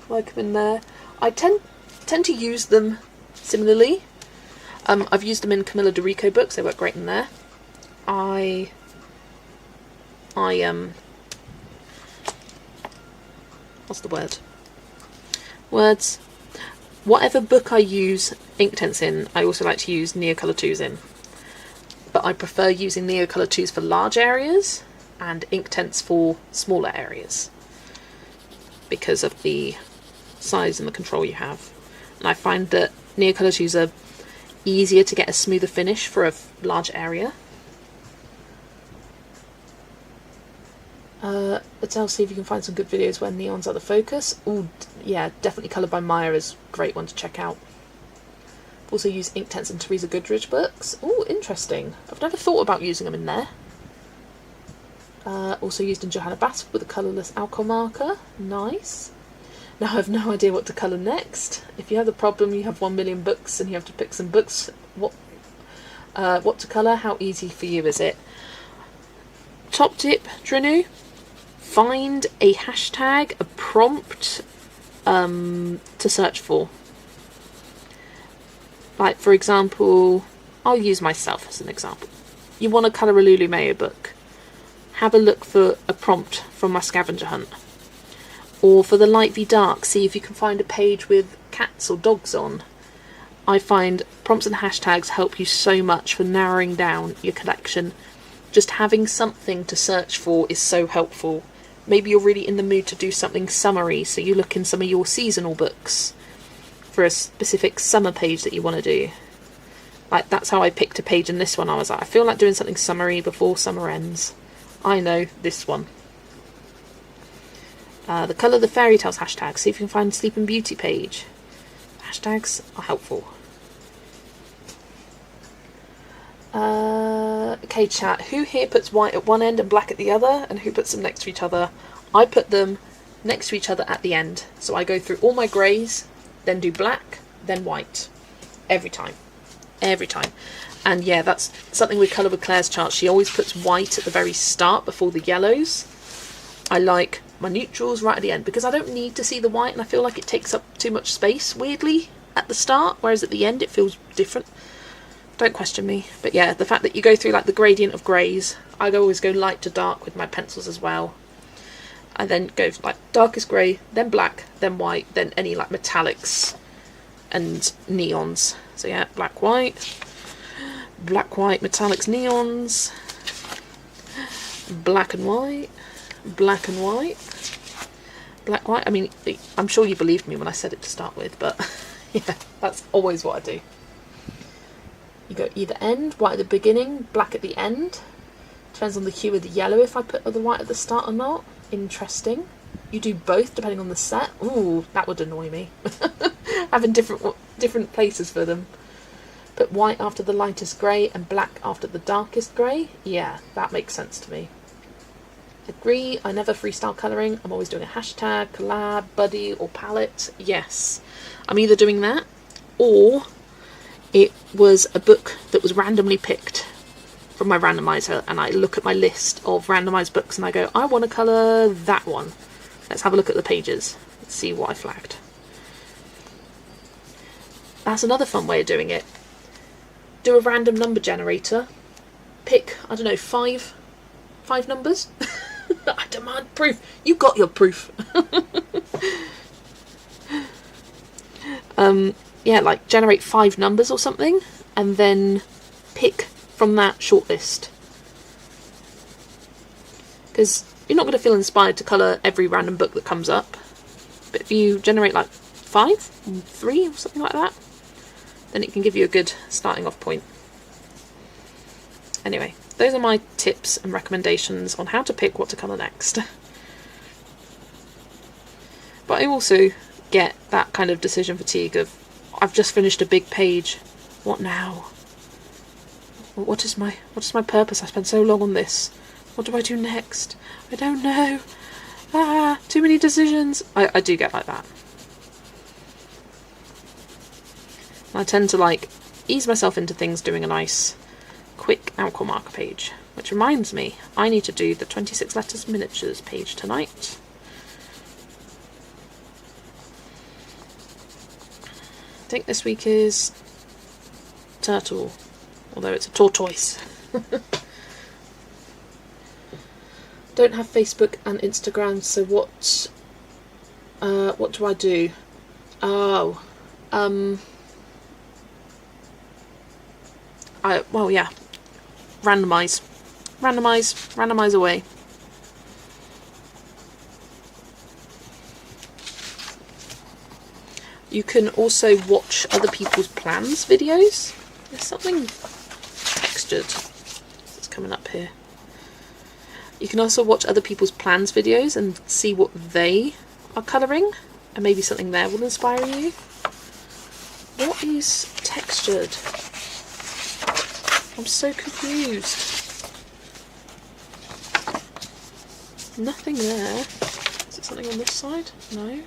Like them in there. I tend to use them similarly. I've used them in Camilla DeRico books. They work great in there. What's the word? Words. Whatever book I use Inktense in, I also like to use Neocolour 2s in. But I prefer using Neocolour 2s for large areas and Inktense for smaller areas, because of the size and the control you have. And I find that Neocolour 2s are easier to get a smoother finish for a large area. Let's see if you can find some good videos where neon's out of focus. Oh yeah, definitely Coloured by Maya is a great one to check out. Also use Inktense in Teresa Goodridge books. Oh, interesting. I've never thought about using them in there. Also used in Johanna Basford with a colourless alcohol marker. Nice. Now I have no idea what to colour next. If you have the problem, you have 1 million books and you have to pick some books what to colour, how easy for you is it? Top tip, Drinu, find a hashtag, a prompt to search for. Like, for example, I'll use myself as an example. You want to colour a Lulu Mayo book. Have a look for a prompt from my scavenger hunt. Or for the light v dark, see if you can find a page with cats or dogs on. I find prompts and hashtags help you so much for narrowing down your collection. Just having something to search for is so helpful. Maybe you're really in the mood to do something summery, so you look in some of your seasonal books for a specific summer page that you want to do. Like, that's how I picked a page in this one. I was like, I feel like doing something summery before summer ends. I know, this one. The Colour of the Fairy Tales hashtag. See if you can find Sleeping Beauty page. Hashtags are helpful. Okay, chat. Who here puts white at one end and black at the other? And who puts them next to each other? I put them next to each other at the end. So I go through all my greys, then do black, then white. Every time. Every time. And yeah, that's something with Colour with Claire's chart. She always puts white at the very start before the yellows. I like my neutrals right at the end because I don't need to see the white, and I feel like it takes up too much space, weirdly, at the start, whereas at the end it feels different. Don't question me. But yeah, the fact that you go through like the gradient of greys, I always go light to dark with my pencils as well. I then go like darkest grey, then black, then white, then any like metallics and neons. So yeah, black, white, metallics, neons, black and white, black and white, black, white. I mean, I'm sure you believed me when I said it to start with, but yeah, that's always what I do. You go either end, white at the beginning, black at the end. Depends on the hue of the yellow if I put the white at the start or not. Interesting. You do both depending on the set. Ooh, that would annoy me. Having different places for them. Put white after the lightest grey and black after the darkest grey. Yeah, that makes sense to me. Agree, I never freestyle colouring. I'm always doing a hashtag, collab, buddy or palette. Yes. I'm either doing that or it was a book that was randomly picked from my randomizer, and I look at my list of randomised books and I go, I want to colour that one. Let's have a look at the pages. Let's see what I flagged. That's another fun way of doing it. Do a random number generator. Pick, I don't know, five numbers. I demand proof. You got your proof. Yeah, like generate 5 numbers or something, and then pick from that shortlist. Because you're not going to feel inspired to colour every random book that comes up. But if you generate like 5, 3 or something like that, then it can give you a good starting off point. Anyway, those are my tips and recommendations on how to pick what to colour next. But I also get that kind of decision fatigue of, I've just finished a big page, what now? What is my purpose? I spent so long on this. What do I do next? I don't know. Too many decisions. I do get like that. I tend to like ease myself into things doing a nice quick alcohol marker page, which reminds me I need to do the 26 letters miniatures page tonight. I think this week is turtle, although it's a tortoise. Don't have Facebook and Instagram, so what do I do? Oh, well, yeah, randomise away. You can also watch other people's plans videos. There's something textured that's coming up here. You can also watch other people's plans videos and see what they are colouring, and maybe something there will inspire you. What is textured? I'm so confused. Nothing there. Is it something on this side? No.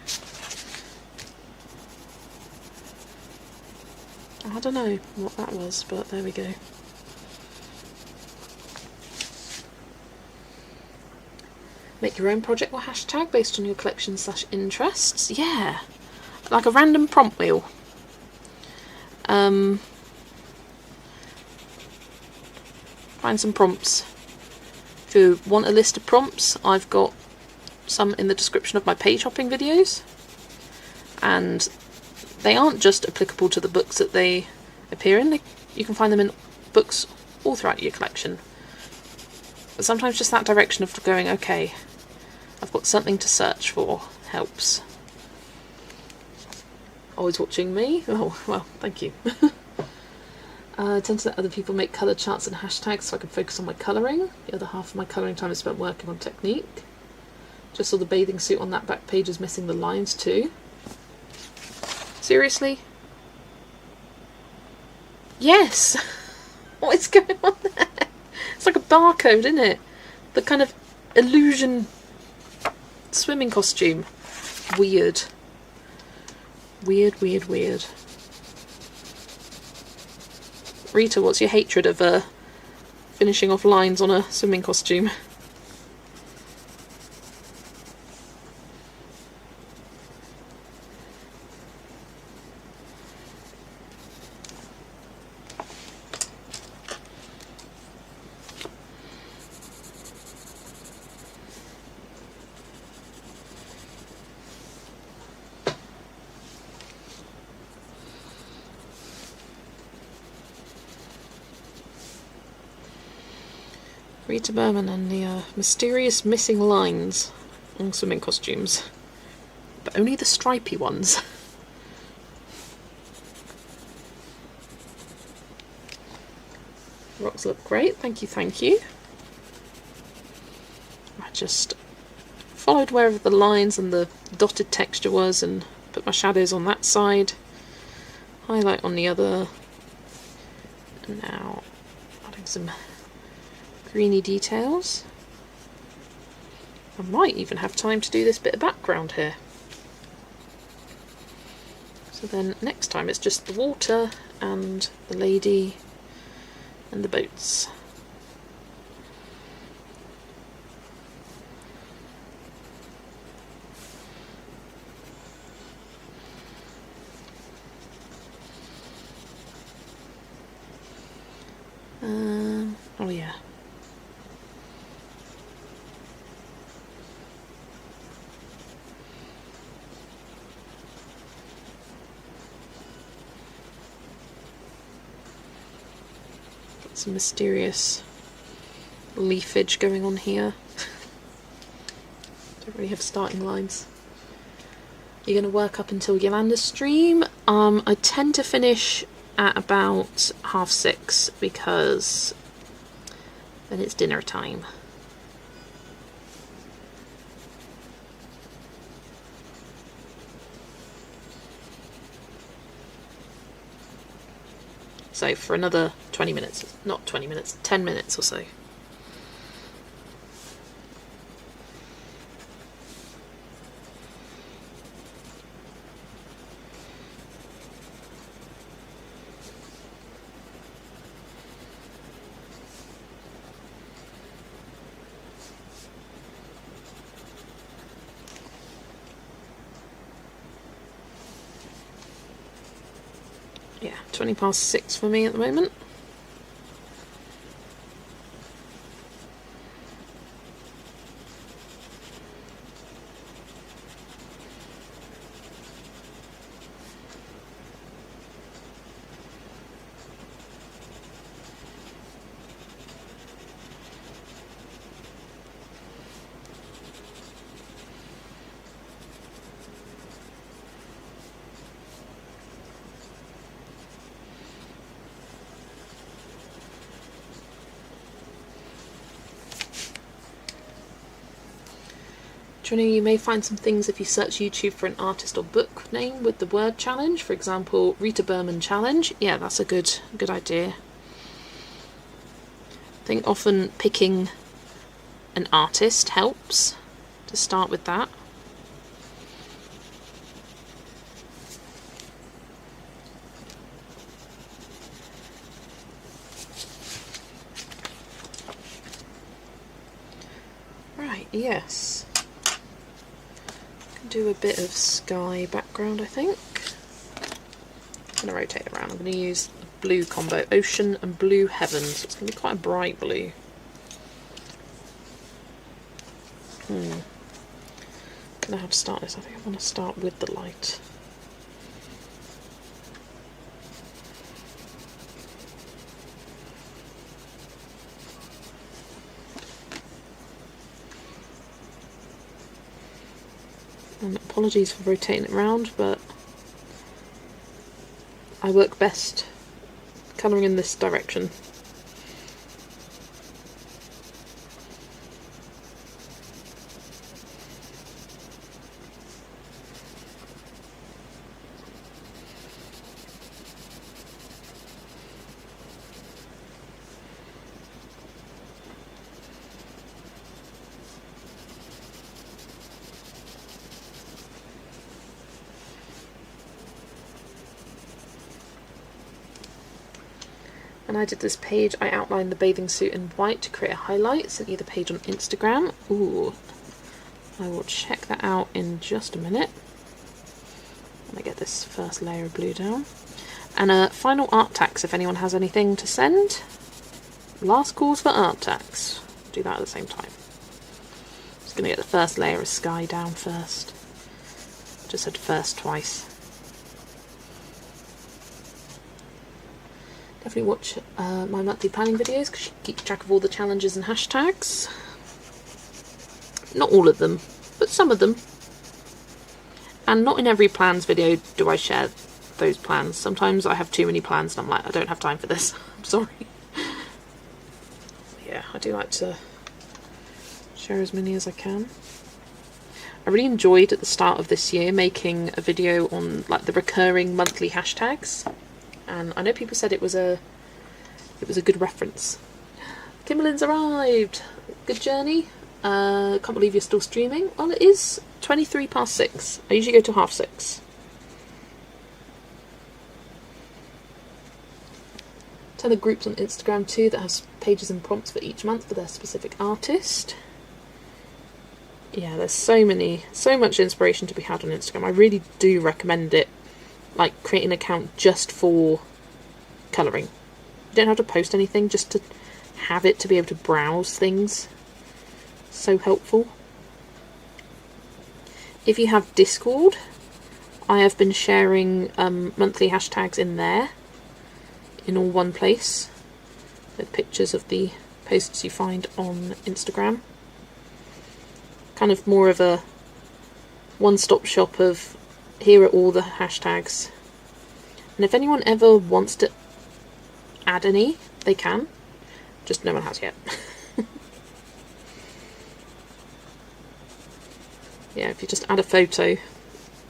I don't know what that was, but there we go. Make your own project or hashtag based on your collection / interests. Yeah, like a random prompt wheel. Find some prompts. If you want a list of prompts, I've got some in the description of my page hopping videos, and they aren't just applicable to the books that they appear in. You can find them in books all throughout your collection. But sometimes just that direction of going, okay, I've got something to search for, helps. Always watching me? Oh, well, thank you. I tend to let other people make colour charts and hashtags so I can focus on my colouring. The other half of my colouring time is spent working on technique. Just saw the bathing suit on that back page is missing the lines too. Seriously? Yes! What is going on there? It's like a barcode, isn't it? The kind of illusion swimming costume. Weird. Weird, weird, weird. Rita, what's your hatred of finishing off lines on a swimming costume? Rita Berman and the mysterious missing lines on swimming costumes. But only the stripy ones. Rocks look great, thank you, thank you. I just followed wherever the lines and the dotted texture was and put my shadows on that side. Highlight on the other. And now adding some greeny details. I might even have time to do this bit of background here. So then next time it's just the water and the lady and the boats. Oh yeah. Some mysterious leafage going on here. Don't really have starting lines. You're going to work up until Yolanda's stream. I tend to finish at about 6:30 because then it's dinner time. So for another 20 minutes, not 20 minutes, 10 minutes or so. Yeah, 6:20 for me at the moment. Do you know you may find some things if you search YouTube for an artist or book name with the word challenge? For example, Rita Berman challenge. Yeah, that's a good idea. I think often picking an artist helps to start with that. yes. Do a bit of sky background, I think. I'm going to rotate it around. I'm going to use the blue combo, ocean and blue heaven, so it's going to be quite a bright blue. I don't know how to start this. I think I want to start with the light. And apologies for rotating it around, but I work best colouring in this direction. And I did this page, I outlined the bathing suit in white to create a highlight, sent you the page on Instagram. Ooh, I will check that out in just a minute. Let me get this first layer of blue down. And final art tags, if anyone has anything to send. Last calls for art tags. Do that at the same time. Just going to get the first layer of sky down first. Just said first twice. Definitely watch my monthly planning videos because you keep track of all the challenges and hashtags. Not all of them, but some of them. And not in every plans video do I share those plans. Sometimes I have too many plans and I'm like, I don't have time for this. I'm sorry. Yeah, I do like to share as many as I can. I really enjoyed at the start of this year making a video on like the recurring monthly hashtags. And I know people said it was a good reference. Kimberlin's arrived. Good journey. Can't believe you're still streaming. Well, it is 23 past 6. I usually go to 6:30. Tell the groups on Instagram too that have pages and prompts for each month for their specific artist. Yeah, there's so much inspiration to be had on Instagram. I really do recommend it. Like create an account just for colouring. You don't have to post anything, just to have it to be able to browse things. So helpful. If you have Discord, I have been sharing monthly hashtags in there, in all one place, with pictures of the posts you find on Instagram. Kind of more of a one-stop shop of here are all the hashtags, and if anyone ever wants to add any, they can, just no one has yet. Yeah, if you just add a photo,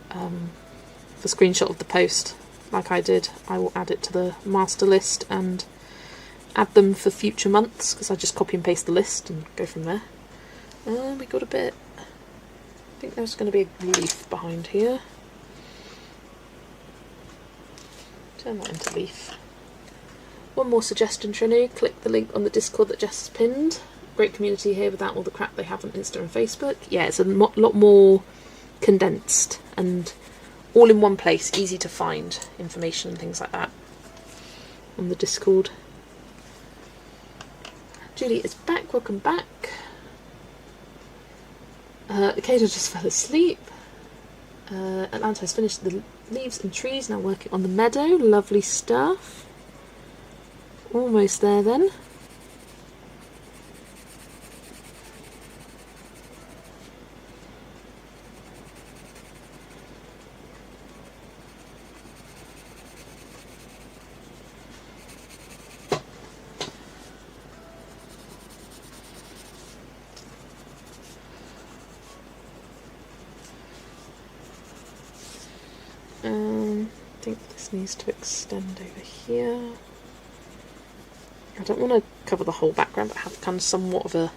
the screenshot of the post, like I did, I will add it to the master list and add them for future months, because I just copy and paste the list and go from there. We got a bit, I think there's going to be a leaf behind here. Turn that into leaf. One more suggestion, Trinu, click the link on the Discord that Jess has pinned. Great community here without all the crap they have on Insta and Facebook. Yeah, it's a lot more condensed and all in one place, easy to find information and things like that on the Discord. Julie is back, welcome back. Kato just fell asleep. Atlanta has finished the leaves and trees, now working on the meadow. Lovely stuff. Almost there then. I think this needs to extend over here. I don't want to cover the whole background, but have kind of somewhat of a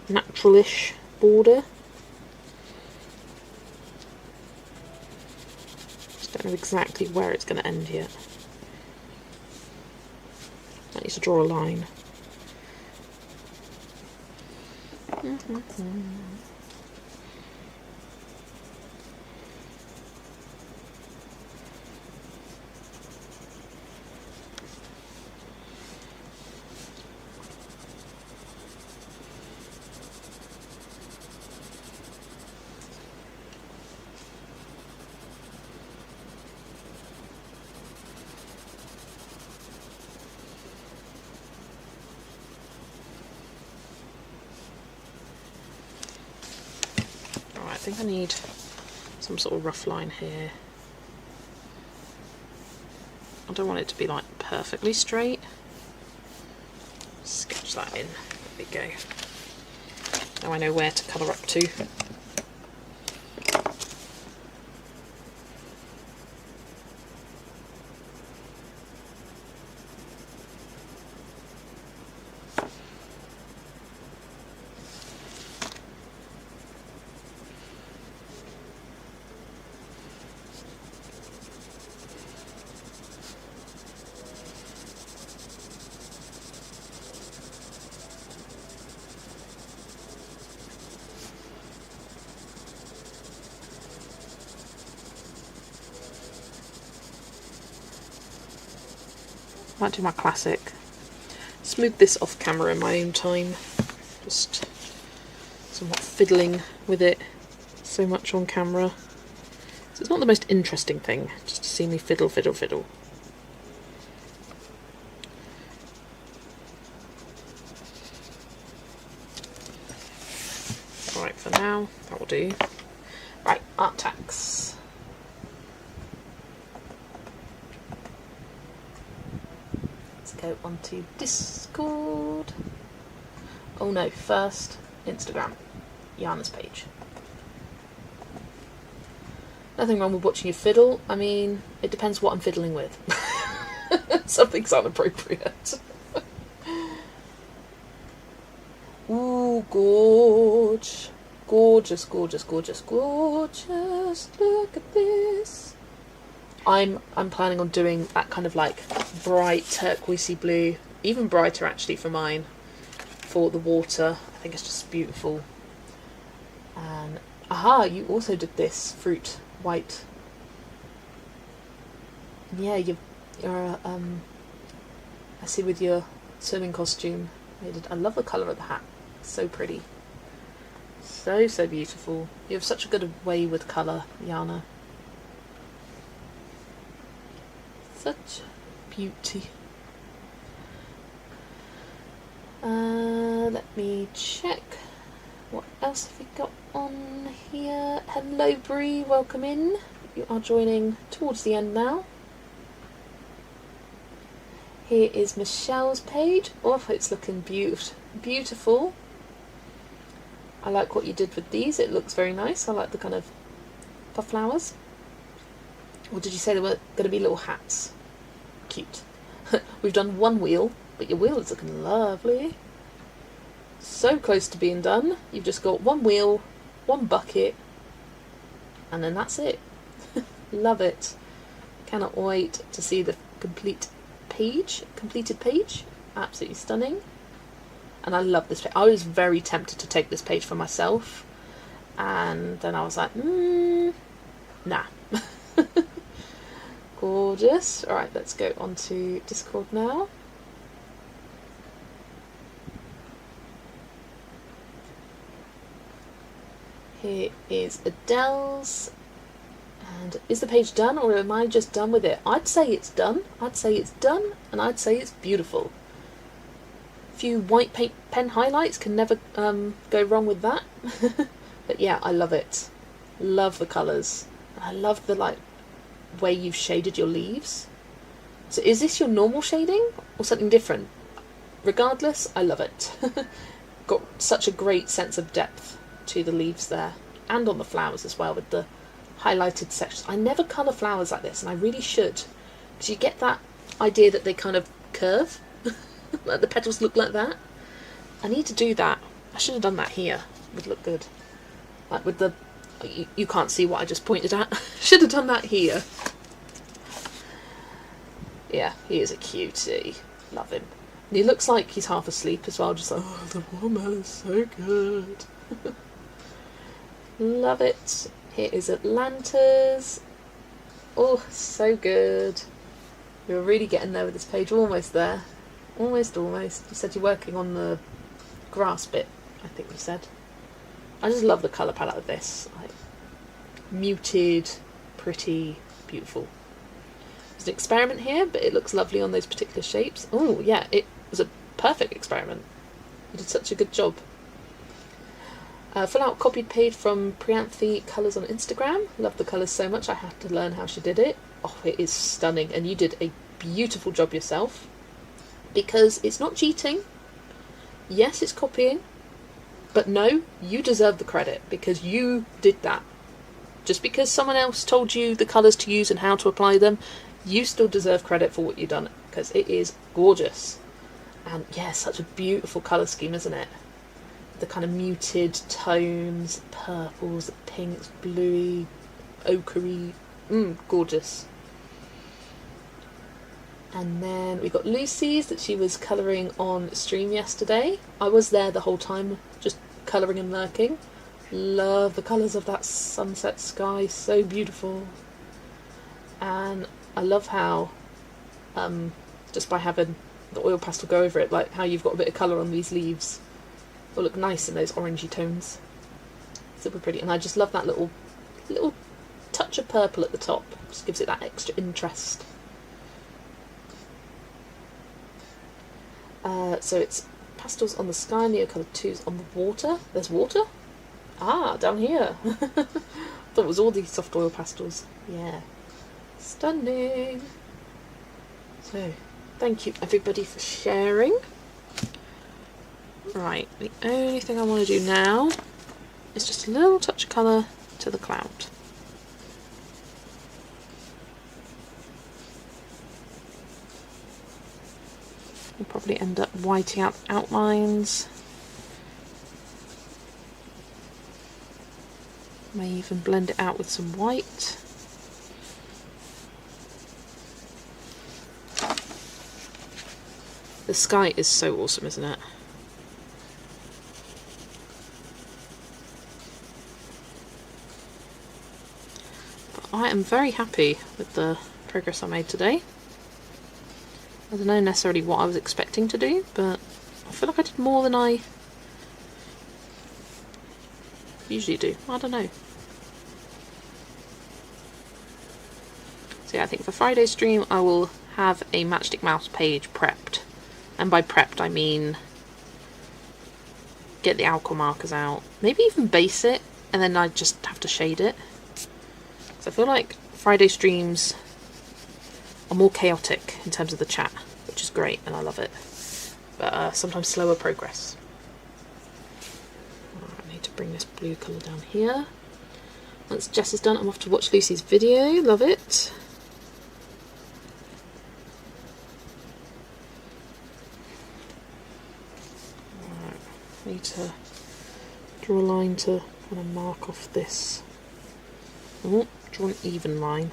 naturalish border. Just don't know exactly where it's going to end yet. I need to draw a line. I think I need some sort of rough line here. I don't want it to be like perfectly straight. Sketch that in. There we go. Now I know where to colour up to. Might do my classic. Smooth this off camera in my own time. Just somewhat fiddling with it so much on camera. So it's not the most interesting thing, just to see me fiddle, fiddle, fiddle. Alright, for now, that will do. Right, art tax. Go onto Discord. Oh no, first Instagram, Jana's page. Nothing wrong with watching you fiddle. I mean, it depends what I'm fiddling with. Something's inappropriate. Ooh, gorge. Gorgeous, gorgeous, gorgeous, gorgeous. Look at this. I'm planning on doing that kind of like bright turquoisey blue, even brighter actually for mine, for the water. I think it's just beautiful. And aha, you also did this fruit white. Yeah, you're I see with your swimming costume. I love the colour of the hat. So pretty. So beautiful. You have such a good way with colour, Jana. Such beauty. Let me check. What else have we got on here? Hello Bree, welcome in. You are joining towards the end now. Here is Michelle's page. Oh, it's looking beautiful. I like what you did with these. It looks very nice. I like the kind of puff flowers. Or did you say they were going to be little hats? Cute. We've done one wheel, but your wheel is looking lovely. So close to being done. You've just got one wheel, one bucket, and then that's it. Love it. Cannot wait to see the completed page. Absolutely stunning. And I love this page. I was very tempted to take this page for myself, and then I was like, nah. Gorgeous. Alright, let's go on to Discord now. Here is Adele's. And is the page done, or am I just done with it? I'd say it's done. I'd say it's done, and I'd say it's beautiful. A few white pen highlights can never go wrong with that. But yeah, I love it. Love the colours. I love the way you've shaded your leaves. So is this your normal shading or something different? Regardless, I love it. Got such a great sense of depth to the leaves there, and on the flowers as well with the highlighted sections. I never colour flowers like this, and I really should, because you get that idea that they kind of curve. Like the petals look like that. I need to do that. I should have done that here. It would look good. Like with the... You can't see what I just pointed at. Should have done that here. Yeah, he is a cutie. Love him. He looks like he's half asleep as well, just like, oh, the watermelon is so good. Love it. Here is Atlanta's. Oh, so good. You're really getting there with this page. Almost there. Almost. You said you're working on the grass bit, I think you said. I just love the colour palette of this. Like, muted, pretty, beautiful. There's an experiment here, but it looks lovely on those particular shapes. Oh, yeah, it was a perfect experiment. You did such a good job. Full out copied page from Priyanthi Colours on Instagram. Love the colours so much I had to learn how she did it. Oh, it is stunning, and you did a beautiful job yourself. Because it's not cheating. Yes, it's copying. But no, you deserve the credit because you did that. Just because someone else told you the colours to use and how to apply them, you still deserve credit for what you've done because it is gorgeous. And yeah, such a beautiful colour scheme, isn't it? The kind of muted tones, purples, pinks, bluey, ochre-y. Gorgeous. And then we got Lucy's that she was colouring on stream yesterday. I was there the whole time, just colouring and lurking. Love the colours of that sunset sky, so beautiful. And I love how, just by having the oil pastel go over it, like how you've got a bit of colour on these leaves. It'll look nice in those orangey tones. Super pretty. And I just love that little touch of purple at the top. Just gives it that extra interest. So it's pastels on the sky, Neocolor 2s on the water. There's water? Ah, down here. Thought it was all these soft oil pastels. Yeah. Stunning. So, thank you everybody for sharing. Right, the only thing I want to do now is just a little touch of colour to the cloud. We'll probably end up whiting out the outlines. May even blend it out with some white. The sky is so awesome, isn't it? But I am very happy with the progress I made today. I don't know necessarily what I was expecting to do, but I feel like I did more than I usually do. I don't know. So yeah, I think for Friday's stream I will have a Matchstick Mouse page prepped. And by prepped I mean get the alcohol markers out. Maybe even base it and then I just have to shade it. So I feel like Friday streams are more chaotic in terms of the chat, which is great and I love it. But sometimes slower progress. I need to bring this blue colour down here. Once Jess is done, I'm off to watch Lucy's video. Love it. Right. Need to draw a line to kind of mark off this. Oh, draw an even line.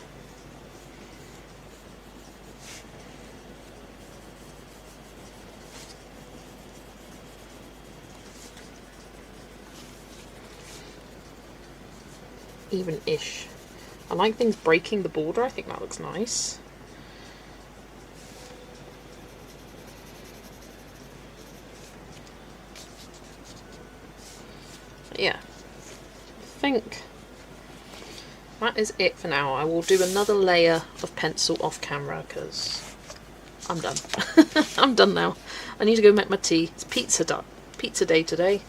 Even-ish. I like things breaking the border. I think that looks nice. But yeah, I think that is it for now. I will do another layer of pencil off camera because I'm done. I'm done now. I need to go make my tea. It's pizza day today.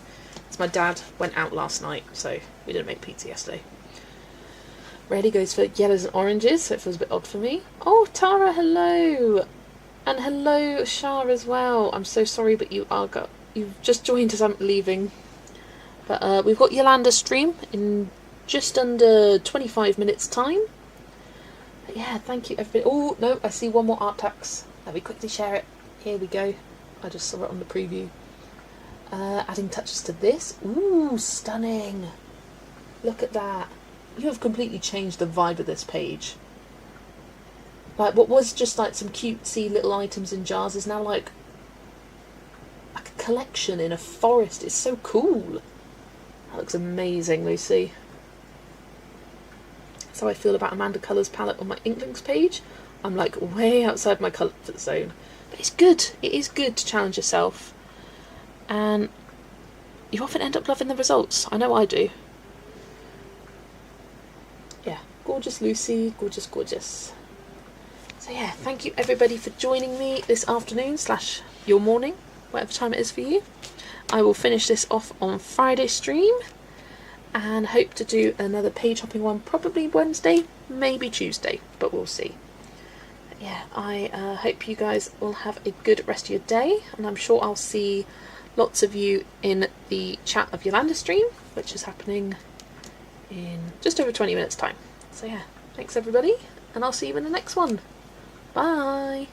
It's my dad went out last night, so we didn't make pizza yesterday. Reddy goes for yellows and oranges, so it feels a bit odd for me. Oh, Tara, hello! And hello, Shah, as well. I'm so sorry, but you've just joined as I'm leaving. But we've got Yolanda's stream in just under 25 minutes' time. But yeah, thank you, everybody. Oh, no, I see one more art tax. Let me quickly share it. Here we go. I just saw it on the preview. Adding touches to this. Ooh, stunning. Look at that. You have completely changed the vibe of this page. Like, what was just like some cutesy little items in jars is now like collection in a forest. It's so cool. That looks amazing, Lucy. That's how I feel about Amanda Colours palette on my Inklings page. I'm like way outside my comfort zone. But it's good. It is good to challenge yourself. And you often end up loving the results. I know I do. Yeah, gorgeous Lucy, gorgeous, gorgeous. So yeah, thank you everybody for joining me this afternoon / your morning, whatever time it is for you. I will finish this off on Friday stream and hope to do another page hopping one probably Wednesday, maybe Tuesday, but we'll see. But yeah, I hope you guys will have a good rest of your day, and I'm sure I'll see lots of you in the chat of Yolanda stream, which is happening in just over 20 minutes time. So yeah, thanks everybody, and I'll see you in the next one. Bye!